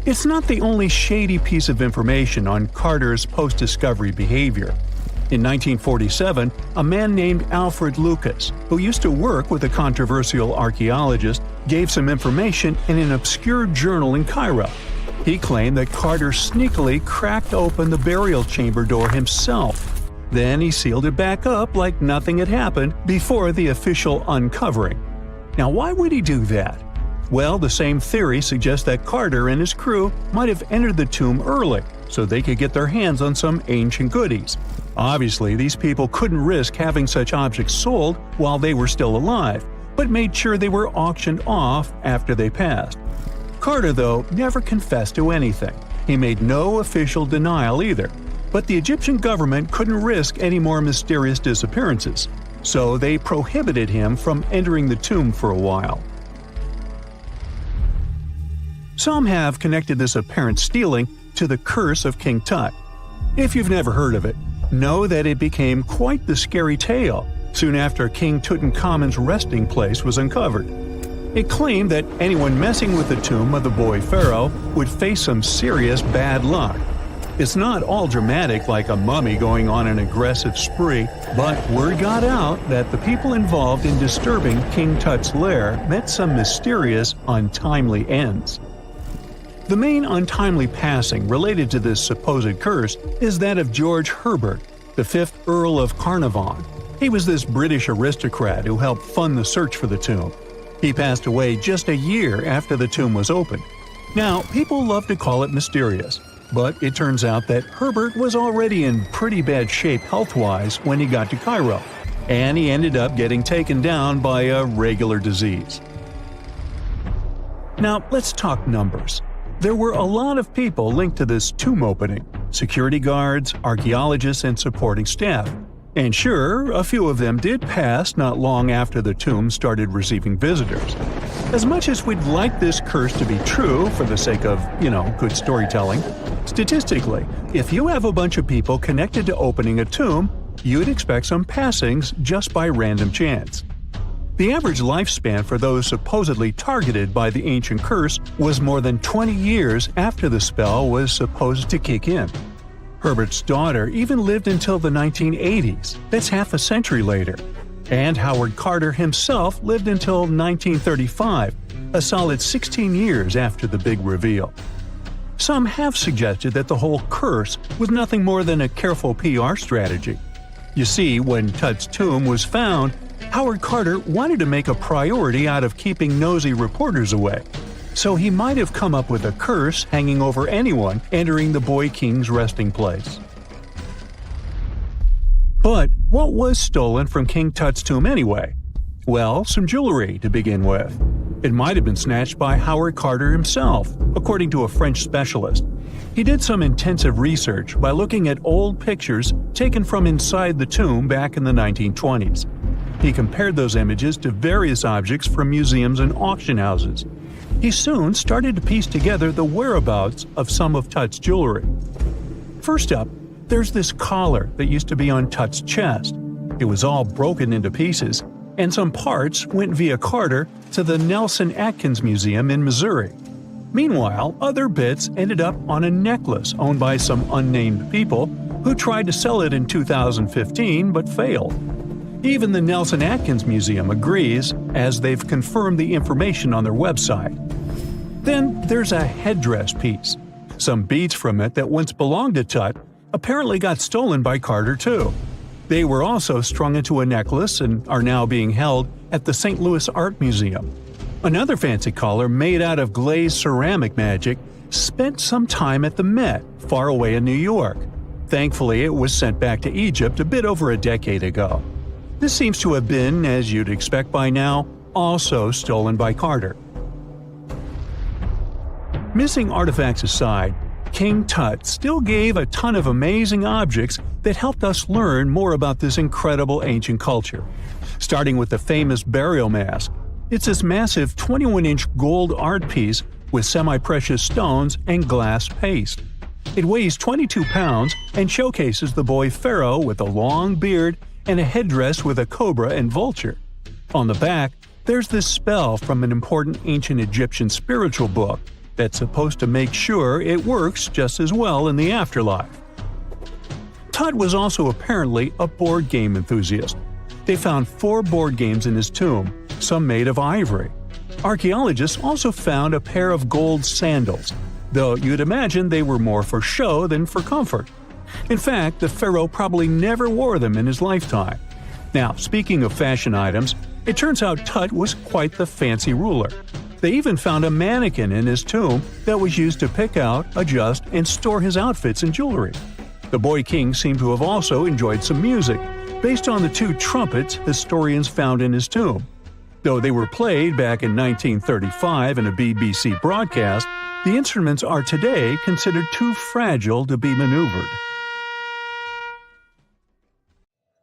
It's not the only shady piece of information on Carter's post-discovery behavior. In 1947, a man named Alfred Lucas, who used to work with a controversial archaeologist, gave some information in an obscure journal in Cairo. He claimed that Carter sneakily cracked open the burial chamber door himself. Then he sealed it back up like nothing had happened before the official uncovering. Now, why would he do that? Well, the same theory suggests that Carter and his crew might have entered the tomb early so they could get their hands on some ancient goodies. Obviously, these people couldn't risk having such objects sold while they were still alive, but made sure they were auctioned off after they passed. Carter, though, never confessed to anything. He made no official denial either, but the Egyptian government couldn't risk any more mysterious disappearances, so they prohibited him from entering the tomb for a while. Some have connected this apparent stealing to the curse of King Tut. If you've never heard of it, know that it became quite the scary tale soon after King Tutankhamun's resting place was uncovered. It claimed that anyone messing with the tomb of the boy pharaoh would face some serious bad luck. It's not all dramatic like a mummy going on an aggressive spree, but word got out that the people involved in disturbing King Tut's lair met some mysterious, untimely ends. The main untimely passing related to this supposed curse is that of George Herbert, the 5th Earl of Carnarvon. He was this British aristocrat who helped fund the search for the tomb. He passed away just a year after the tomb was opened. Now, people love to call it mysterious, but it turns out that Herbert was already in pretty bad shape health-wise when he got to Cairo, and he ended up getting taken down by a regular disease. Now, let's talk numbers. There were a lot of people linked to this tomb opening: security guards, archaeologists, and supporting staff. And sure, a few of them did pass not long after the tomb started receiving visitors. As much as we'd like this curse to be true for the sake of, good storytelling, statistically, if you have a bunch of people connected to opening a tomb, you'd expect some passings just by random chance. The average lifespan for those supposedly targeted by the ancient curse was more than 20 years after the spell was supposed to kick in. Herbert's daughter even lived until the 1980s, that's half a century later. And Howard Carter himself lived until 1935, a solid 16 years after the big reveal. Some have suggested that the whole curse was nothing more than a careful PR strategy. You see, when Tut's tomb was found, Howard Carter wanted to make a priority out of keeping nosy reporters away. So he might have come up with a curse hanging over anyone entering the boy king's resting place. But what was stolen from King Tut's tomb anyway? Well, some jewelry to begin with. It might have been snatched by Howard Carter himself, according to a French specialist. He did some intensive research by looking at old pictures taken from inside the tomb back in the 1920s. He compared those images to various objects from museums and auction houses. He soon started to piece together the whereabouts of some of Tut's jewelry. First up, there's this collar that used to be on Tut's chest. It was all broken into pieces, and some parts went via Carter to the Nelson Atkins Museum in Missouri. Meanwhile, other bits ended up on a necklace owned by some unnamed people who tried to sell it in 2015 but failed. Even the Nelson Atkins Museum agrees, as they've confirmed the information on their website. Then there's a headdress piece. Some beads from it that once belonged to Tut apparently got stolen by Carter too. They were also strung into a necklace and are now being held at the St. Louis Art Museum. Another fancy collar made out of glazed ceramic magic spent some time at the Met, far away in New York. Thankfully, it was sent back to Egypt a bit over a decade ago. This seems to have been, as you'd expect by now, also stolen by Carter. Missing artifacts aside, King Tut still gave a ton of amazing objects that helped us learn more about this incredible ancient culture. Starting with the famous burial mask. It's this massive 21-inch gold art piece with semi-precious stones and glass paste. It weighs 22 pounds and showcases the boy pharaoh with a long beard and a headdress with a cobra and vulture. On the back, there's this spell from an important ancient Egyptian spiritual book that's supposed to make sure it works just as well in the afterlife. Tut was also apparently a board game enthusiast. They found 4 board games in his tomb, some made of ivory. Archaeologists also found a pair of gold sandals, though you'd imagine they were more for show than for comfort. In fact, the pharaoh probably never wore them in his lifetime. Now, speaking of fashion items, it turns out Tut was quite the fancy ruler. They even found a mannequin in his tomb that was used to pick out, adjust, and store his outfits and jewelry. The boy king seemed to have also enjoyed some music, based on the 2 trumpets historians found in his tomb. Though they were played back in 1935 in a BBC broadcast, the instruments are today considered too fragile to be maneuvered.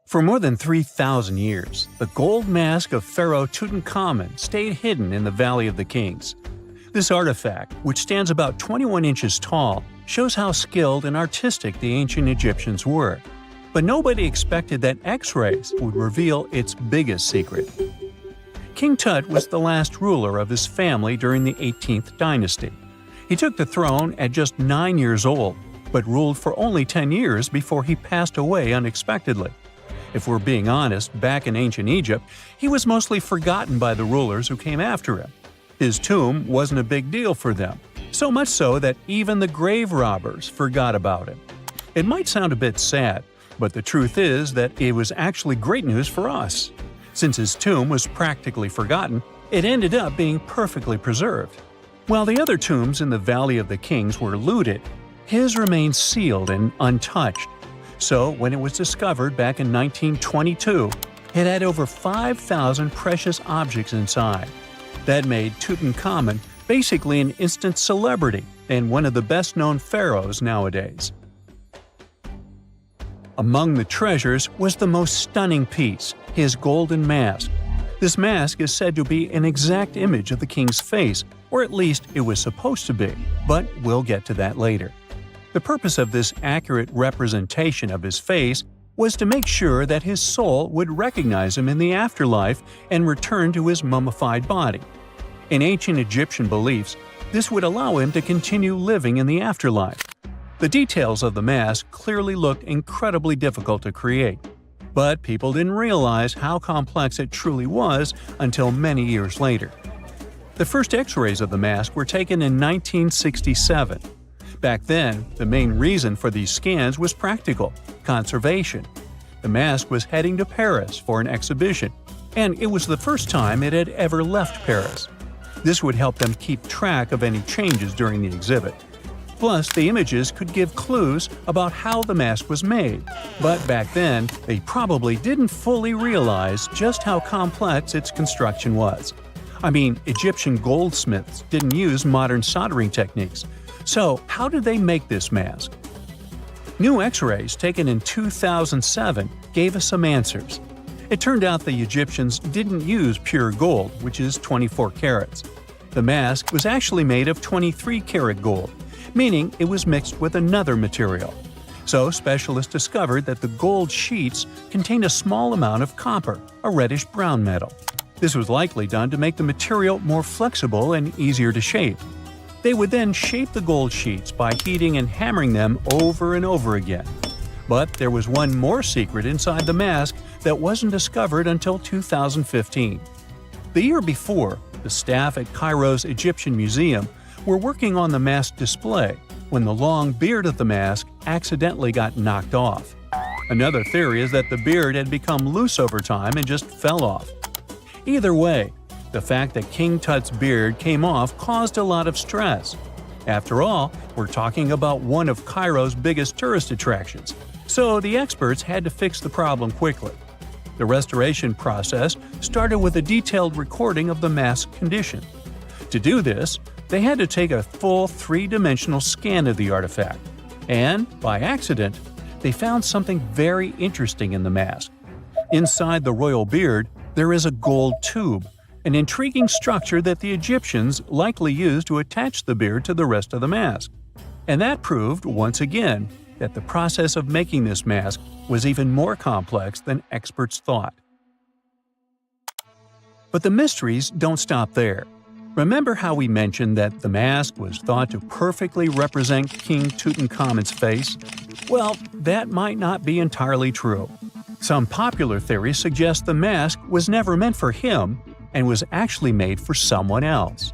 For more than 3,000 years, the gold mask of Pharaoh Tutankhamun stayed hidden in the Valley of the Kings. This artifact, which stands about 21 inches tall, shows how skilled and artistic the ancient Egyptians were. But nobody expected that X-rays would reveal its biggest secret. King Tut was the last ruler of his family during the 18th dynasty. He took the throne at just 9 years old, but ruled for only 10 years before he passed away unexpectedly. If we're being honest, back in ancient Egypt, he was mostly forgotten by the rulers who came after him. His tomb wasn't a big deal for them, so much so that even the grave robbers forgot about him. It might sound a bit sad, but the truth is that it was actually great news for us. Since his tomb was practically forgotten, it ended up being perfectly preserved. While the other tombs in the Valley of the Kings were looted, his remained sealed and untouched. So, when it was discovered back in 1922, it had over 5,000 precious objects inside. That made Tutankhamun basically an instant celebrity and one of the best-known pharaohs nowadays. Among the treasures was the most stunning piece, his golden mask. This mask is said to be an exact image of the king's face, or at least it was supposed to be, but we'll get to that later. The purpose of this accurate representation of his face was to make sure that his soul would recognize him in the afterlife and return to his mummified body. In ancient Egyptian beliefs, this would allow him to continue living in the afterlife. The details of the mask clearly looked incredibly difficult to create, but people didn't realize how complex it truly was until many years later. The first X-rays of the mask were taken in 1967. Back then, the main reason for these scans was practical – conservation. The mask was heading to Paris for an exhibition, and it was the first time it had ever left Paris. This would help them keep track of any changes during the exhibit. Plus, the images could give clues about how the mask was made, but back then, they probably didn't fully realize just how complex its construction was. I mean, Egyptian goldsmiths didn't use modern soldering techniques. So, how did they make this mask? New X-rays taken in 2007 gave us some answers. It turned out the Egyptians didn't use pure gold, which is 24 carats. The mask was actually made of 23-karat gold, meaning it was mixed with another material. So specialists discovered that the gold sheets contained a small amount of copper, a reddish-brown metal. This was likely done to make the material more flexible and easier to shape. They would then shape the gold sheets by heating and hammering them over and over again. But there was one more secret inside the mask that wasn't discovered until 2015. The year before, the staff at Cairo's Egyptian Museum were working on the mask display when the long beard of the mask accidentally got knocked off. Another theory is that the beard had become loose over time and just fell off. Either way, the fact that King Tut's beard came off caused a lot of stress. After all, we're talking about one of Cairo's biggest tourist attractions, so the experts had to fix the problem quickly. The restoration process started with a detailed recording of the mask's condition. To do this, they had to take a full three-dimensional scan of the artifact. And, by accident, they found something very interesting in the mask. Inside the royal beard, there is a gold tube, an intriguing structure that the Egyptians likely used to attach the beard to the rest of the mask. And that proved, once again, that the process of making this mask was even more complex than experts thought. But the mysteries don't stop there. Remember how we mentioned that the mask was thought to perfectly represent King Tutankhamun's face? Well, that might not be entirely true. Some popular theories suggest the mask was never meant for him and was actually made for someone else.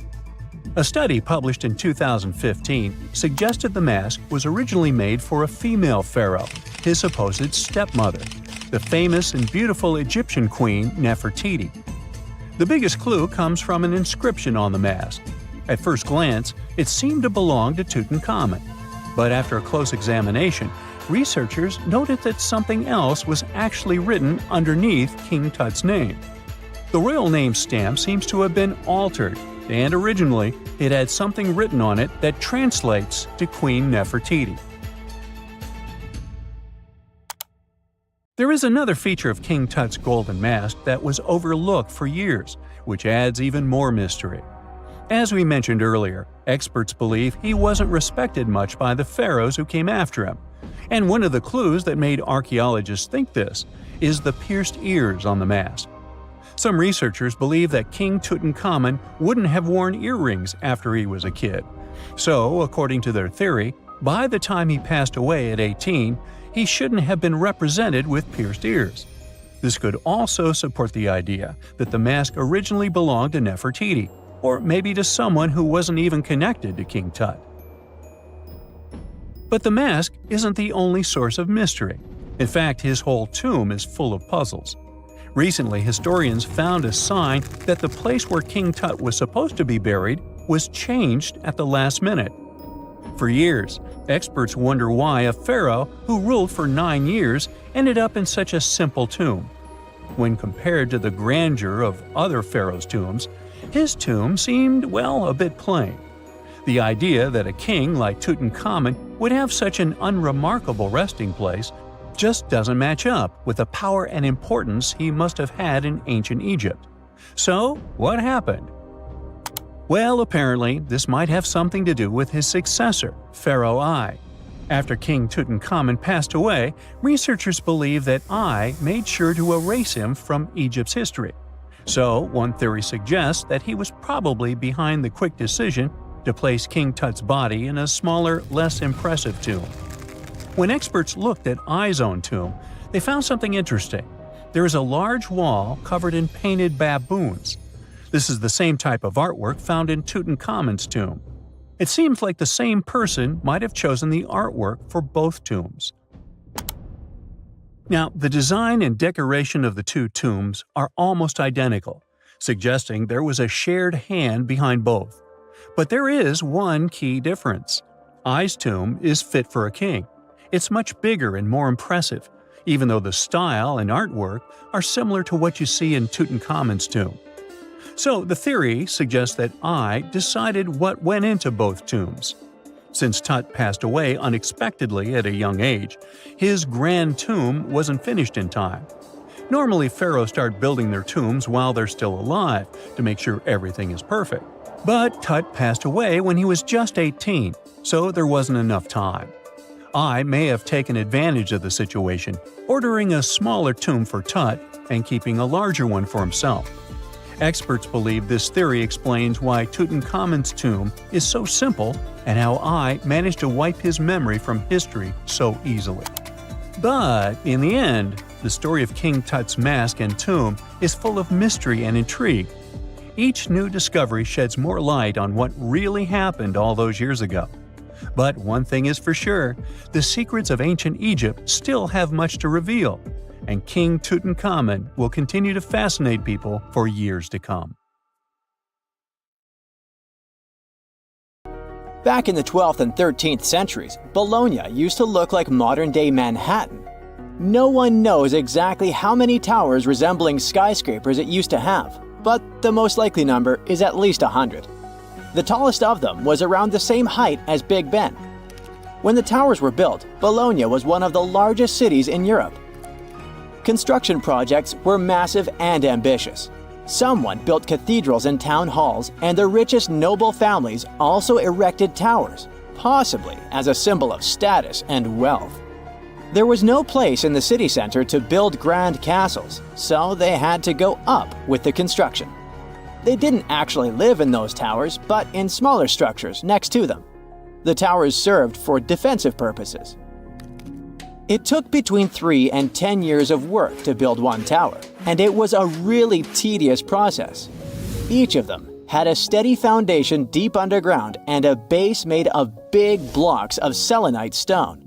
A study published in 2015 suggested the mask was originally made for a female pharaoh, his supposed stepmother, the famous and beautiful Egyptian queen Nefertiti. The biggest clue comes from an inscription on the mask. At first glance, it seemed to belong to Tutankhamun, but after a close examination, researchers noted that something else was actually written underneath King Tut's name. The royal name stamp seems to have been altered, and originally it had something written on it that translates to Queen Nefertiti. There is another feature of King Tut's golden mask that was overlooked for years, which adds even more mystery. As we mentioned earlier, experts believe he wasn't respected much by the pharaohs who came after him. And one of the clues that made archaeologists think this is the pierced ears on the mask. Some researchers believe that King Tutankhamun wouldn't have worn earrings after he was a kid. So, according to their theory, by the time he passed away at 18, he shouldn't have been represented with pierced ears. This could also support the idea that the mask originally belonged to Nefertiti, or maybe to someone who wasn't even connected to King Tut. But the mask isn't the only source of mystery. In fact, his whole tomb is full of puzzles. Recently, historians found a sign that the place where King Tut was supposed to be buried was changed at the last minute. For years, experts wonder why a pharaoh who ruled for 9 years ended up in such a simple tomb. When compared to the grandeur of other pharaohs' tombs, his tomb seemed, well, a bit plain. The idea that a king like Tutankhamun would have such an unremarkable resting place just doesn't match up with the power and importance he must have had in ancient Egypt. So, what happened? Well, apparently, this might have something to do with his successor, Pharaoh I. After King Tutankhamun passed away, researchers believe that I made sure to erase him from Egypt's history. So, one theory suggests that he was probably behind the quick decision to place King Tut's body in a smaller, less impressive tomb. When experts looked at I's own tomb, they found something interesting. There is a large wall covered in painted baboons. This is the same type of artwork found in Tutankhamun's tomb. It seems like the same person might have chosen the artwork for both tombs. Now, the design and decoration of the two tombs are almost identical, suggesting there was a shared hand behind both. But there is one key difference. I's tomb is fit for a king. It's much bigger and more impressive, even though the style and artwork are similar to what you see in Tutankhamun's tomb. So the theory suggests that I decided what went into both tombs. Since Tut passed away unexpectedly at a young age, his grand tomb wasn't finished in time. Normally, pharaohs start building their tombs while they're still alive to make sure everything is perfect. But Tut passed away when he was just 18, so there wasn't enough time. I may have taken advantage of the situation, ordering a smaller tomb for Tut and keeping a larger one for himself. Experts believe this theory explains why Tutankhamun's tomb is so simple and how I managed to wipe his memory from history so easily. But in the end, the story of King Tut's mask and tomb is full of mystery and intrigue. Each new discovery sheds more light on what really happened all those years ago. But one thing is for sure, the secrets of ancient Egypt still have much to reveal, and King Tutankhamun will continue to fascinate people for years to come. Back in the 12th and 13th centuries, Bologna used to look like modern-day Manhattan. No one knows exactly how many towers resembling skyscrapers it used to have, but the most likely number is at least 100. The tallest of them was around the same height as Big Ben. When the towers were built, Bologna was one of the largest cities in Europe. Construction projects were massive and ambitious. Someone built cathedrals and town halls, and the richest noble families also erected towers, possibly as a symbol of status and wealth. There was no place in the city center to build grand castles, so they had to go up with the construction. They didn't actually live in those towers, but in smaller structures next to them. The towers served for defensive purposes. It took between 3 and 10 years of work to build one tower, and it was a really tedious process. Each of them had a steady foundation deep underground and a base made of big blocks of selenite stone.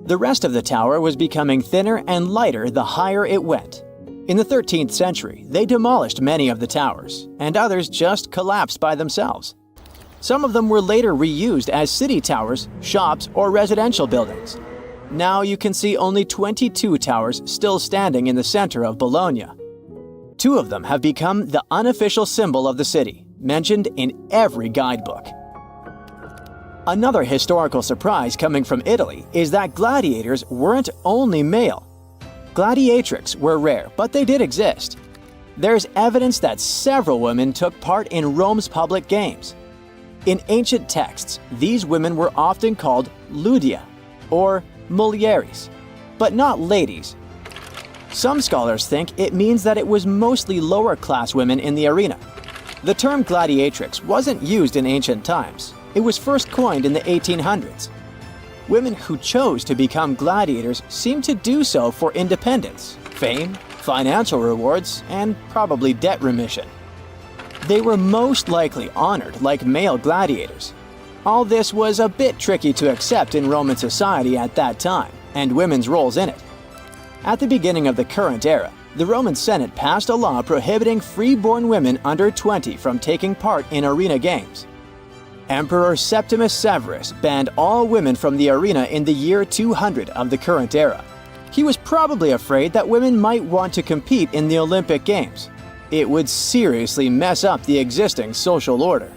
The rest of the tower was becoming thinner and lighter the higher it went. In the 13th century, they demolished many of the towers, and others just collapsed by themselves. Some of them were later reused as city towers, shops, or residential buildings. Now you can see only 22 towers still standing in the center of Bologna. 2 of them have become the unofficial symbol of the city, mentioned in every guidebook. Another historical surprise coming from Italy is that gladiators weren't only male. Gladiatrix were rare, but they did exist. There's evidence that several women took part in Rome's public games. In ancient texts, these women were often called ludia, or mulieres, but not ladies. Some scholars think it means that it was mostly lower-class women in the arena. The term gladiatrix wasn't used in ancient times. It was first coined in the 1800s. Women who chose to become gladiators seemed to do so for independence, fame, financial rewards, and probably debt remission. They were most likely honored like male gladiators. All this was a bit tricky to accept in Roman society at that time, and women's roles in it. At the beginning of the current era, the Roman Senate passed a law prohibiting free-born women under 20 from taking part in arena games. Emperor Septimus Severus banned all women from the arena in the year 200 of the current era. He was probably afraid that women might want to compete in the Olympic Games. It would seriously mess up the existing social order.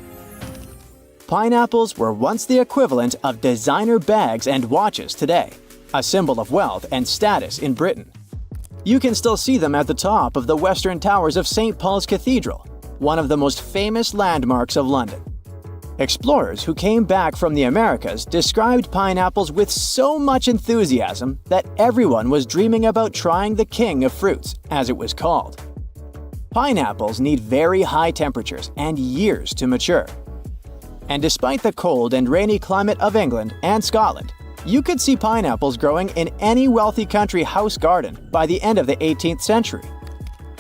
Pineapples were once the equivalent of designer bags and watches today, a symbol of wealth and status in Britain. You can still see them at the top of the western towers of St. Paul's Cathedral, one of the most famous landmarks of London. Explorers who came back from the Americas described pineapples with so much enthusiasm that everyone was dreaming about trying the king of fruits, as it was called. Pineapples need very high temperatures and years to mature. And despite the cold and rainy climate of England and Scotland, you could see pineapples growing in any wealthy country house garden by the end of the 18th century.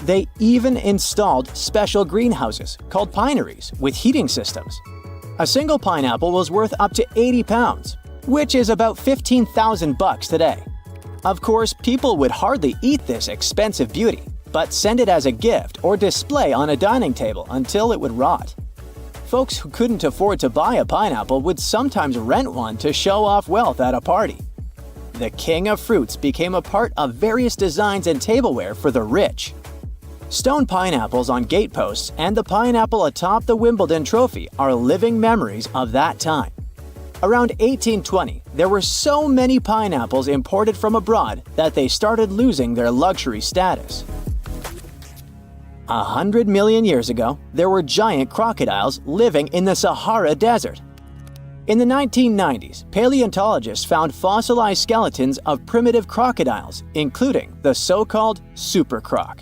They even installed special greenhouses called pineries with heating systems. A single pineapple was worth up to 80 pounds, which is about $15,000 today. Of course, people would hardly eat this expensive beauty, but send it as a gift or display on a dining table until it would rot. Folks who couldn't afford to buy a pineapple would sometimes rent one to show off wealth at a party. The king of fruits became a part of various designs and tableware for the rich. Stone pineapples on gateposts and the pineapple atop the Wimbledon trophy are living memories of that time. Around 1820, there were so many pineapples imported from abroad that they started losing their luxury status. 100 million years ago, there were giant crocodiles living in the Sahara Desert. In the 1990s, paleontologists found fossilized skeletons of primitive crocodiles, including the so-called super croc.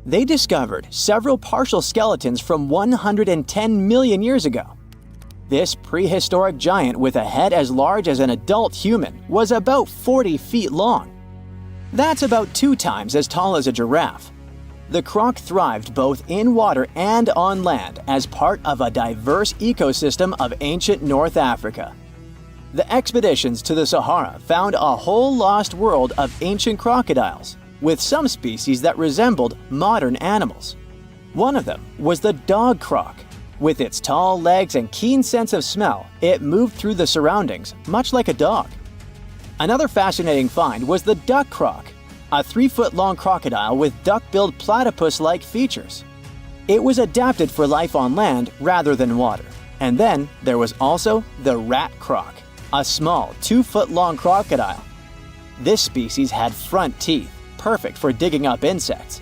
They discovered several partial skeletons from 110 million years ago. This prehistoric giant with a head as large as an adult human was about 40 feet long. That's about 2 times as tall as a giraffe. The croc thrived both in water and on land as part of a diverse ecosystem of ancient North Africa. The expeditions to the Sahara found a whole lost world of ancient crocodiles, with some species that resembled modern animals. One of them was the dog croc. With its tall legs and keen sense of smell, it moved through the surroundings, much like a dog. Another fascinating find was the duck croc, a 3-foot-long crocodile with duck-billed platypus-like features. It was adapted for life on land rather than water. And then there was also the rat croc, a small 2-foot-long crocodile. This species had front teeth, perfect for digging up insects.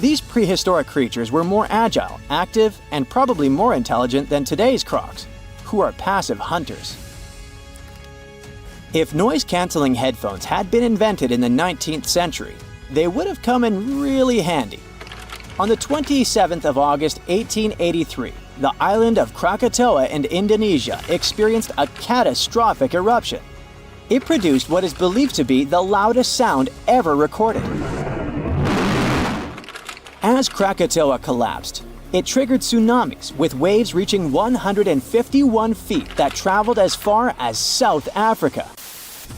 These prehistoric creatures were more agile, active, and probably more intelligent than today's crocs, who are passive hunters. If noise-canceling headphones had been invented in the 19th century, they would have come in really handy. On the 27th of August 1883, the island of Krakatoa in Indonesia experienced a catastrophic eruption. It produced what is believed to be the loudest sound ever recorded. As Krakatoa collapsed, it triggered tsunamis with waves reaching 151 feet that traveled as far as South Africa.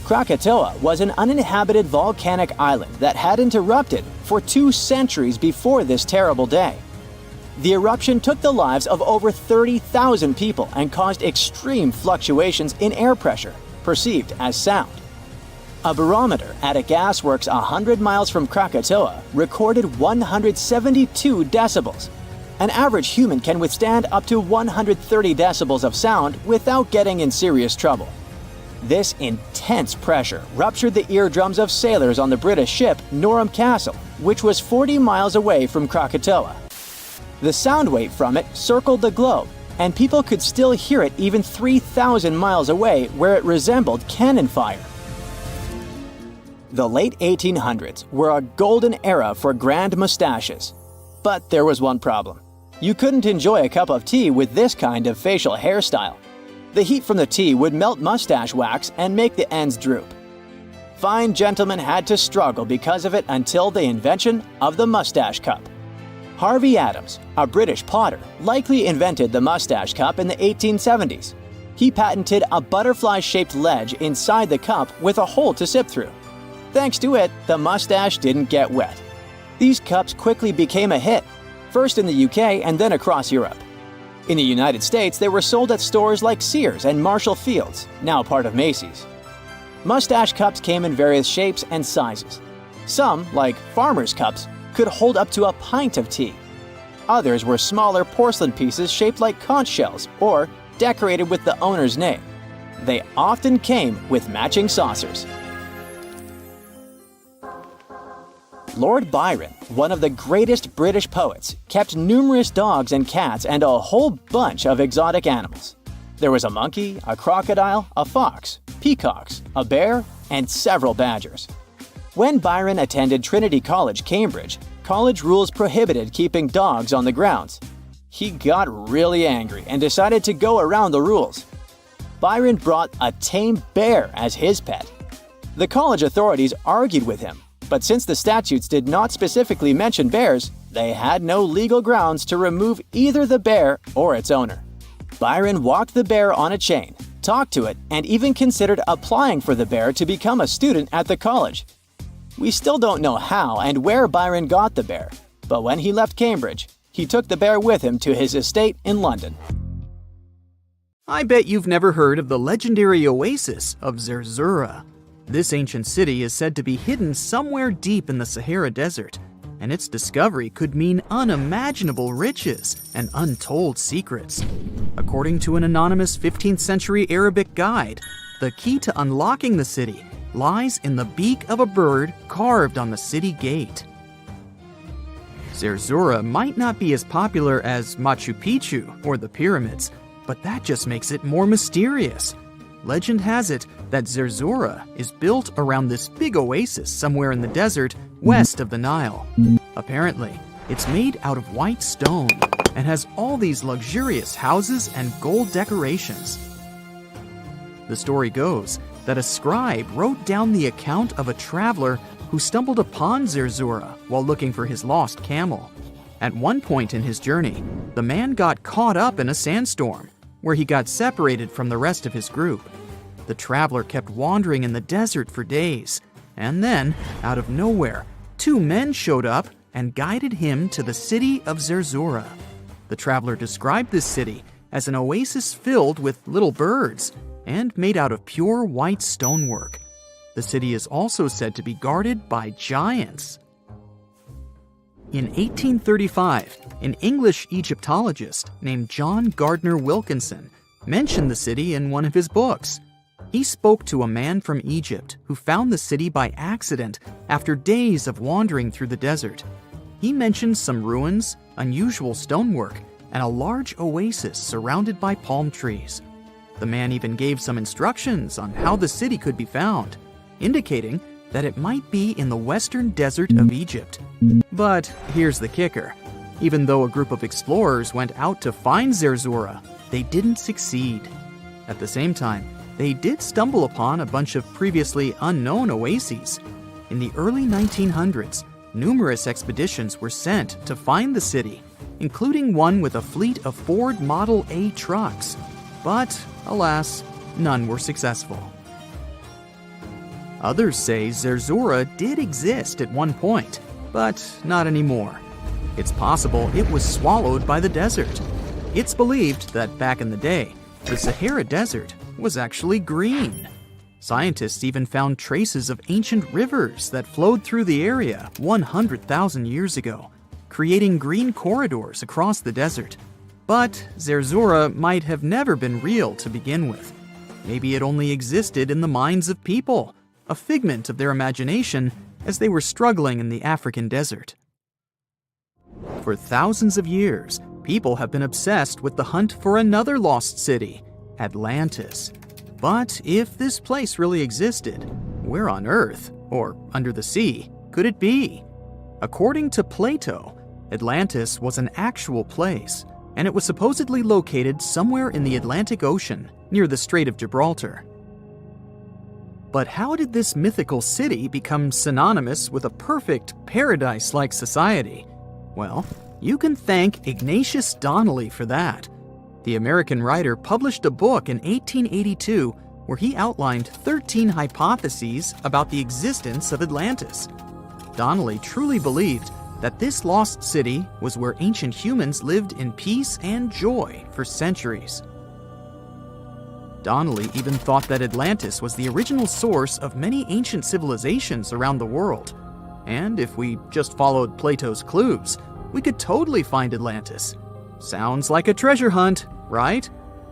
Krakatoa was an uninhabited volcanic island that hadn't erupted for 2 centuries before this terrible day. The eruption took the lives of over 30,000 people and caused extreme fluctuations in air pressure, perceived as sound. A barometer at a gasworks 100 miles from Krakatoa recorded 172 decibels. An average human can withstand up to 130 decibels of sound without getting in serious trouble. This intense pressure ruptured the eardrums of sailors on the British ship Norham Castle, which was 40 miles away from Krakatoa. The sound wave from it circled the globe, and people could still hear it even 3,000 miles away, where it resembled cannon fire. The late 1800s were a golden era for grand mustaches. But there was one problem. You couldn't enjoy a cup of tea with this kind of facial hairstyle. The heat from the tea would melt mustache wax and make the ends droop. Fine gentlemen had to struggle because of it until the invention of the mustache cup. Harvey Adams, a British potter, likely invented the mustache cup in the 1870s. He patented a butterfly-shaped ledge inside the cup with a hole to sip through. Thanks to it, the mustache didn't get wet. These cups quickly became a hit, first in the UK and then across Europe. In the United States, they were sold at stores like Sears and Marshall Field's, now part of Macy's. Mustache cups came in various shapes and sizes. Some, like farmers' cups, could hold up to a pint of tea. Others were smaller porcelain pieces shaped like conch shells or decorated with the owner's name. They often came with matching saucers. Lord Byron, one of the greatest British poets, kept numerous dogs and cats and a whole bunch of exotic animals. There was a monkey, a crocodile, a fox, peacocks, a bear, and several badgers. When Byron attended Trinity College, Cambridge, college rules prohibited keeping dogs on the grounds. He got really angry and decided to go around the rules. Byron brought a tame bear as his pet. The college authorities argued with him, but since the statutes did not specifically mention bears, they had no legal grounds to remove either the bear or its owner. Byron walked the bear on a chain, talked to it, and even considered applying for the bear to become a student at the college. We still don't know how and where Byron got the bear, but when he left Cambridge, he took the bear with him to his estate in London. I bet you've never heard of the legendary oasis of Zerzura. This ancient city is said to be hidden somewhere deep in the Sahara Desert, and its discovery could mean unimaginable riches and untold secrets. According to an anonymous 15th century Arabic guide, the key to unlocking the city lies in the beak of a bird carved on the city gate. Zerzura might not be as popular as Machu Picchu or the pyramids, but that just makes it more mysterious. Legend has it that Zerzura is built around this big oasis somewhere in the desert west of the Nile. Apparently, it's made out of white stone and has all these luxurious houses and gold decorations. The story goes that a scribe wrote down the account of a traveler who stumbled upon Zerzura while looking for his lost camel. At one point in his journey, the man got caught up in a sandstorm, where he got separated from the rest of his group. The traveler kept wandering in the desert for days, and then, out of nowhere, two men showed up and guided him to the city of Zerzura. The traveler described this city as an oasis filled with little birds and made out of pure white stonework. The city is also said to be guarded by giants. In 1835, an English Egyptologist named John Gardner Wilkinson mentioned the city in one of his books. He spoke to a man from Egypt who found the city by accident after days of wandering through the desert. He mentioned some ruins, unusual stonework, and a large oasis surrounded by palm trees. The man even gave some instructions on how the city could be found, indicating that it might be in the western desert of Egypt. But here's the kicker. Even though a group of explorers went out to find Zerzura, they didn't succeed. At the same time, they did stumble upon a bunch of previously unknown oases. In the early 1900s, numerous expeditions were sent to find the city, including one with a fleet of Ford Model A trucks. But, alas, none were successful. Others say Zerzura did exist at one point, but not anymore. It's possible it was swallowed by the desert. It's believed that back in the day, the Sahara Desert was actually green. Scientists even found traces of ancient rivers that flowed through the area 100,000 years ago, creating green corridors across the desert. But Zerzura might have never been real to begin with. Maybe it only existed in the minds of people, a figment of their imagination as they were struggling in the African desert. For thousands of years, people have been obsessed with the hunt for another lost city, Atlantis. But if this place really existed, where on Earth, or under the sea, could it be? According to Plato, Atlantis was an actual place, and it was supposedly located somewhere in the Atlantic Ocean, near the Strait of Gibraltar. But how did this mythical city become synonymous with a perfect, paradise-like society? Well, you can thank Ignatius Donnelly for that. The American writer published a book in 1882 where he outlined 13 hypotheses about the existence of Atlantis. Donnelly truly believed that this lost city was where ancient humans lived in peace and joy for centuries. Donnelly even thought that Atlantis was the original source of many ancient civilizations around the world. And if we just followed Plato's clues, we could totally find Atlantis. Sounds like a treasure hunt, right?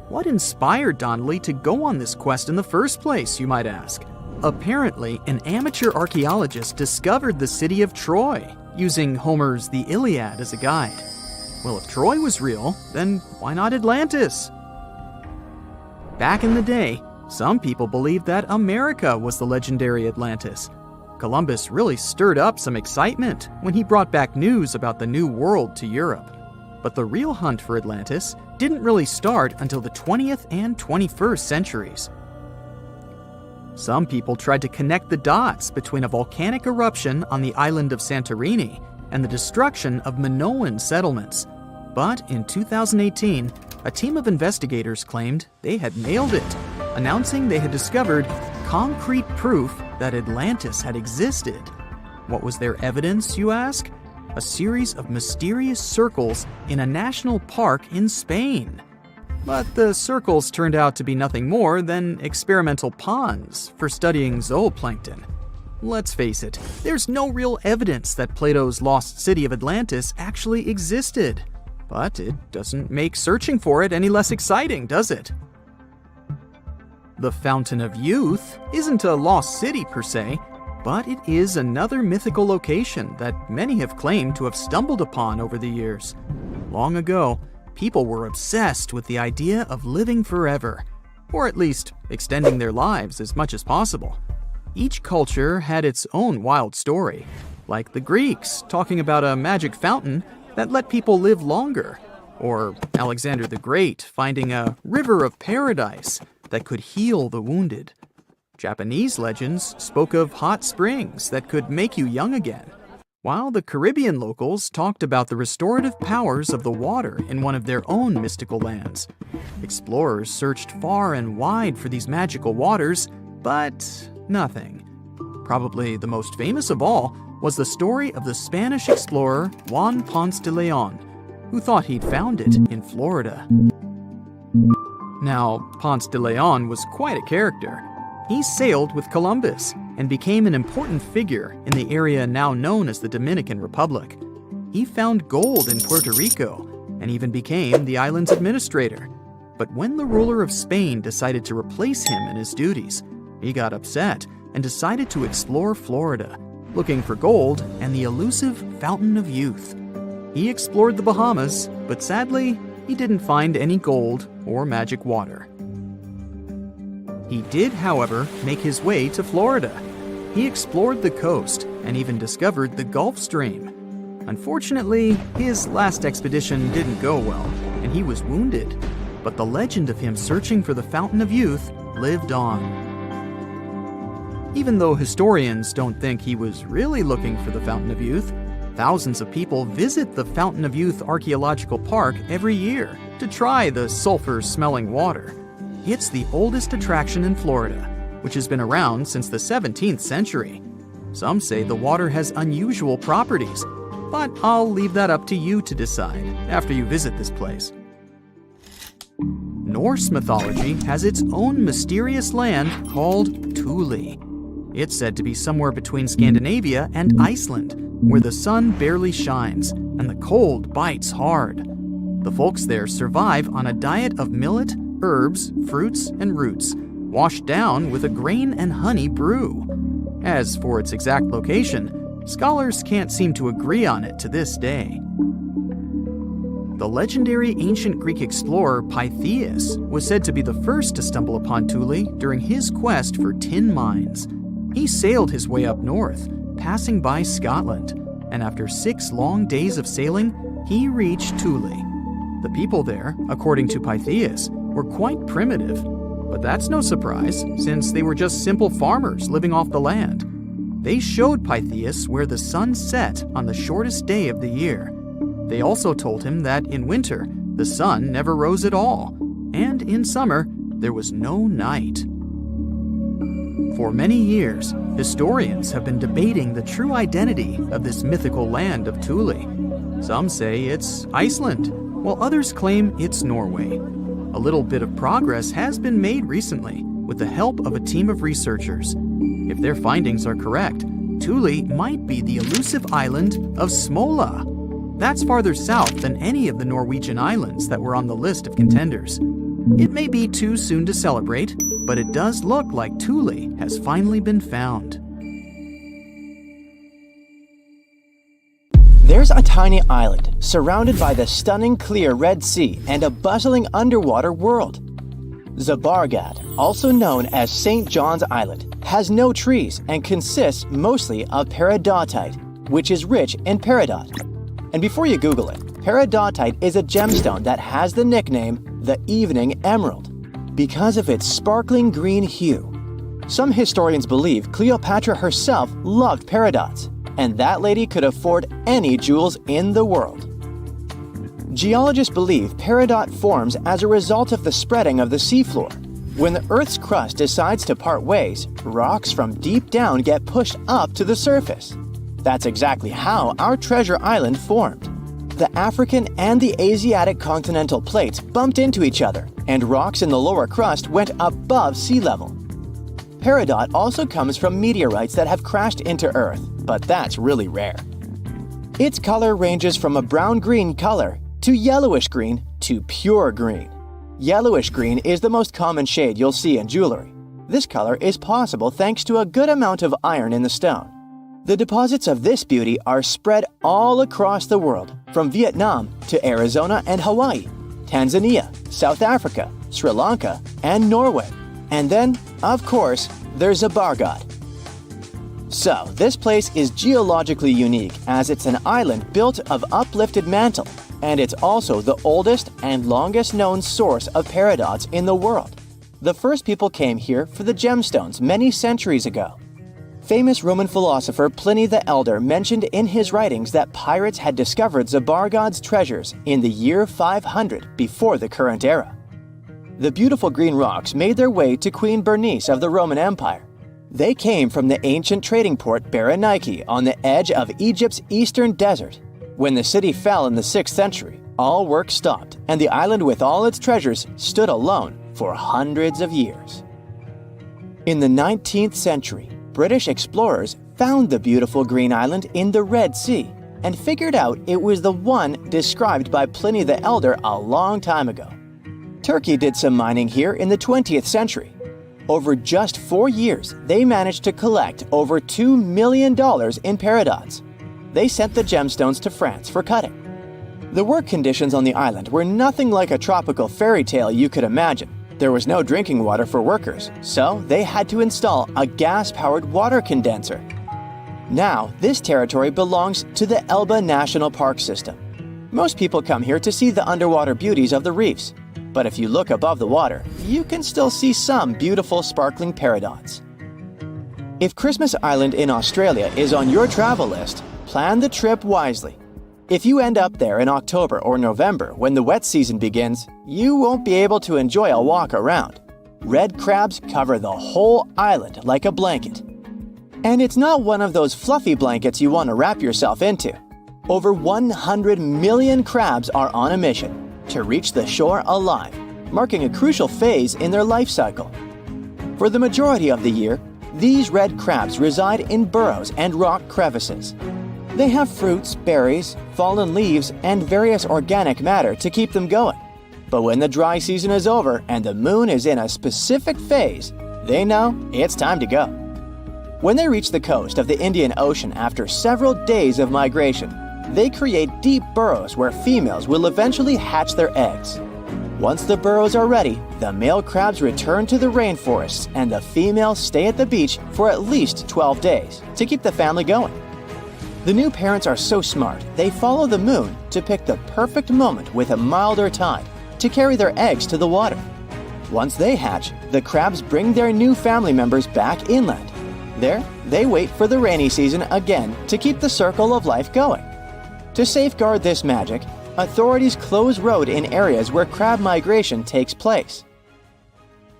What inspired Donnelly to go on this quest in the first place, you might ask? Apparently, an amateur archaeologist discovered the city of Troy, using Homer's The Iliad as a guide. Well, if Troy was real, then why not Atlantis? Back in the day, some people believed that America was the legendary Atlantis. Columbus really stirred up some excitement when he brought back news about the New World to Europe. But the real hunt for Atlantis didn't really start until the 20th and 21st centuries. Some people tried to connect the dots between a volcanic eruption on the island of Santorini and the destruction of Minoan settlements. But in 2018, a team of investigators claimed they had nailed it, announcing they had discovered concrete proof that Atlantis had existed. What was their evidence, you ask? A series of mysterious circles in a national park in Spain. But the circles turned out to be nothing more than experimental ponds for studying zooplankton. Let's face it, there's no real evidence that Plato's lost city of Atlantis actually existed. But it doesn't make searching for it any less exciting, does it? The Fountain of Youth isn't a lost city per se, but it is another mythical location that many have claimed to have stumbled upon over the years. Long ago, people were obsessed with the idea of living forever, or at least extending their lives as much as possible. Each culture had its own wild story, like the Greeks talking about a magic fountain that let people live longer, or Alexander the Great finding a river of paradise that could heal the wounded. Japanese legends spoke of hot springs that could make you young again, while the Caribbean locals talked about the restorative powers of the water in one of their own mystical lands. Explorers searched far and wide for these magical waters, but nothing. Probably the most famous of all was the story of the Spanish explorer Juan Ponce de Leon, who thought he'd found it in Florida. Now, Ponce de Leon was quite a character. He sailed with Columbus and became an important figure in the area now known as the Dominican Republic. He found gold in Puerto Rico and even became the island's administrator. But when the ruler of Spain decided to replace him in his duties, he got upset and decided to explore Florida, looking for gold and the elusive Fountain of Youth. He explored the Bahamas, but sadly, he didn't find any gold or magic water. He did, however, make his way to Florida. He explored the coast and even discovered the Gulf Stream. Unfortunately, his last expedition didn't go well, and he was wounded. But the legend of him searching for the Fountain of Youth lived on. Even though historians don't think he was really looking for the Fountain of Youth, thousands of people visit the Fountain of Youth Archaeological Park every year to try the sulfur-smelling water. It's the oldest attraction in Florida, which has been around since the 17th century. Some say the water has unusual properties, but I'll leave that up to you to decide after you visit this place. Norse mythology has its own mysterious land called Thule. It's said to be somewhere between Scandinavia and Iceland, where the sun barely shines and the cold bites hard. The folks there survive on a diet of millet, herbs, fruits, and roots, washed down with a grain and honey brew. As for its exact location, scholars can't seem to agree on it to this day. The legendary ancient Greek explorer Pytheas was said to be the first to stumble upon Thule during his quest for tin mines. He sailed his way up north, passing by Scotland, and after 6 long days of sailing, he reached Thule. The people there, according to Pytheas, were quite primitive, but that's no surprise since they were just simple farmers living off the land. They showed Pytheas where the sun set on the shortest day of the year. They also told him that in winter, the sun never rose at all, and in summer, there was no night. For many years, historians have been debating the true identity of this mythical land of Thule. Some say it's Iceland, while others claim it's Norway. A little bit of progress has been made recently with the help of a team of researchers. If their findings are correct, Thule might be the elusive island of Smola. That's farther south than any of the Norwegian islands that were on the list of contenders. It may be too soon to celebrate, but it does look like Thule has finally been found. There's a tiny island surrounded by the stunning clear Red Sea and a bustling underwater world. Zabargad, also known as St. John's Island, has no trees and consists mostly of peridotite, which is rich in peridot. And before you Google it, peridotite is a gemstone that has the nickname the Evening Emerald because of its sparkling green hue. Some historians believe Cleopatra herself loved peridots, and that lady could afford any jewels in the world. Geologists believe peridot forms as a result of the spreading of the seafloor. When the Earth's crust decides to part ways, rocks from deep down get pushed up to the surface. That's exactly how our treasure island formed. The African and the Asiatic continental plates bumped into each other, and rocks in the lower crust went above sea level. Peridot also comes from meteorites that have crashed into Earth, but that's really rare. Its color ranges from a brown-green color to yellowish-green to pure green. Yellowish-green is the most common shade you'll see in jewelry. This color is possible thanks to a good amount of iron in the stone. The deposits of this beauty are spread all across the world, from Vietnam to Arizona and Hawaii. Tanzania, South Africa, Sri Lanka, and Norway. And then, of course, there's Zabargad. So, this place is geologically unique as it's an island built of uplifted mantle, and it's also the oldest and longest known source of peridots in the world. The first people came here for the gemstones many centuries ago. Famous Roman philosopher Pliny the Elder mentioned in his writings that pirates had discovered Zabargad's treasures in the year 500 before the current era. The beautiful green rocks made their way to Queen Bernice of the Roman Empire. They came from the ancient trading port Berenike on the edge of Egypt's eastern desert. When the city fell in the 6th century, all work stopped, and the island with all its treasures stood alone for hundreds of years. In the 19th century, British explorers found the beautiful green island in the Red Sea and figured out it was the one described by Pliny the Elder a long time ago. Turkey did some mining here in the 20th century. Over just 4 years, they managed to collect over $2 million in peridots. They sent the gemstones to France for cutting. The work conditions on the island were nothing like a tropical fairy tale you could imagine. There was no drinking water for workers, so they had to install a gas-powered water condenser. Now, this territory belongs to the Elba National Park System. Most people come here to see the underwater beauties of the reefs, but if you look above the water, you can still see some beautiful sparkling peridots. If Christmas Island in Australia is on your travel list, plan the trip wisely. If you end up there in October or November when the wet season begins, you won't be able to enjoy a walk around. Red crabs cover the whole island like a blanket. And it's not one of those fluffy blankets you want to wrap yourself into. Over 100 million crabs are on a mission to reach the shore alive, marking a crucial phase in their life cycle. For the majority of the year, these red crabs reside in burrows and rock crevices. They have fruits, berries, fallen leaves, and various organic matter to keep them going. But when the dry season is over and the moon is in a specific phase, they know it's time to go. When they reach the coast of the Indian Ocean after several days of migration, they create deep burrows where females will eventually hatch their eggs. Once the burrows are ready, the male crabs return to the rainforests and the females stay at the beach for at least 12 days to keep the family going. The new parents are so smart, they follow the moon to pick the perfect moment with a milder tide to carry their eggs to the water. Once they hatch, the crabs bring their new family members back inland. There, they wait for the rainy season again to keep the circle of life going. To safeguard this magic, authorities close road in areas where crab migration takes place.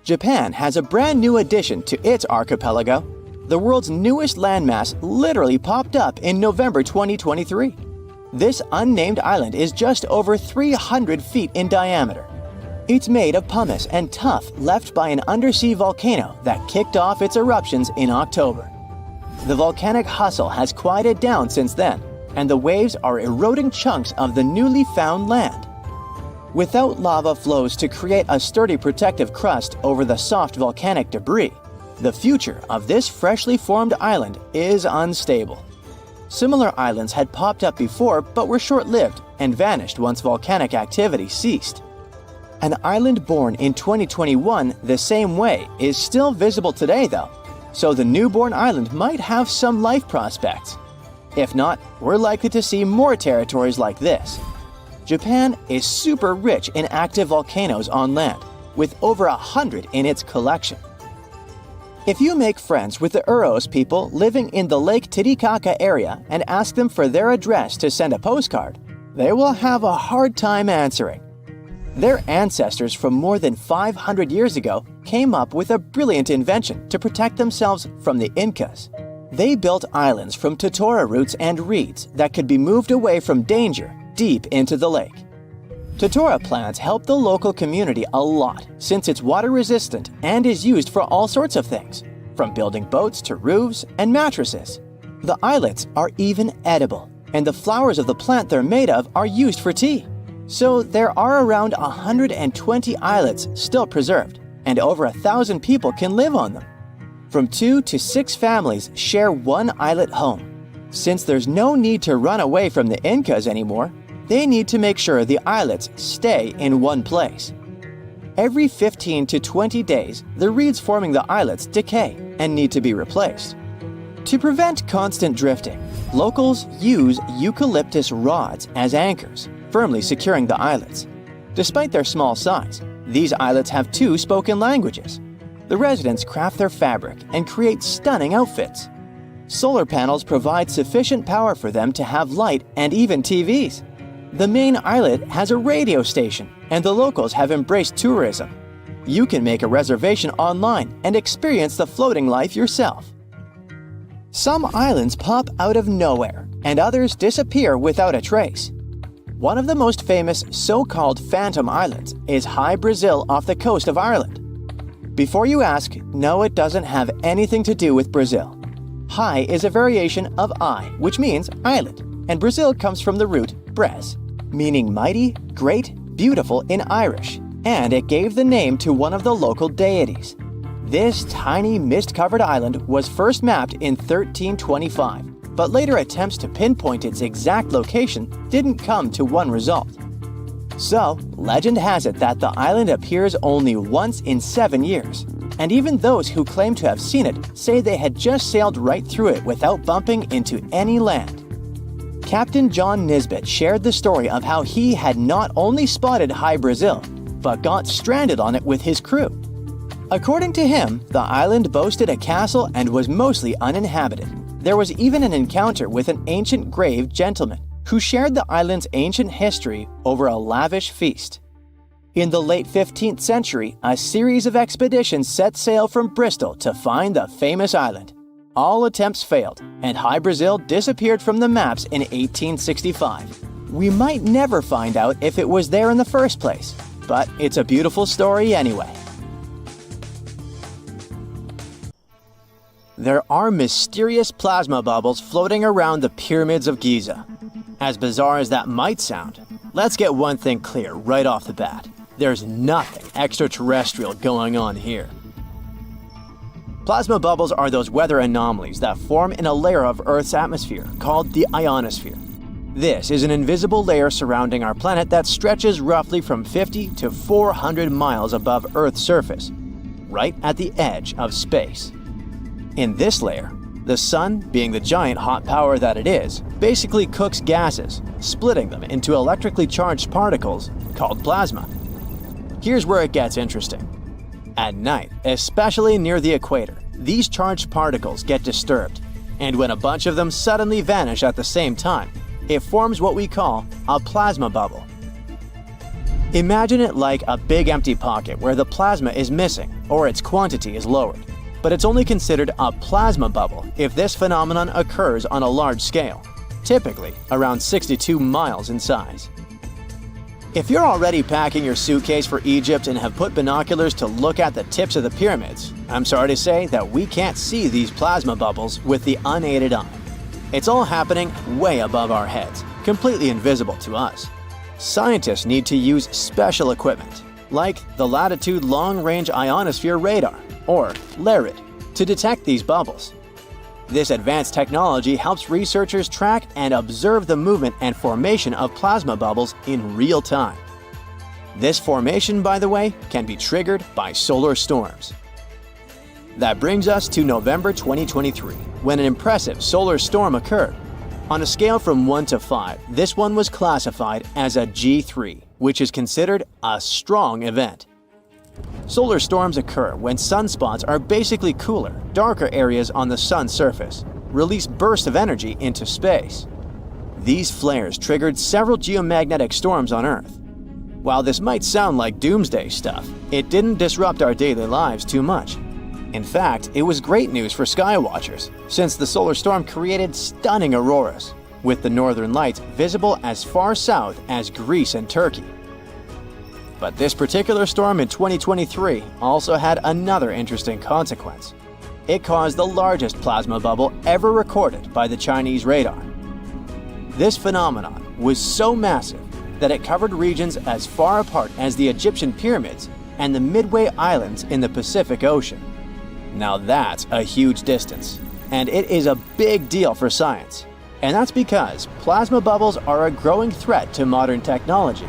Japan has a brand new addition to its archipelago. The world's newest landmass literally popped up in November 2023. This unnamed island is just over 300 feet in diameter. It's made of pumice and tuff left by an undersea volcano that kicked off its eruptions in October. The volcanic hustle has quieted down since then, and the waves are eroding chunks of the newly found land. Without lava flows to create a sturdy protective crust over the soft volcanic debris, the future of this freshly formed island is unstable. Similar islands had popped up before but were short-lived and vanished once volcanic activity ceased. An island born in 2021 the same way is still visible today though, so the newborn island might have some life prospects. If not, we're likely to see more territories like this. Japan is super rich in active volcanoes on land, with over 100 in its collection. If you make friends with the Uros people living in the Lake Titicaca area and ask them for their address to send a postcard, they will have a hard time answering. Their ancestors from more than 500 years ago came up with a brilliant invention to protect themselves from the Incas. They built islands from totora roots and reeds that could be moved away from danger deep into the lake. Totora plants help the local community a lot since it's water resistant and is used for all sorts of things, from building boats to roofs and mattresses. The islets are even edible, and the flowers of the plant they're made of are used for tea. So there are around 120 islets still preserved, and over 1,000 people can live on them. From 2 to 6 families share one islet home. Since there's no need to run away from the Incas anymore, they need to make sure the islets stay in one place. Every 15 to 20 days, the reeds forming the islets decay and need to be replaced. To prevent constant drifting, locals use eucalyptus rods as anchors, firmly securing the islets. Despite their small size, these islets have two spoken languages. The residents craft their fabric and create stunning outfits. Solar panels provide sufficient power for them to have light and even TVs. The main islet has a radio station, and the locals have embraced tourism. You can make a reservation online and experience the floating life yourself. Some islands pop out of nowhere, and others disappear without a trace. One of the most famous so-called phantom islands is High Brazil off the coast of Ireland. Before you ask, no, it doesn't have anything to do with Brazil. High is a variation of I, which means island, and Brazil comes from the root bres, meaning mighty, great, beautiful in Irish, and it gave the name to one of the local deities. This tiny mist-covered island was first mapped in 1325, but later attempts to pinpoint its exact location didn't come to one result. So, legend has it that the island appears only once in 7 years, and even those who claim to have seen it say they had just sailed right through it without bumping into any land. Captain John Nisbet shared the story of how he had not only spotted High Brazil, but got stranded on it with his crew. According to him, the island boasted a castle and was mostly uninhabited. There was even an encounter with an ancient grave gentleman who shared the island's ancient history over a lavish feast. In the late 15th century, a series of expeditions set sail from Bristol to find the famous island. All attempts failed, and High Brazil disappeared from the maps in 1865. We might never find out if it was there in the first place, but it's a beautiful story anyway. There are mysterious plasma bubbles floating around the pyramids of Giza. As bizarre as that might sound, let's get one thing clear right off the bat. There's nothing extraterrestrial going on here. Plasma bubbles are those weather anomalies that form in a layer of Earth's atmosphere called the ionosphere. This is an invisible layer surrounding our planet that stretches roughly from 50 to 400 miles above Earth's surface, right at the edge of space. In this layer, the sun, being the giant hot power that it is, basically cooks gases, splitting them into electrically charged particles called plasma. Here's where it gets interesting. At night, especially near the equator, these charged particles get disturbed, and when a bunch of them suddenly vanish at the same time, it forms what we call a plasma bubble. Imagine it like a big empty pocket where the plasma is missing or its quantity is lowered. But it's only considered a plasma bubble if this phenomenon occurs on a large scale, typically around 62 miles in size. If you're already packing your suitcase for Egypt and have put binoculars to look at the tips of the pyramids, I'm sorry to say that we can't see these plasma bubbles with the unaided eye. It's all happening way above our heads, completely invisible to us. Scientists need to use special equipment, like the Latitude Long-Range Ionosphere Radar, or LARID, to detect these bubbles. This advanced technology helps researchers track and observe the movement and formation of plasma bubbles in real time. This formation, by the way, can be triggered by solar storms. That brings us to November 2023, when an impressive solar storm occurred. On a scale from 1 to 5, this one was classified as a G3, which is considered a strong event. Solar storms occur when sunspots are basically cooler, darker areas on the sun's surface, release bursts of energy into space. These flares triggered several geomagnetic storms on Earth. While this might sound like doomsday stuff, it didn't disrupt our daily lives too much. In fact, it was great news for skywatchers, since the solar storm created stunning auroras, with the northern lights visible as far south as Greece and Turkey. But this particular storm in 2023 also had another interesting consequence. It caused the largest plasma bubble ever recorded by the Chinese radar. This phenomenon was so massive that it covered regions as far apart as the Egyptian pyramids and the Midway Islands in the Pacific Ocean. Now that's a huge distance, and it is a big deal for science, And that's because plasma bubbles are a growing threat to modern technology.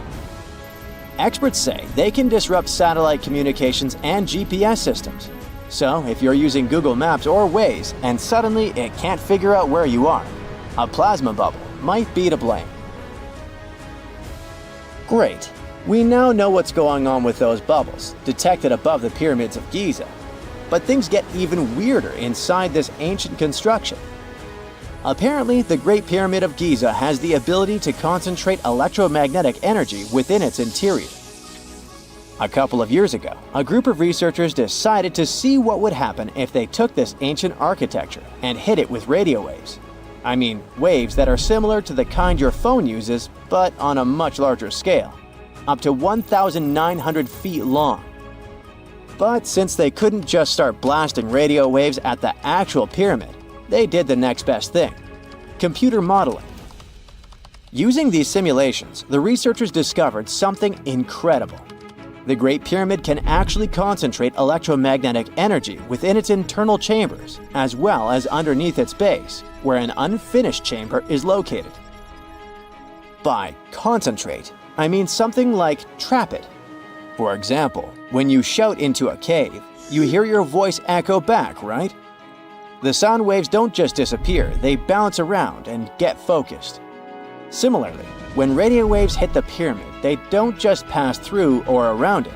Experts say they can disrupt satellite communications and GPS systems. So if you're using Google Maps or Waze and suddenly it can't figure out where you are, a plasma bubble might be to blame. Great. We now know what's going on with those bubbles, detected above the pyramids of Giza. But things get even weirder inside this ancient construction. Apparently, the Great Pyramid of Giza has the ability to concentrate electromagnetic energy within its interior. A couple of years ago, a group of researchers decided to see what would happen if they took this ancient architecture and hit it with radio waves. I mean, waves that are similar to the kind your phone uses, but on a much larger scale, up to 1,900 feet long. But since they couldn't just start blasting radio waves at the actual pyramid, they did the next best thing: computer modeling. Using these simulations, the researchers discovered something incredible. The Great Pyramid can actually concentrate electromagnetic energy within its internal chambers, as well as underneath its base, where an unfinished chamber is located. By concentrate, I mean something like trap it. For example, when you shout into a cave, you hear your voice echo back, right? The sound waves don't just disappear, they bounce around and get focused. Similarly, when radio waves hit the pyramid, they don't just pass through or around it.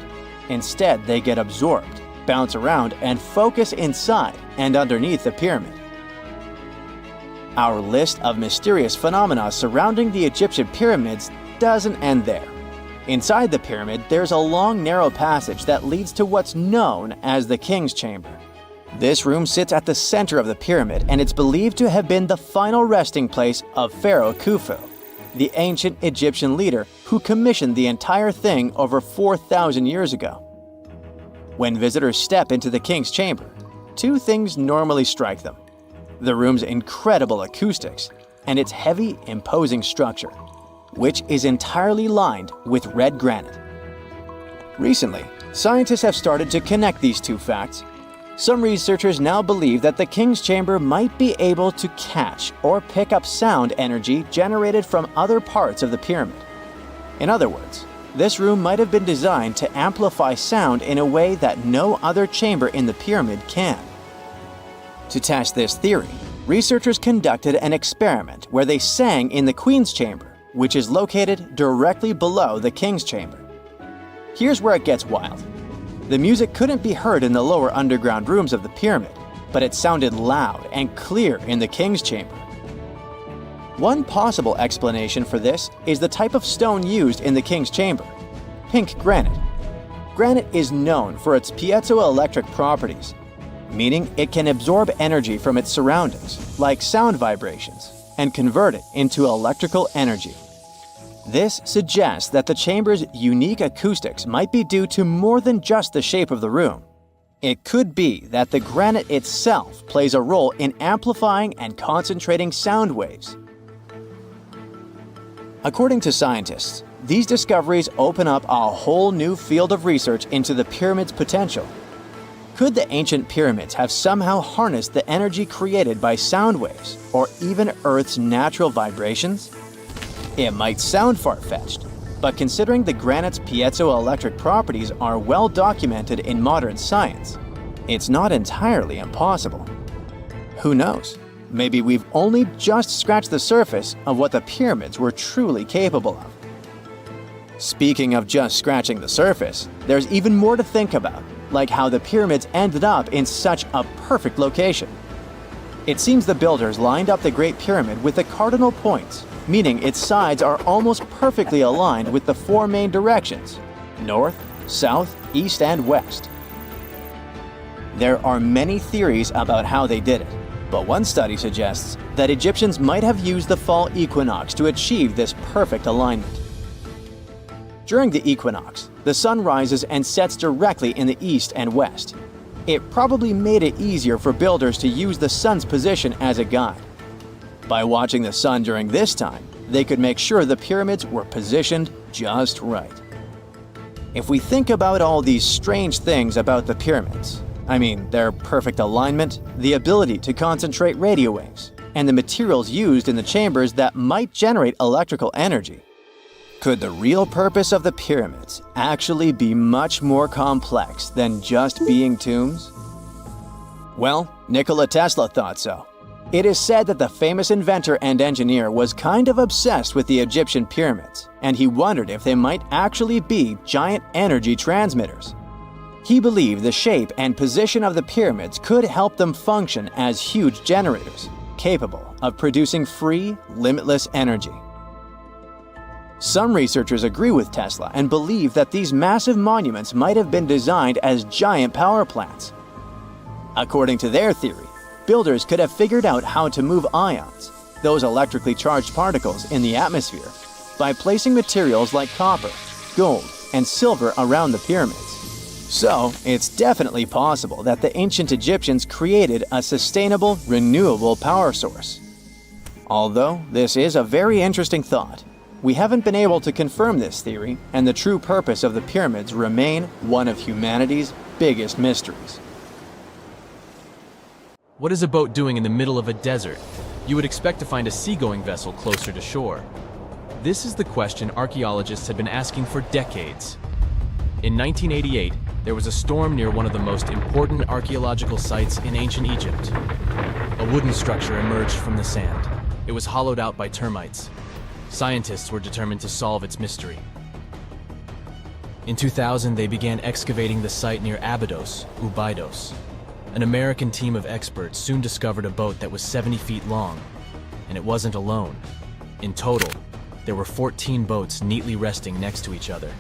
Instead, they get absorbed, bounce around, and focus inside and underneath the pyramid. Our list of mysterious phenomena surrounding the Egyptian pyramids doesn't end there. Inside the pyramid, there's a long, narrow passage that leads to what's known as the King's Chamber. This room sits at the center of the pyramid, and it's believed to have been the final resting place of Pharaoh Khufu, the ancient Egyptian leader who commissioned the entire thing over 4,000 years ago. When visitors step into the King's Chamber, two things normally strike them: the room's incredible acoustics and its heavy, imposing structure, which is entirely lined with red granite. Recently, scientists have started to connect these two facts. Some researchers now believe that the King's Chamber might be able to catch or pick up sound energy generated from other parts of the pyramid. In other words, this room might have been designed to amplify sound in a way that no other chamber in the pyramid can. To test this theory, researchers conducted an experiment where they sang in the Queen's Chamber, which is located directly below the King's Chamber. Here's where it gets wild. The music couldn't be heard in the lower underground rooms of the pyramid, but it sounded loud and clear in the King's Chamber. One possible explanation for this is the type of stone used in the King's Chamber: pink granite. Granite is known for its piezoelectric properties, meaning it can absorb energy from its surroundings, like sound vibrations, and convert it into electrical energy. This suggests that the chamber's unique acoustics might be due to more than just the shape of the room. It could be that the granite itself plays a role in amplifying and concentrating sound waves. According to scientists, these discoveries open up a whole new field of research into the pyramid's potential. Could the ancient pyramids have somehow harnessed the energy created by sound waves, or even Earth's natural vibrations? It might sound far-fetched, but considering the granite's piezoelectric properties are well documented in modern science, it's not entirely impossible. Who knows? Maybe we've only just scratched the surface of what the pyramids were truly capable of. Speaking of just scratching the surface, there's even more to think about, like how the pyramids ended up in such a perfect location. It seems the builders lined up the Great Pyramid with the cardinal points, meaning its sides are almost perfectly aligned with the four main directions: north, south, east, and west. There are many theories about how they did it, but one study suggests that Egyptians might have used the fall equinox to achieve this perfect alignment. During the equinox, the sun rises and sets directly in the east and west. It probably made it easier for builders to use the sun's position as a guide. By watching the sun during this time, they could make sure the pyramids were positioned just right. If we think about all these strange things about the pyramids, I mean their perfect alignment, the ability to concentrate radio waves, and the materials used in the chambers that might generate electrical energy. Could the real purpose of the pyramids actually be much more complex than just being tombs? Well, Nikola Tesla thought so. It is said that the famous inventor and engineer was kind of obsessed with the Egyptian pyramids, and he wondered if they might actually be giant energy transmitters. He believed the shape and position of the pyramids could help them function as huge generators, capable of producing free, limitless energy. Some researchers agree with Tesla and believe that these massive monuments might have been designed as giant power plants. According to their theory, builders could have figured out how to move ions, those electrically charged particles in the atmosphere, by placing materials like copper, gold, and silver around the pyramids. So, it's definitely possible that the ancient Egyptians created a sustainable, renewable power source. Although this is a very interesting thought, we haven't been able to confirm this theory, and the true purpose of the pyramids remain one of humanity's biggest mysteries. What is a boat doing in the middle of a desert? You would expect to find a seagoing vessel closer to shore. This is the question archaeologists had been asking for decades. In 1988, there was a storm near one of the most important archaeological sites in ancient Egypt. A wooden structure emerged from the sand. It was hollowed out by termites. Scientists were determined to solve its mystery. In 2000, they began excavating the site near Abydos, Ubidos. An American team of experts soon discovered a boat that was 70 feet long, and it wasn't alone. In total, there were 14 boats neatly resting next to each other.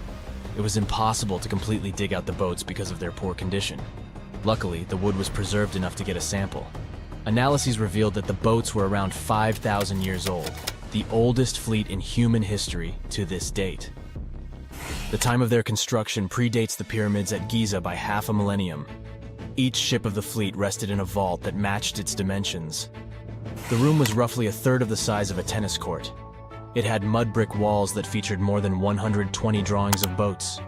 It was impossible to completely dig out the boats because of their poor condition. Luckily, the wood was preserved enough to get a sample. Analyses revealed that the boats were around 5,000 years old, the oldest fleet in human history to this date. The time of their construction predates the pyramids at Giza by half a millennium. Each ship of the fleet rested in a vault that matched its dimensions. The room was roughly a third of the size of a tennis court. It had mud brick walls that featured more than 120 drawings of boats.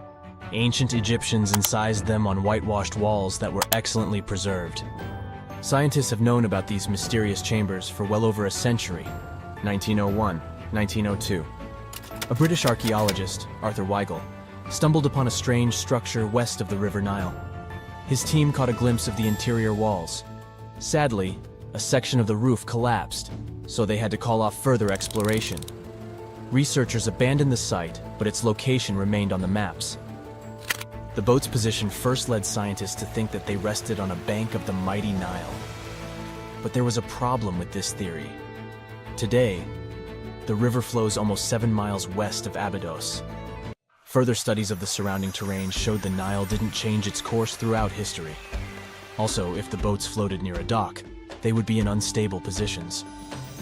Ancient Egyptians incised them on whitewashed walls that were excellently preserved. Scientists have known about these mysterious chambers for well over a century. 1901, 1902. A British archaeologist, Arthur Weigel, stumbled upon a strange structure west of the River Nile. His team caught a glimpse of the interior walls. Sadly, a section of the roof collapsed, so they had to call off further exploration. Researchers abandoned the site, but its location remained on the maps. The boat's position first led scientists to think that they rested on a bank of the mighty Nile. But there was a problem with this theory. Today, the river flows almost 7 miles west of Abydos. Further studies of the surrounding terrain showed the Nile didn't change its course throughout history. Also, if the boats floated near a dock, they would be in unstable positions.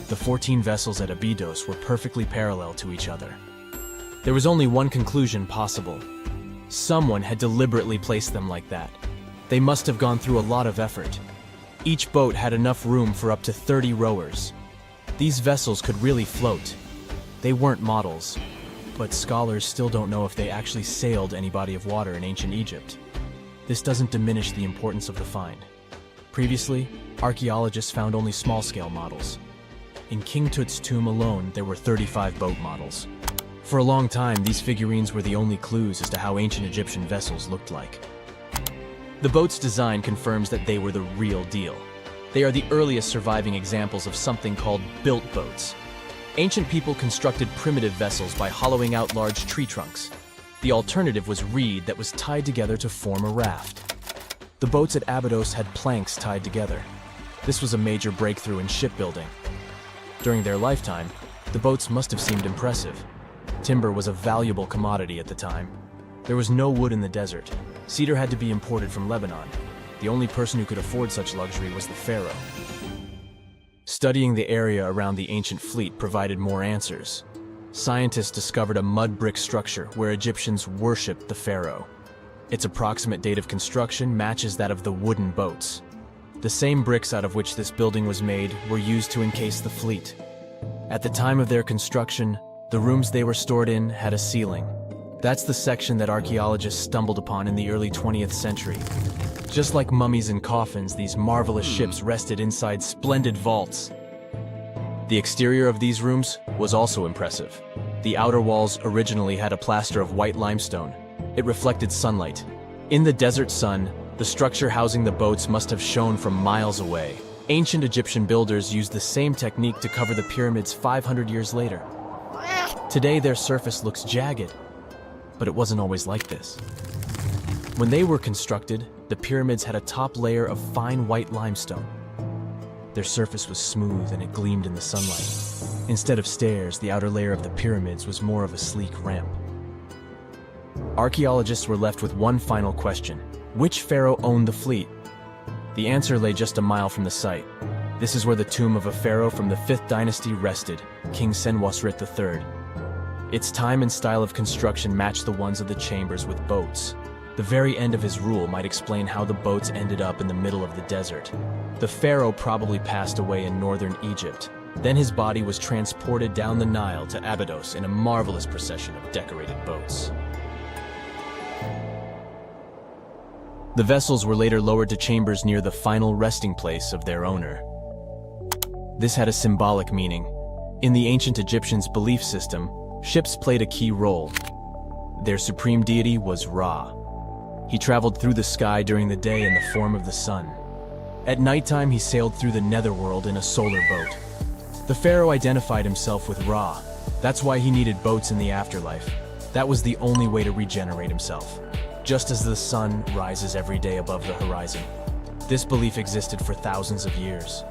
The 14 vessels at Abydos were perfectly parallel to each other. There was only one conclusion possible. Someone had deliberately placed them like that. They must have gone through a lot of effort. Each boat had enough room for up to 30 rowers. These vessels could really float. They weren't models, but scholars still don't know if they actually sailed any body of water in ancient Egypt. This doesn't diminish the importance of the find. Previously, archaeologists found only small-scale models. In King Tut's tomb alone, there were 35 boat models. For a long time, these figurines were the only clues as to how ancient Egyptian vessels looked like. The boat's design confirms that they were the real deal. They are the earliest surviving examples of something called built boats. Ancient people constructed primitive vessels by hollowing out large tree trunks. The alternative was reed that was tied together to form a raft. The boats at Abydos had planks tied together. This was a major breakthrough in shipbuilding. During their lifetime, the boats must have seemed impressive. Timber was a valuable commodity at the time. There was no wood in the desert. Cedar had to be imported from Lebanon. The only person who could afford such luxury was the pharaoh. Studying the area around the ancient fleet provided more answers. Scientists discovered a mud brick structure where Egyptians worshipped the pharaoh. Its approximate date of construction matches that of the wooden boats. The same bricks out of which this building was made were used to encase the fleet. At the time of their construction, the rooms they were stored in had a ceiling. That's the section that archaeologists stumbled upon in the early 20th century. Just like mummies and coffins, these marvelous ships rested inside splendid vaults. The exterior of these rooms was also impressive. The outer walls originally had a plaster of white limestone. It reflected sunlight. In the desert sun, the structure housing the boats must have shone from miles away. Ancient Egyptian builders used the same technique to cover the pyramids 500 years later. Today, their surface looks jagged, but it wasn't always like this. When they were constructed, the pyramids had a top layer of fine white limestone. Their surface was smooth and it gleamed in the sunlight. Instead of stairs, the outer layer of the pyramids was more of a sleek ramp. Archaeologists were left with one final question. Which pharaoh owned the fleet? The answer lay just a mile from the site. This is where the tomb of a pharaoh from the 5th dynasty rested, King Senwosret III. Its time and style of construction matched the ones of the chambers with boats. The very end of his rule might explain how the boats ended up in the middle of the desert. The pharaoh probably passed away in northern Egypt. Then his body was transported down the Nile to Abydos in a marvelous procession of decorated boats. The vessels were later lowered to chambers near the final resting place of their owner. This had a symbolic meaning. In the ancient Egyptians' belief system, ships played a key role. Their supreme deity was Ra. He traveled through the sky during the day in the form of the sun. At nighttime, he sailed through the netherworld in a solar boat. The pharaoh identified himself with Ra. That's why he needed boats in the afterlife. That was the only way to regenerate himself. Just as the sun rises every day above the horizon. This belief existed for thousands of years.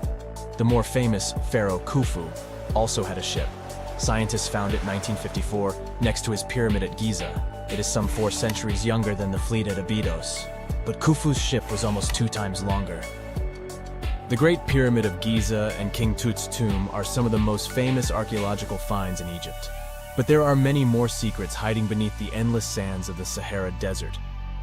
The more famous Pharaoh Khufu also had a ship. Scientists found it in 1954 next to his pyramid at Giza. It is some 4 centuries younger than the fleet at Abydos, but Khufu's ship was almost 2 times longer. The Great Pyramid of Giza and King Tut's tomb are some of the most famous archaeological finds in Egypt. But there are many more secrets hiding beneath the endless sands of the Sahara Desert.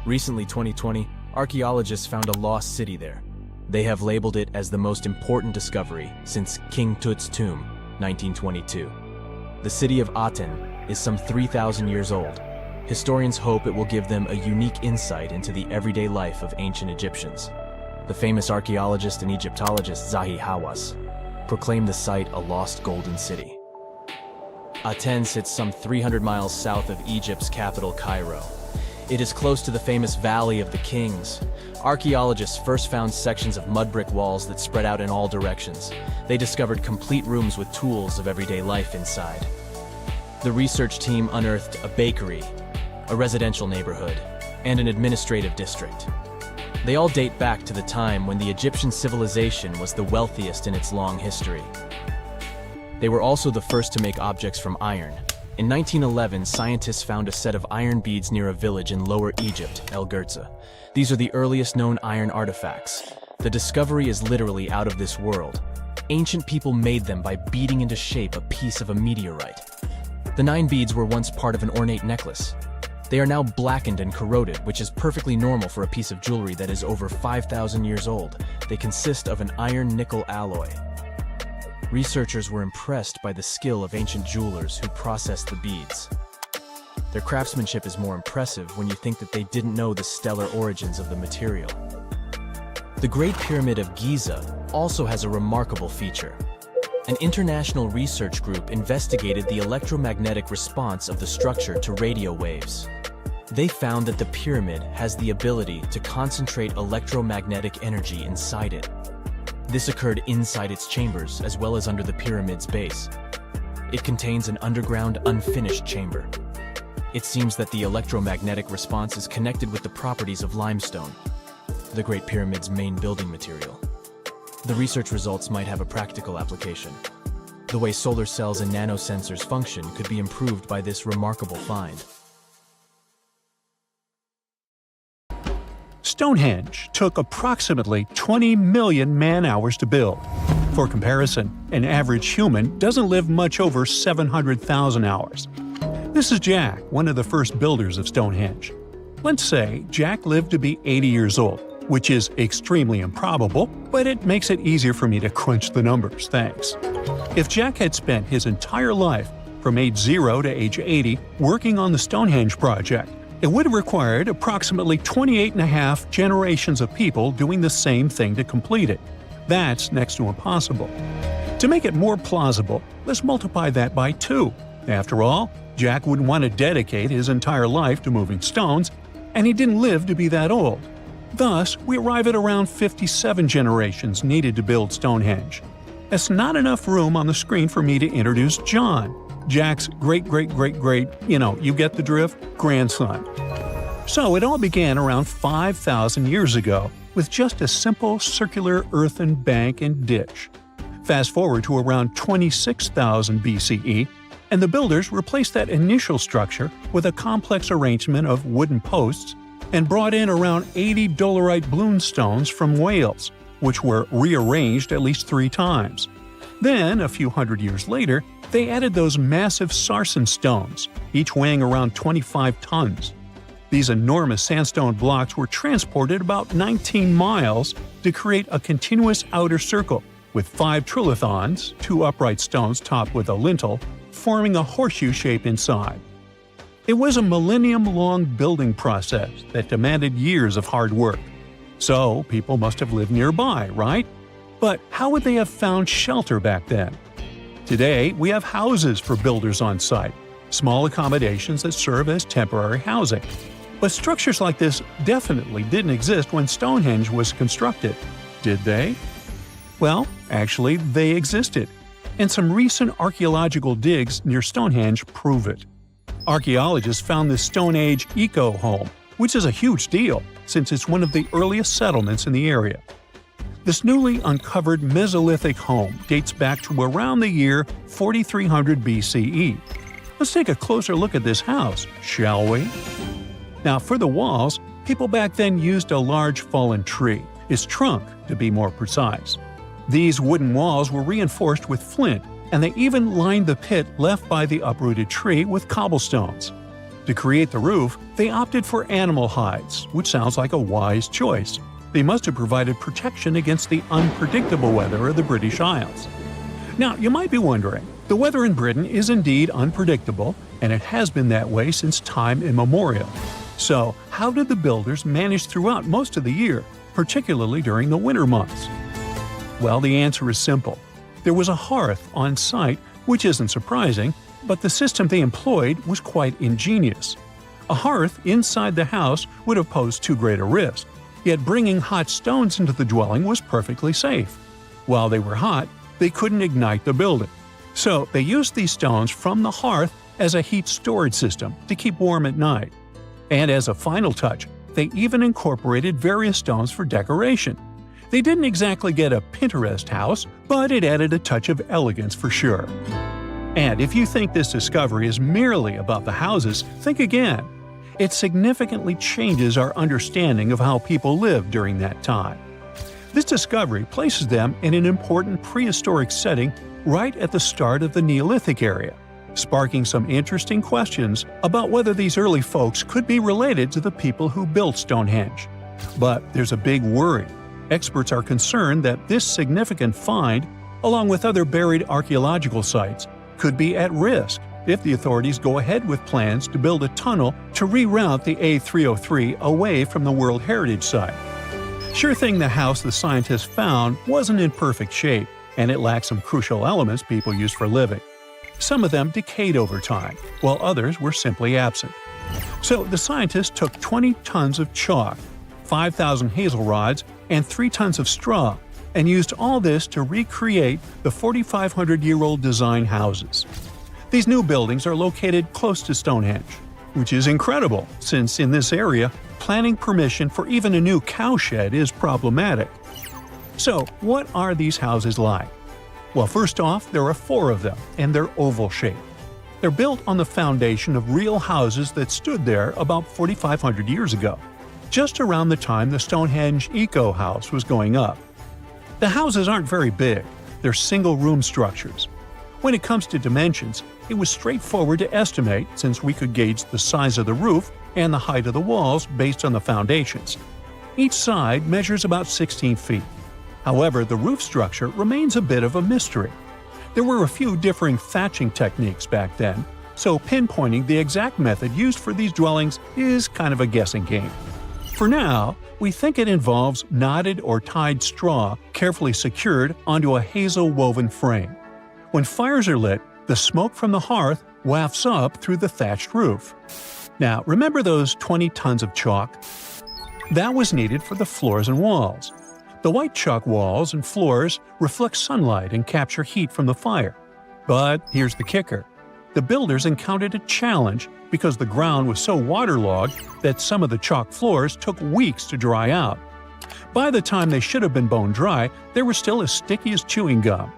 Recently, 2020, archaeologists found a lost city there. They have labeled it as the most important discovery since King Tut's tomb, 1922. The city of Aten is some 3,000 years old. Historians hope it will give them a unique insight into the everyday life of ancient Egyptians. The famous archaeologist and Egyptologist Zahi Hawass proclaimed the site a lost golden city. Aten sits some 300 miles south of Egypt's capital, Cairo. It is close to the famous Valley of the Kings. Archaeologists first found sections of mud brick walls that spread out in all directions. They discovered complete rooms with tools of everyday life inside. The research team unearthed a bakery, a residential neighborhood, and an administrative district. They all date back to the time when the Egyptian civilization was the wealthiest in its long history. They were also the first to make objects from iron. In 1911, scientists found a set of iron beads near a village in Lower Egypt, El Girza. These are the earliest known iron artifacts. The discovery is literally out of this world. Ancient people made them by beating into shape a piece of a meteorite. The 9 beads were once part of an ornate necklace. They are now blackened and corroded, which is perfectly normal for a piece of jewelry that is over 5,000 years old. They consist of an iron-nickel alloy. Researchers were impressed by the skill of ancient jewelers who processed the beads. Their craftsmanship is more impressive when you think that they didn't know the stellar origins of the material. The Great Pyramid of Giza also has a remarkable feature. An international research group investigated the electromagnetic response of the structure to radio waves. They found that the pyramid has the ability to concentrate electromagnetic energy inside it. This occurred inside its chambers as well as under the pyramid's base. It contains an underground, unfinished chamber. It seems that the electromagnetic response is connected with the properties of limestone, the Great Pyramid's main building material. The research results might have a practical application. The way solar cells and nanosensors function could be improved by this remarkable find. Stonehenge took approximately 20 million man-hours to build. For comparison, an average human doesn't live much over 700,000 hours. This is Jack, one of the first builders of Stonehenge. Let's say Jack lived to be 80 years old, which is extremely improbable, but it makes it easier for me to crunch the numbers, thanks. If Jack had spent his entire life, from age 0 to age 80, working on the Stonehenge project, it would have required approximately 28.5 generations of people doing the same thing to complete it. That's next to impossible. To make it more plausible, let's multiply that by 2. After all, Jack wouldn't want to dedicate his entire life to moving stones, and he didn't live to be that old. Thus, we arrive at around 57 generations needed to build Stonehenge. That's not enough room on the screen for me to introduce John, Jack's great-great-great-great, you get the drift, grandson. So it all began around 5,000 years ago with just a simple circular earthen bank and ditch. Fast forward to around 26,000 BCE, and the builders replaced that initial structure with a complex arrangement of wooden posts and brought in around 80 dolerite bloom stones from Wales, which were rearranged at least 3 times. Then, a few hundred years later, they added those massive sarsen stones, each weighing around 25 tons. These enormous sandstone blocks were transported about 19 miles to create a continuous outer circle, with 5 trilithons, 2 upright stones topped with a lintel, forming a horseshoe shape inside. It was a millennium-long building process that demanded years of hard work. So, people must have lived nearby, right? But how would they have found shelter back then? Today, we have houses for builders on site, small accommodations that serve as temporary housing. But structures like this definitely didn't exist when Stonehenge was constructed, did they? Well, actually, they existed, and some recent archaeological digs near Stonehenge prove it. Archaeologists found this Stone Age eco-home, which is a huge deal since it's one of the earliest settlements in the area. This newly uncovered Mesolithic home dates back to around the year 4300 BCE. Let's take a closer look at this house, shall we? Now, for the walls, people back then used a large fallen tree, its trunk to be more precise. These wooden walls were reinforced with flint, and they even lined the pit left by the uprooted tree with cobblestones. To create the roof, they opted for animal hides, which sounds like a wise choice. They must have provided protection against the unpredictable weather of the British Isles. Now, you might be wondering, the weather in Britain is indeed unpredictable, and it has been that way since time immemorial. So, how did the builders manage throughout most of the year, particularly during the winter months? Well, the answer is simple. There was a hearth on site, which isn't surprising, but the system they employed was quite ingenious. A hearth inside the house would have posed too great a risk, yet bringing hot stones into the dwelling was perfectly safe. While they were hot, they couldn't ignite the building. So they used these stones from the hearth as a heat storage system to keep warm at night. And as a final touch, they even incorporated various stones for decoration. They didn't exactly get a Pinterest house, but it added a touch of elegance for sure. And if you think this discovery is merely about the houses, think again. It significantly changes our understanding of how people lived during that time. This discovery places them in an important prehistoric setting right at the start of the Neolithic area, sparking some interesting questions about whether these early folks could be related to the people who built Stonehenge. But there's a big worry. Experts are concerned that this significant find, along with other buried archaeological sites, could be at risk if the authorities go ahead with plans to build a tunnel to reroute the A303 away from the World Heritage Site. Sure thing the house the scientists found wasn't in perfect shape, and it lacked some crucial elements people use for living. Some of them decayed over time, while others were simply absent. So the scientists took 20 tons of chalk, 5,000 hazel rods, and 3 tons of straw, and used all this to recreate the 4,500-year-old design houses. These new buildings are located close to Stonehenge, which is incredible since in this area, planning permission for even a new cowshed is problematic. So, what are these houses like? Well, first off, there are 4 of them, and they're oval-shaped. They're built on the foundation of real houses that stood there about 4,500 years ago, just around the time the Stonehenge Eco House was going up. The houses aren't very big, they're single-room structures. When it comes to dimensions, it was straightforward to estimate since we could gauge the size of the roof and the height of the walls based on the foundations. Each side measures about 16 feet. However, the roof structure remains a bit of a mystery. There were a few differing thatching techniques back then, so pinpointing the exact method used for these dwellings is kind of a guessing game. For now, we think it involves knotted or tied straw carefully secured onto a hazel-woven frame. When fires are lit, the smoke from the hearth wafts up through the thatched roof. Now, remember those 20 tons of chalk? That was needed for the floors and walls. The white chalk walls and floors reflect sunlight and capture heat from the fire. But here's the kicker. The builders encountered a challenge because the ground was so waterlogged that some of the chalk floors took weeks to dry out. By the time they should have been bone dry, they were still as sticky as chewing gum.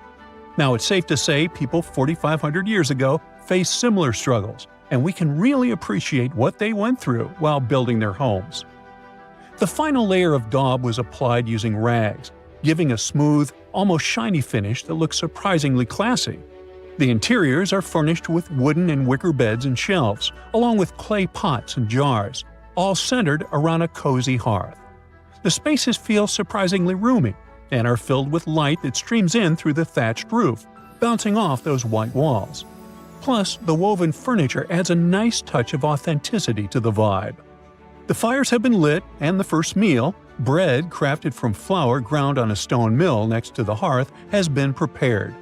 Now, it's safe to say people 4,500 years ago faced similar struggles, and we can really appreciate what they went through while building their homes. The final layer of daub was applied using rags, giving a smooth, almost shiny finish that looks surprisingly classy. The interiors are furnished with wooden and wicker beds and shelves, along with clay pots and jars, all centered around a cozy hearth. The spaces feel surprisingly roomy and are filled with light that streams in through the thatched roof, bouncing off those white walls. Plus, the woven furniture adds a nice touch of authenticity to the vibe. The fires have been lit, and the first meal, bread crafted from flour ground on a stone mill next to the hearth, has been prepared.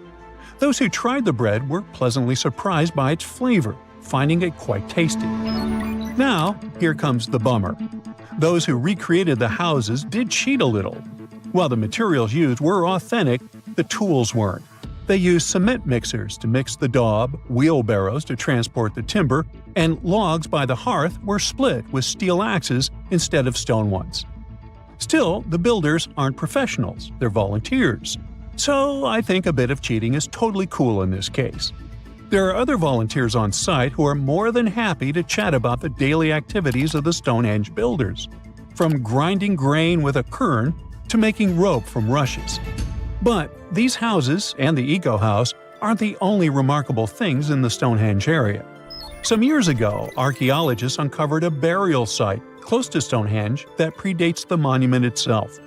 Those who tried the bread were pleasantly surprised by its flavor, finding it quite tasty. Now, here comes the bummer. Those who recreated the houses did cheat a little. While the materials used were authentic, the tools weren't. They used cement mixers to mix the daub, wheelbarrows to transport the timber, and logs by the hearth were split with steel axes instead of stone ones. Still, the builders aren't professionals, they're volunteers. So I think a bit of cheating is totally cool in this case. There are other volunteers on site who are more than happy to chat about the daily activities of the Stonehenge builders, from grinding grain with a quern to making rope from rushes. But these houses and the Eco House aren't the only remarkable things in the Stonehenge area. Some years ago, archaeologists uncovered a burial site close to Stonehenge that predates the monument itself.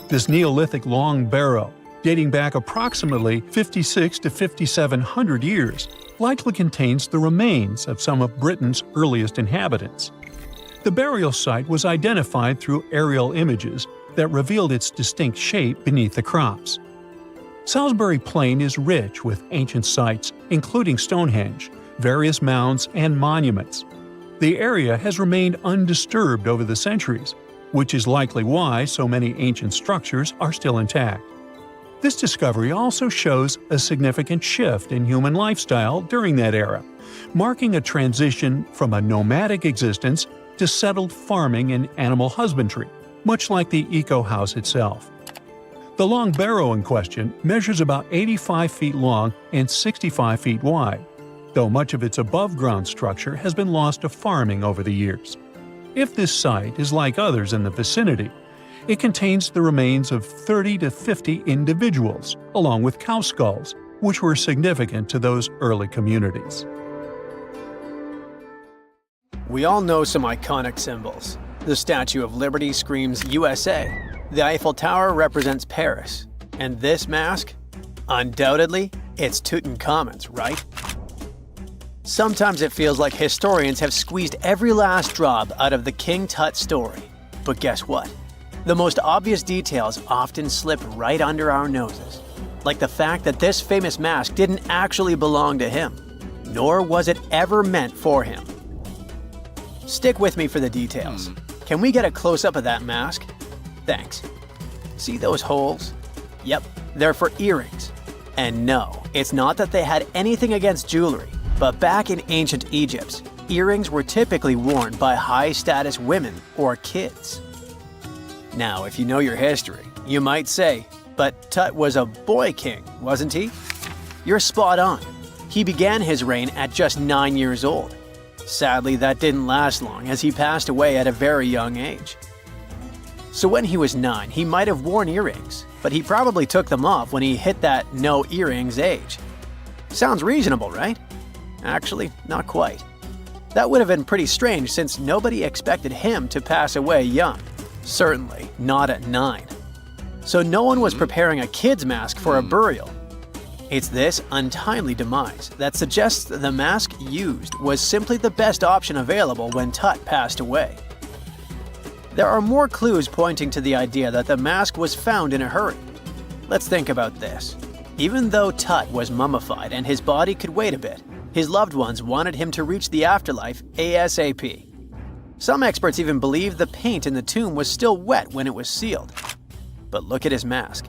This Neolithic long barrow, dating back approximately 56 to 5,700 years, likely contains the remains of some of Britain's earliest inhabitants. The burial site was identified through aerial images that revealed its distinct shape beneath the crops. Salisbury Plain is rich with ancient sites, including Stonehenge, various mounds, and monuments. The area has remained undisturbed over the centuries, which is likely why so many ancient structures are still intact. This discovery also shows a significant shift in human lifestyle during that era, marking a transition from a nomadic existence to settled farming and animal husbandry, much like the Eco House itself. The long barrow in question measures about 85 feet long and 65 feet wide, though much of its above-ground structure has been lost to farming over the years. If this site is like others in the vicinity, it contains the remains of 30 to 50 individuals, along with cow skulls, which were significant to those early communities. We all know some iconic symbols. The Statue of Liberty screams USA. The Eiffel Tower represents Paris. And this mask? Undoubtedly, it's Tutankhamun's, right? Sometimes it feels like historians have squeezed every last drop out of the King Tut story. But guess what? The most obvious details often slip right under our noses. Like the fact that this famous mask didn't actually belong to him, nor was it ever meant for him. Stick with me for the details. Can we get a close-up of that mask? Thanks. See those holes? Yep, they're for earrings. And no, it's not that they had anything against jewelry, but back in ancient Egypt, earrings were typically worn by high-status women or kids. Now, if you know your history, you might say, but Tut was a boy king, wasn't he? You're spot on. He began his reign at just 9 years old. Sadly, that didn't last long as he passed away at a very young age. So when he was 9, he might have worn earrings, but he probably took them off when he hit that no earrings age. Sounds reasonable, right? Actually, not quite. That would have been pretty strange since nobody expected him to pass away young. Certainly not at 9. So no one was preparing a kid's mask for a burial. It's this untimely demise that suggests that the mask used was simply the best option available when Tut passed away. There are more clues pointing to the idea that the mask was found in a hurry. Let's think about this. Even though Tut was mummified and his body could wait a bit, his loved ones wanted him to reach the afterlife ASAP. Some experts even believe the paint in the tomb was still wet when it was sealed. But look at his mask.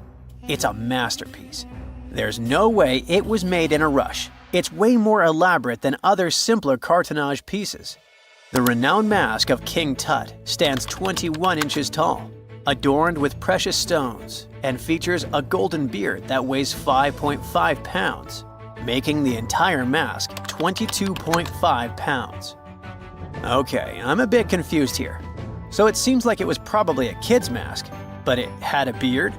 It's a masterpiece. There's no way it was made in a rush. It's way more elaborate than other simpler cartonnage pieces. The renowned mask of King Tut stands 21 inches tall, adorned with precious stones, and features a golden beard that weighs 5.5 pounds, making the entire mask 22.5 pounds. Okay, I'm a bit confused here. So it seems like it was probably a kid's mask, but it had a beard?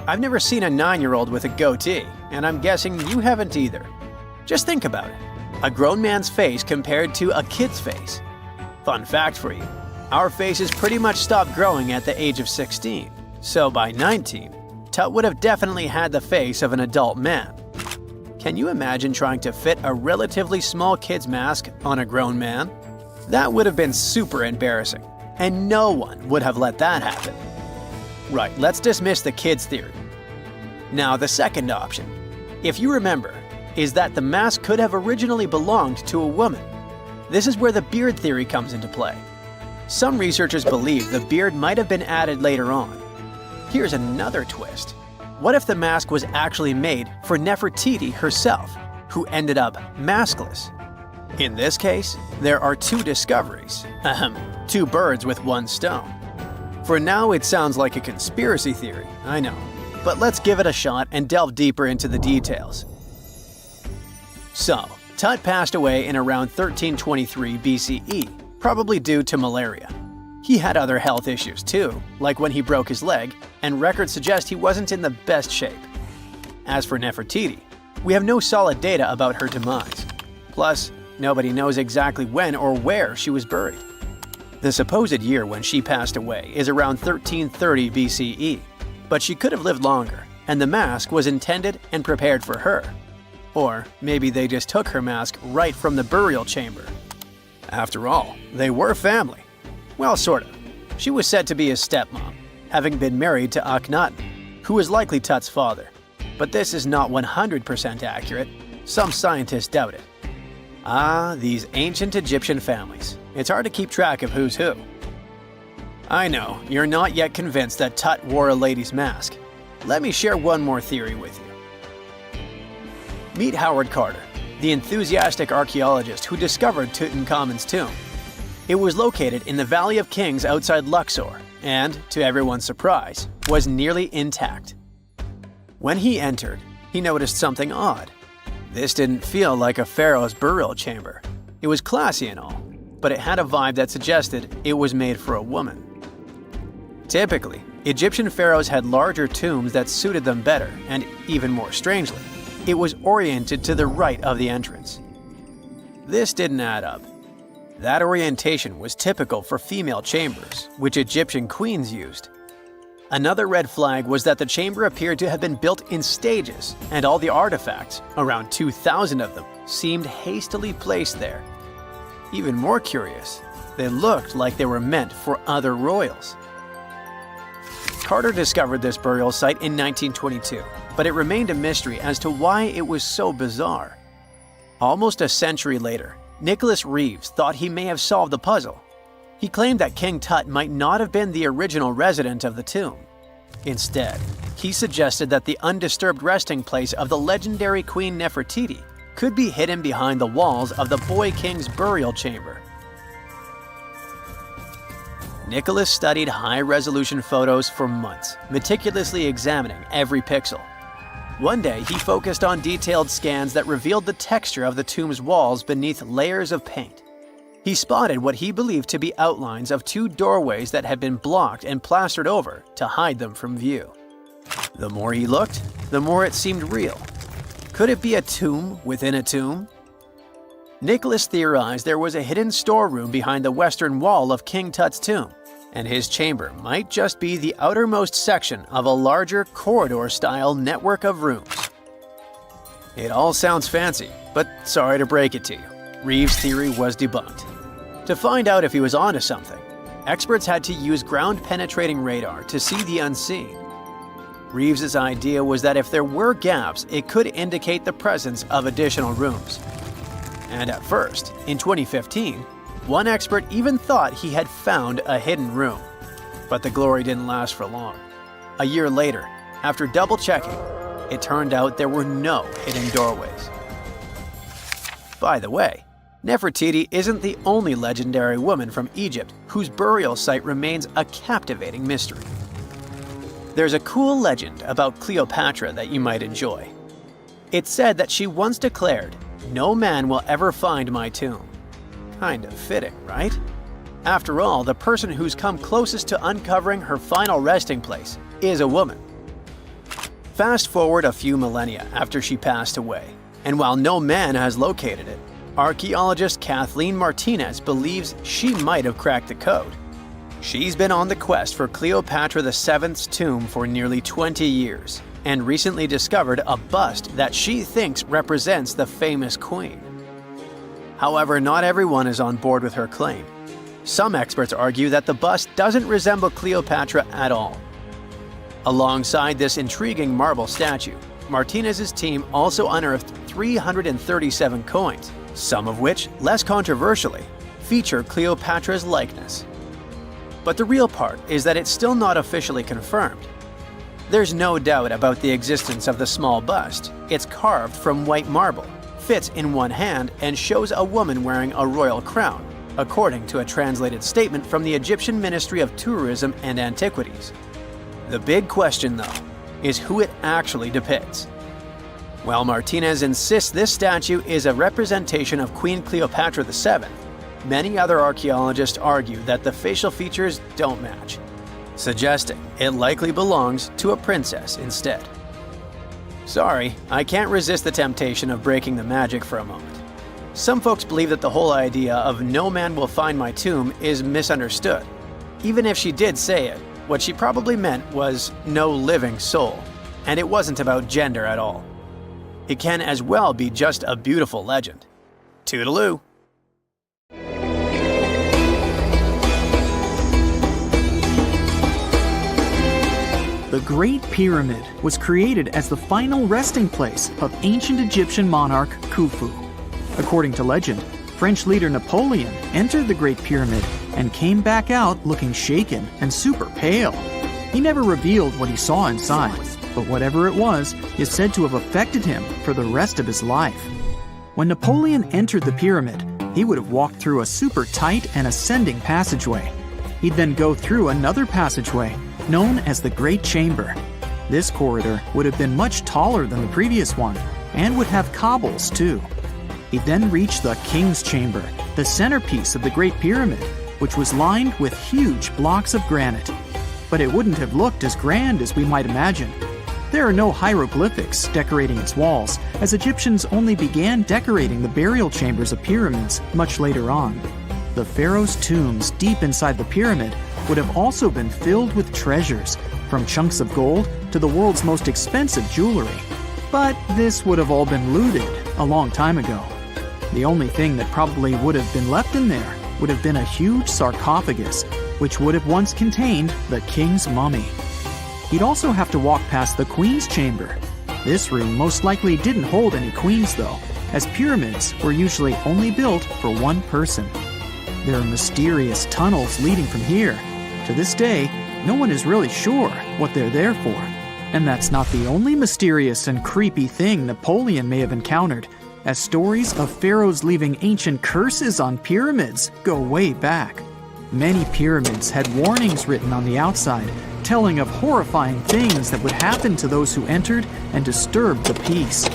I've never seen a 9-year-old with a goatee, and I'm guessing you haven't either. Just think about it. A grown man's face compared to a kid's face. Fun fact for you, our faces pretty much stopped growing at the age of 16, so by 19, Tut would have definitely had the face of an adult man. Can you imagine trying to fit a relatively small kid's mask on a grown man? That would have been super embarrassing, and no one would have let that happen. Right, let's dismiss the kid's theory. Now, the second option, if you remember, is that the mask could have originally belonged to a woman. This is where the beard theory comes into play. Some researchers believe the beard might have been added later on. Here's another twist. What if the mask was actually made for Nefertiti herself, who ended up maskless? In this case, there are two discoveries. Two birds with one stone. For now, it sounds like a conspiracy theory, I know. But let's give it a shot and delve deeper into the details. So, Tut passed away in around 1323 BCE, probably due to malaria. He had other health issues too, like when he broke his leg, and records suggest he wasn't in the best shape. As for Nefertiti, we have no solid data about her demise. Plus, nobody knows exactly when or where she was buried. The supposed year when she passed away is around 1330 BCE, but she could have lived longer, and the mask was intended and prepared for her. Or maybe they just took her mask right from the burial chamber. After all, they were family. Well, sort of. She was said to be his stepmom, having been married to Akhenaten, who was likely Tut's father. But this is not 100% accurate. Some scientists doubt it. Ah, these ancient Egyptian families. It's hard to keep track of who's who. I know, you're not yet convinced that Tut wore a lady's mask. Let me share one more theory with you. Meet Howard Carter, the enthusiastic archaeologist who discovered Tutankhamun's tomb. It was located in the Valley of Kings outside Luxor, and, to everyone's surprise, was nearly intact. When he entered, he noticed something odd. This didn't feel like a pharaoh's burial chamber. It was classy and all, but it had a vibe that suggested it was made for a woman. Typically, Egyptian pharaohs had larger tombs that suited them better, and even more strangely, it was oriented to the right of the entrance. This didn't add up. That orientation was typical for female chambers, which Egyptian queens used. Another red flag was that the chamber appeared to have been built in stages, and all the artifacts, around 2,000 of them, seemed hastily placed there. Even more curious, they looked like they were meant for other royals. Carter discovered this burial site in 1922, but it remained a mystery as to why it was so bizarre. Almost a century later, Nicholas Reeves thought he may have solved the puzzle. He claimed that King Tut might not have been the original resident of the tomb. Instead, he suggested that the undisturbed resting place of the legendary Queen Nefertiti could be hidden behind the walls of the boy king's burial chamber. Nicholas studied high-resolution photos for months, meticulously examining every pixel. One day, he focused on detailed scans that revealed the texture of the tomb's walls beneath layers of paint. He spotted what he believed to be outlines of two doorways that had been blocked and plastered over to hide them from view. The more he looked, the more it seemed real. Could it be a tomb within a tomb? Nicholas theorized there was a hidden storeroom behind the western wall of King Tut's tomb, and his chamber might just be the outermost section of a larger corridor-style network of rooms. It all sounds fancy, but sorry to break it to you, Reeves' theory was debunked. To find out if he was onto something, experts had to use ground-penetrating radar to see the unseen. Reeves's idea was that if there were gaps, it could indicate the presence of additional rooms. And at first, in 2015, one expert even thought he had found a hidden room. But the glory didn't last for long. A year later, after double-checking, it turned out there were no hidden doorways. By the way, Nefertiti isn't the only legendary woman from Egypt whose burial site remains a captivating mystery. There's a cool legend about Cleopatra that you might enjoy. It's said that she once declared, "No man will ever find my tomb." Kind of fitting, right? After all, the person who's come closest to uncovering her final resting place is a woman. Fast forward a few millennia after she passed away, and while no man has located it, archaeologist Kathleen Martinez believes she might have cracked the code. She's been on the quest for Cleopatra VII's tomb for nearly 20 years, and recently discovered a bust that she thinks represents the famous queen. However, not everyone is on board with her claim. Some experts argue that the bust doesn't resemble Cleopatra at all. Alongside this intriguing marble statue, Martinez's team also unearthed 337 coins, some of which, less controversially, feature Cleopatra's likeness. But the real part is that it's still not officially confirmed. There's no doubt about the existence of the small bust. It's carved from white marble, fits in one hand, and shows a woman wearing a royal crown, according to a translated statement from the Egyptian Ministry of Tourism and Antiquities. The big question, though, is who it actually depicts. While Martinez insists this statue is a representation of Queen Cleopatra VII, many other archaeologists argue that the facial features don't match, suggesting it likely belongs to a princess instead. Sorry, I can't resist the temptation of breaking the magic for a moment. Some folks believe that the whole idea of "no man will find my tomb" is misunderstood. Even if she did say it, what she probably meant was "no living soul," and it wasn't about gender at all. It can as well be just a beautiful legend. Toodaloo! The Great Pyramid was created as the final resting place of ancient Egyptian monarch Khufu. According to legend, French leader Napoleon entered the Great Pyramid and came back out looking shaken and super pale. He never revealed what he saw inside, but whatever it was is said to have affected him for the rest of his life. When Napoleon entered the pyramid, he would have walked through a super tight and ascending passageway. He'd then go through another passageway, known as the Great Chamber. This corridor would have been much taller than the previous one, and would have cobbles too. He'd then reach the King's Chamber, the centerpiece of the Great Pyramid, which was lined with huge blocks of granite. But it wouldn't have looked as grand as we might imagine. There are no hieroglyphics decorating its walls, as Egyptians only began decorating the burial chambers of pyramids much later on. The pharaoh's tombs deep inside the pyramid would have also been filled with treasures, from chunks of gold to the world's most expensive jewelry. But this would have all been looted a long time ago. The only thing that probably would have been left in there would have been a huge sarcophagus, which would have once contained the king's mummy. He'd also have to walk past the queen's chamber. This room most likely didn't hold any queens though, as pyramids were usually only built for one person. There are mysterious tunnels leading from here. To this day, no one is really sure what they're there for. And that's not the only mysterious and creepy thing Napoleon may have encountered, as stories of pharaohs leaving ancient curses on pyramids go way back. Many pyramids had warnings written on the outside, telling of horrifying things that would happen to those who entered and disturbed the peace.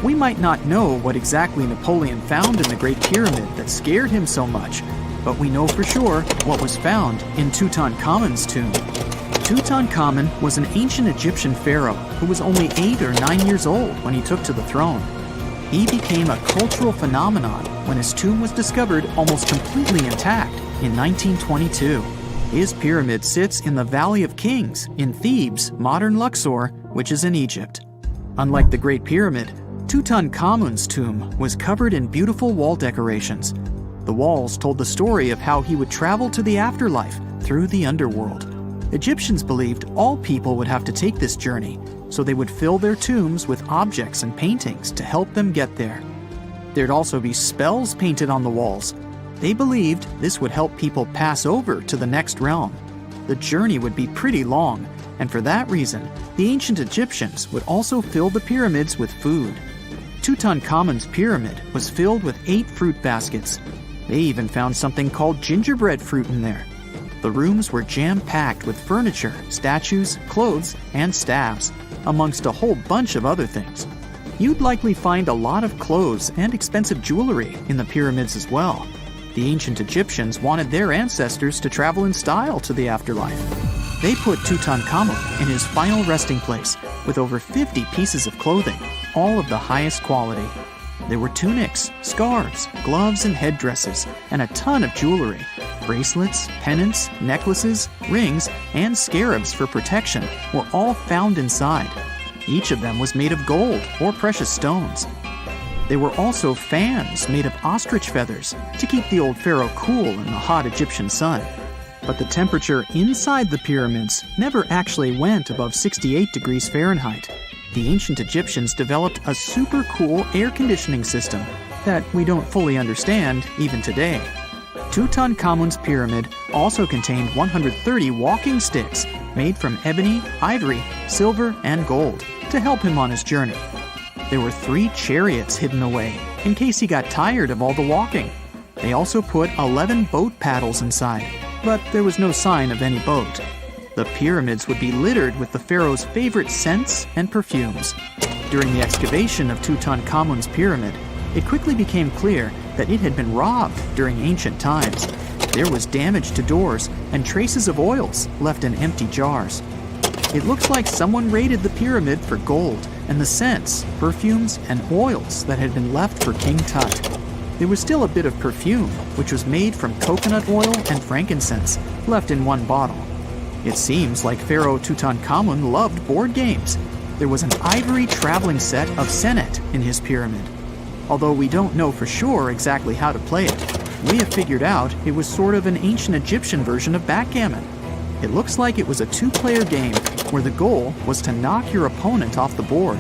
We might not know what exactly Napoleon found in the Great Pyramid that scared him so much, but we know for sure what was found in Tutankhamun's tomb. Tutankhamun was an ancient Egyptian pharaoh who was only 8 or 9 years old when he took to the throne. He became a cultural phenomenon when his tomb was discovered almost completely intact in 1922. His pyramid sits in the Valley of Kings in Thebes, modern Luxor, which is in Egypt. Unlike the Great Pyramid, Tutankhamun's tomb was covered in beautiful wall decorations. The walls told the story of how he would travel to the afterlife through the underworld. Egyptians believed all people would have to take this journey, so they would fill their tombs with objects and paintings to help them get there. There'd also be spells painted on the walls. They believed this would help people pass over to the next realm. The journey would be pretty long, and for that reason, the ancient Egyptians would also fill the pyramids with food. Tutankhamun's pyramid was filled with 8 fruit baskets. They even found something called gingerbread fruit in there. The rooms were jam-packed with furniture, statues, clothes, and staffs, amongst a whole bunch of other things. You'd likely find a lot of clothes and expensive jewelry in the pyramids as well. The ancient Egyptians wanted their ancestors to travel in style to the afterlife. They put Tutankhamun in his final resting place with over 50 pieces of clothing, all of the highest quality. There were tunics, scarves, gloves, and headdresses, and a ton of jewelry. Bracelets, pendants, necklaces, rings, and scarabs for protection were all found inside. Each of them was made of gold or precious stones. There were also fans made of ostrich feathers to keep the old pharaoh cool in the hot Egyptian sun. But the temperature inside the pyramids never actually went above 68 degrees Fahrenheit. The ancient Egyptians developed a super cool air conditioning system that we don't fully understand even today. Tutankhamun's pyramid also contained 130 walking sticks made from ebony, ivory, silver, and gold to help him on his journey. There were 3 chariots hidden away in case he got tired of all the walking. They also put 11 boat paddles inside, but there was no sign of any boat. The pyramids would be littered with the pharaoh's favorite scents and perfumes. During the excavation of Tutankhamun's pyramid, it quickly became clear that it had been robbed during ancient times. There was damage to doors and traces of oils left in empty jars. It looks like someone raided the pyramid for gold and the scents, perfumes, and oils that had been left for King Tut. There was still a bit of perfume, which was made from coconut oil and frankincense, left in one bottle. It seems like Pharaoh Tutankhamun loved board games. There was an ivory traveling set of senet in his pyramid. Although we don't know for sure exactly how to play it, we have figured out it was sort of an ancient Egyptian version of backgammon. It looks like it was a 2-player game where the goal was to knock your opponent off the board.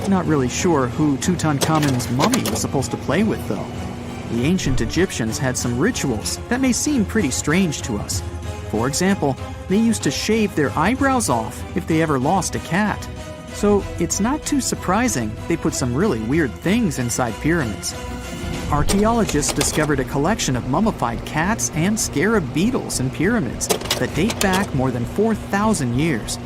Not really sure who Tutankhamun's mummy was supposed to play with, though. The ancient Egyptians had some rituals that may seem pretty strange to us. For example, they used to shave their eyebrows off if they ever lost a cat. So it's not too surprising they put some really weird things inside pyramids. Archaeologists discovered a collection of mummified cats and scarab beetles in pyramids that date back more than 4,000 years.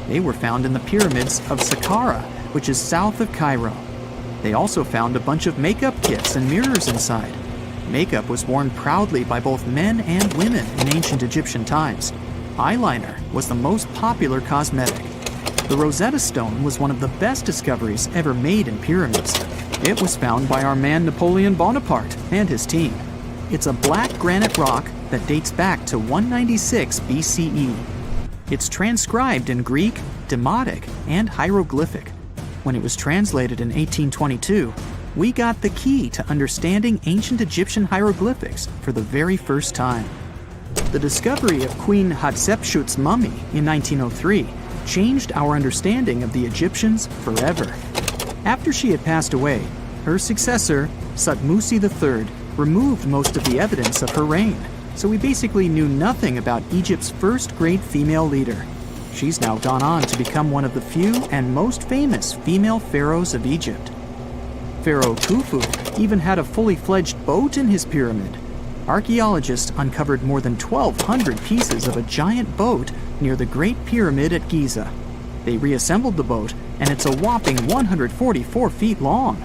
They were found in the pyramids of Saqqara, which is south of Cairo. They also found a bunch of makeup kits and mirrors inside. Makeup was worn proudly by both men and women in ancient Egyptian times. Eyeliner was the most popular cosmetic. The Rosetta Stone was one of the best discoveries ever made in pyramids. It was found by our man Napoleon Bonaparte and his team. It's a black granite rock that dates back to 196 BCE. It's transcribed in Greek, Demotic, and hieroglyphic. When it was translated in 1822, we got the key to understanding ancient Egyptian hieroglyphics for the very first time. The discovery of Queen Hatshepsut's mummy in 1903 changed our understanding of the Egyptians forever. After she had passed away, her successor, Thutmose III, removed most of the evidence of her reign, so we basically knew nothing about Egypt's first great female leader. She's now gone on to become one of the few and most famous female pharaohs of Egypt. Pharaoh Khufu even had a fully fledged boat in his pyramid. Archaeologists uncovered more than 1,200 pieces of a giant boat near the Great Pyramid at Giza. They reassembled the boat, and it's a whopping 144 feet long.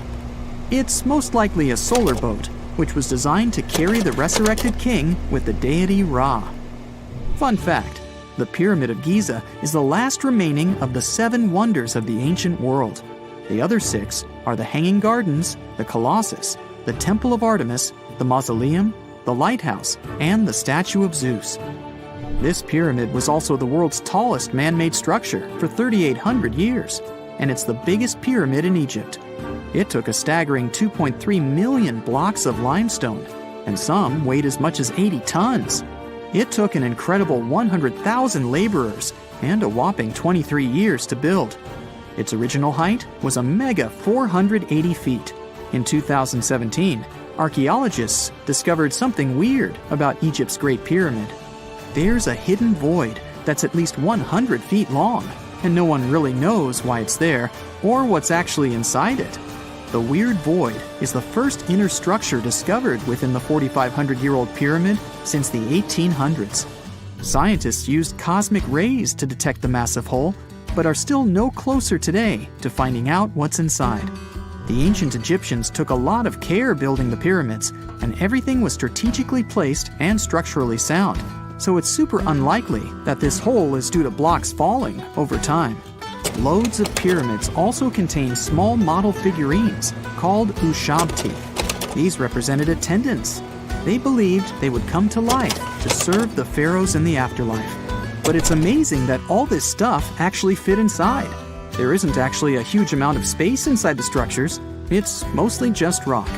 It's most likely a solar boat, which was designed to carry the resurrected king with the deity Ra. Fun fact, the Pyramid of Giza is the last remaining of the 7 wonders of the ancient world. The other 6 are the Hanging Gardens, the Colossus, the Temple of Artemis, the Mausoleum, the Lighthouse, and the Statue of Zeus. This pyramid was also the world's tallest man-made structure for 3,800 years, and it's the biggest pyramid in Egypt. It took a staggering 2.3 million blocks of limestone, and some weighed as much as 80 tons. It took an incredible 100,000 laborers and a whopping 23 years to build. Its original height was a mega 480 feet. In 2017, archaeologists discovered something weird about Egypt's Great Pyramid. There's a hidden void that's at least 100 feet long, and no one really knows why it's there or what's actually inside it. The weird void is the first inner structure discovered within the 4,500-year-old pyramid since the 1800s. Scientists used cosmic rays to detect the massive hole, but are still no closer today to finding out what's inside. The ancient Egyptians took a lot of care building the pyramids, and everything was strategically placed and structurally sound, so it's super unlikely that this hole is due to blocks falling over time. Loads of pyramids also contain small model figurines called ushabti. These represented attendants. They believed they would come to life to serve the pharaohs in the afterlife. But it's amazing that all this stuff actually fit inside. There isn't actually a huge amount of space inside the structures. It's mostly just rock.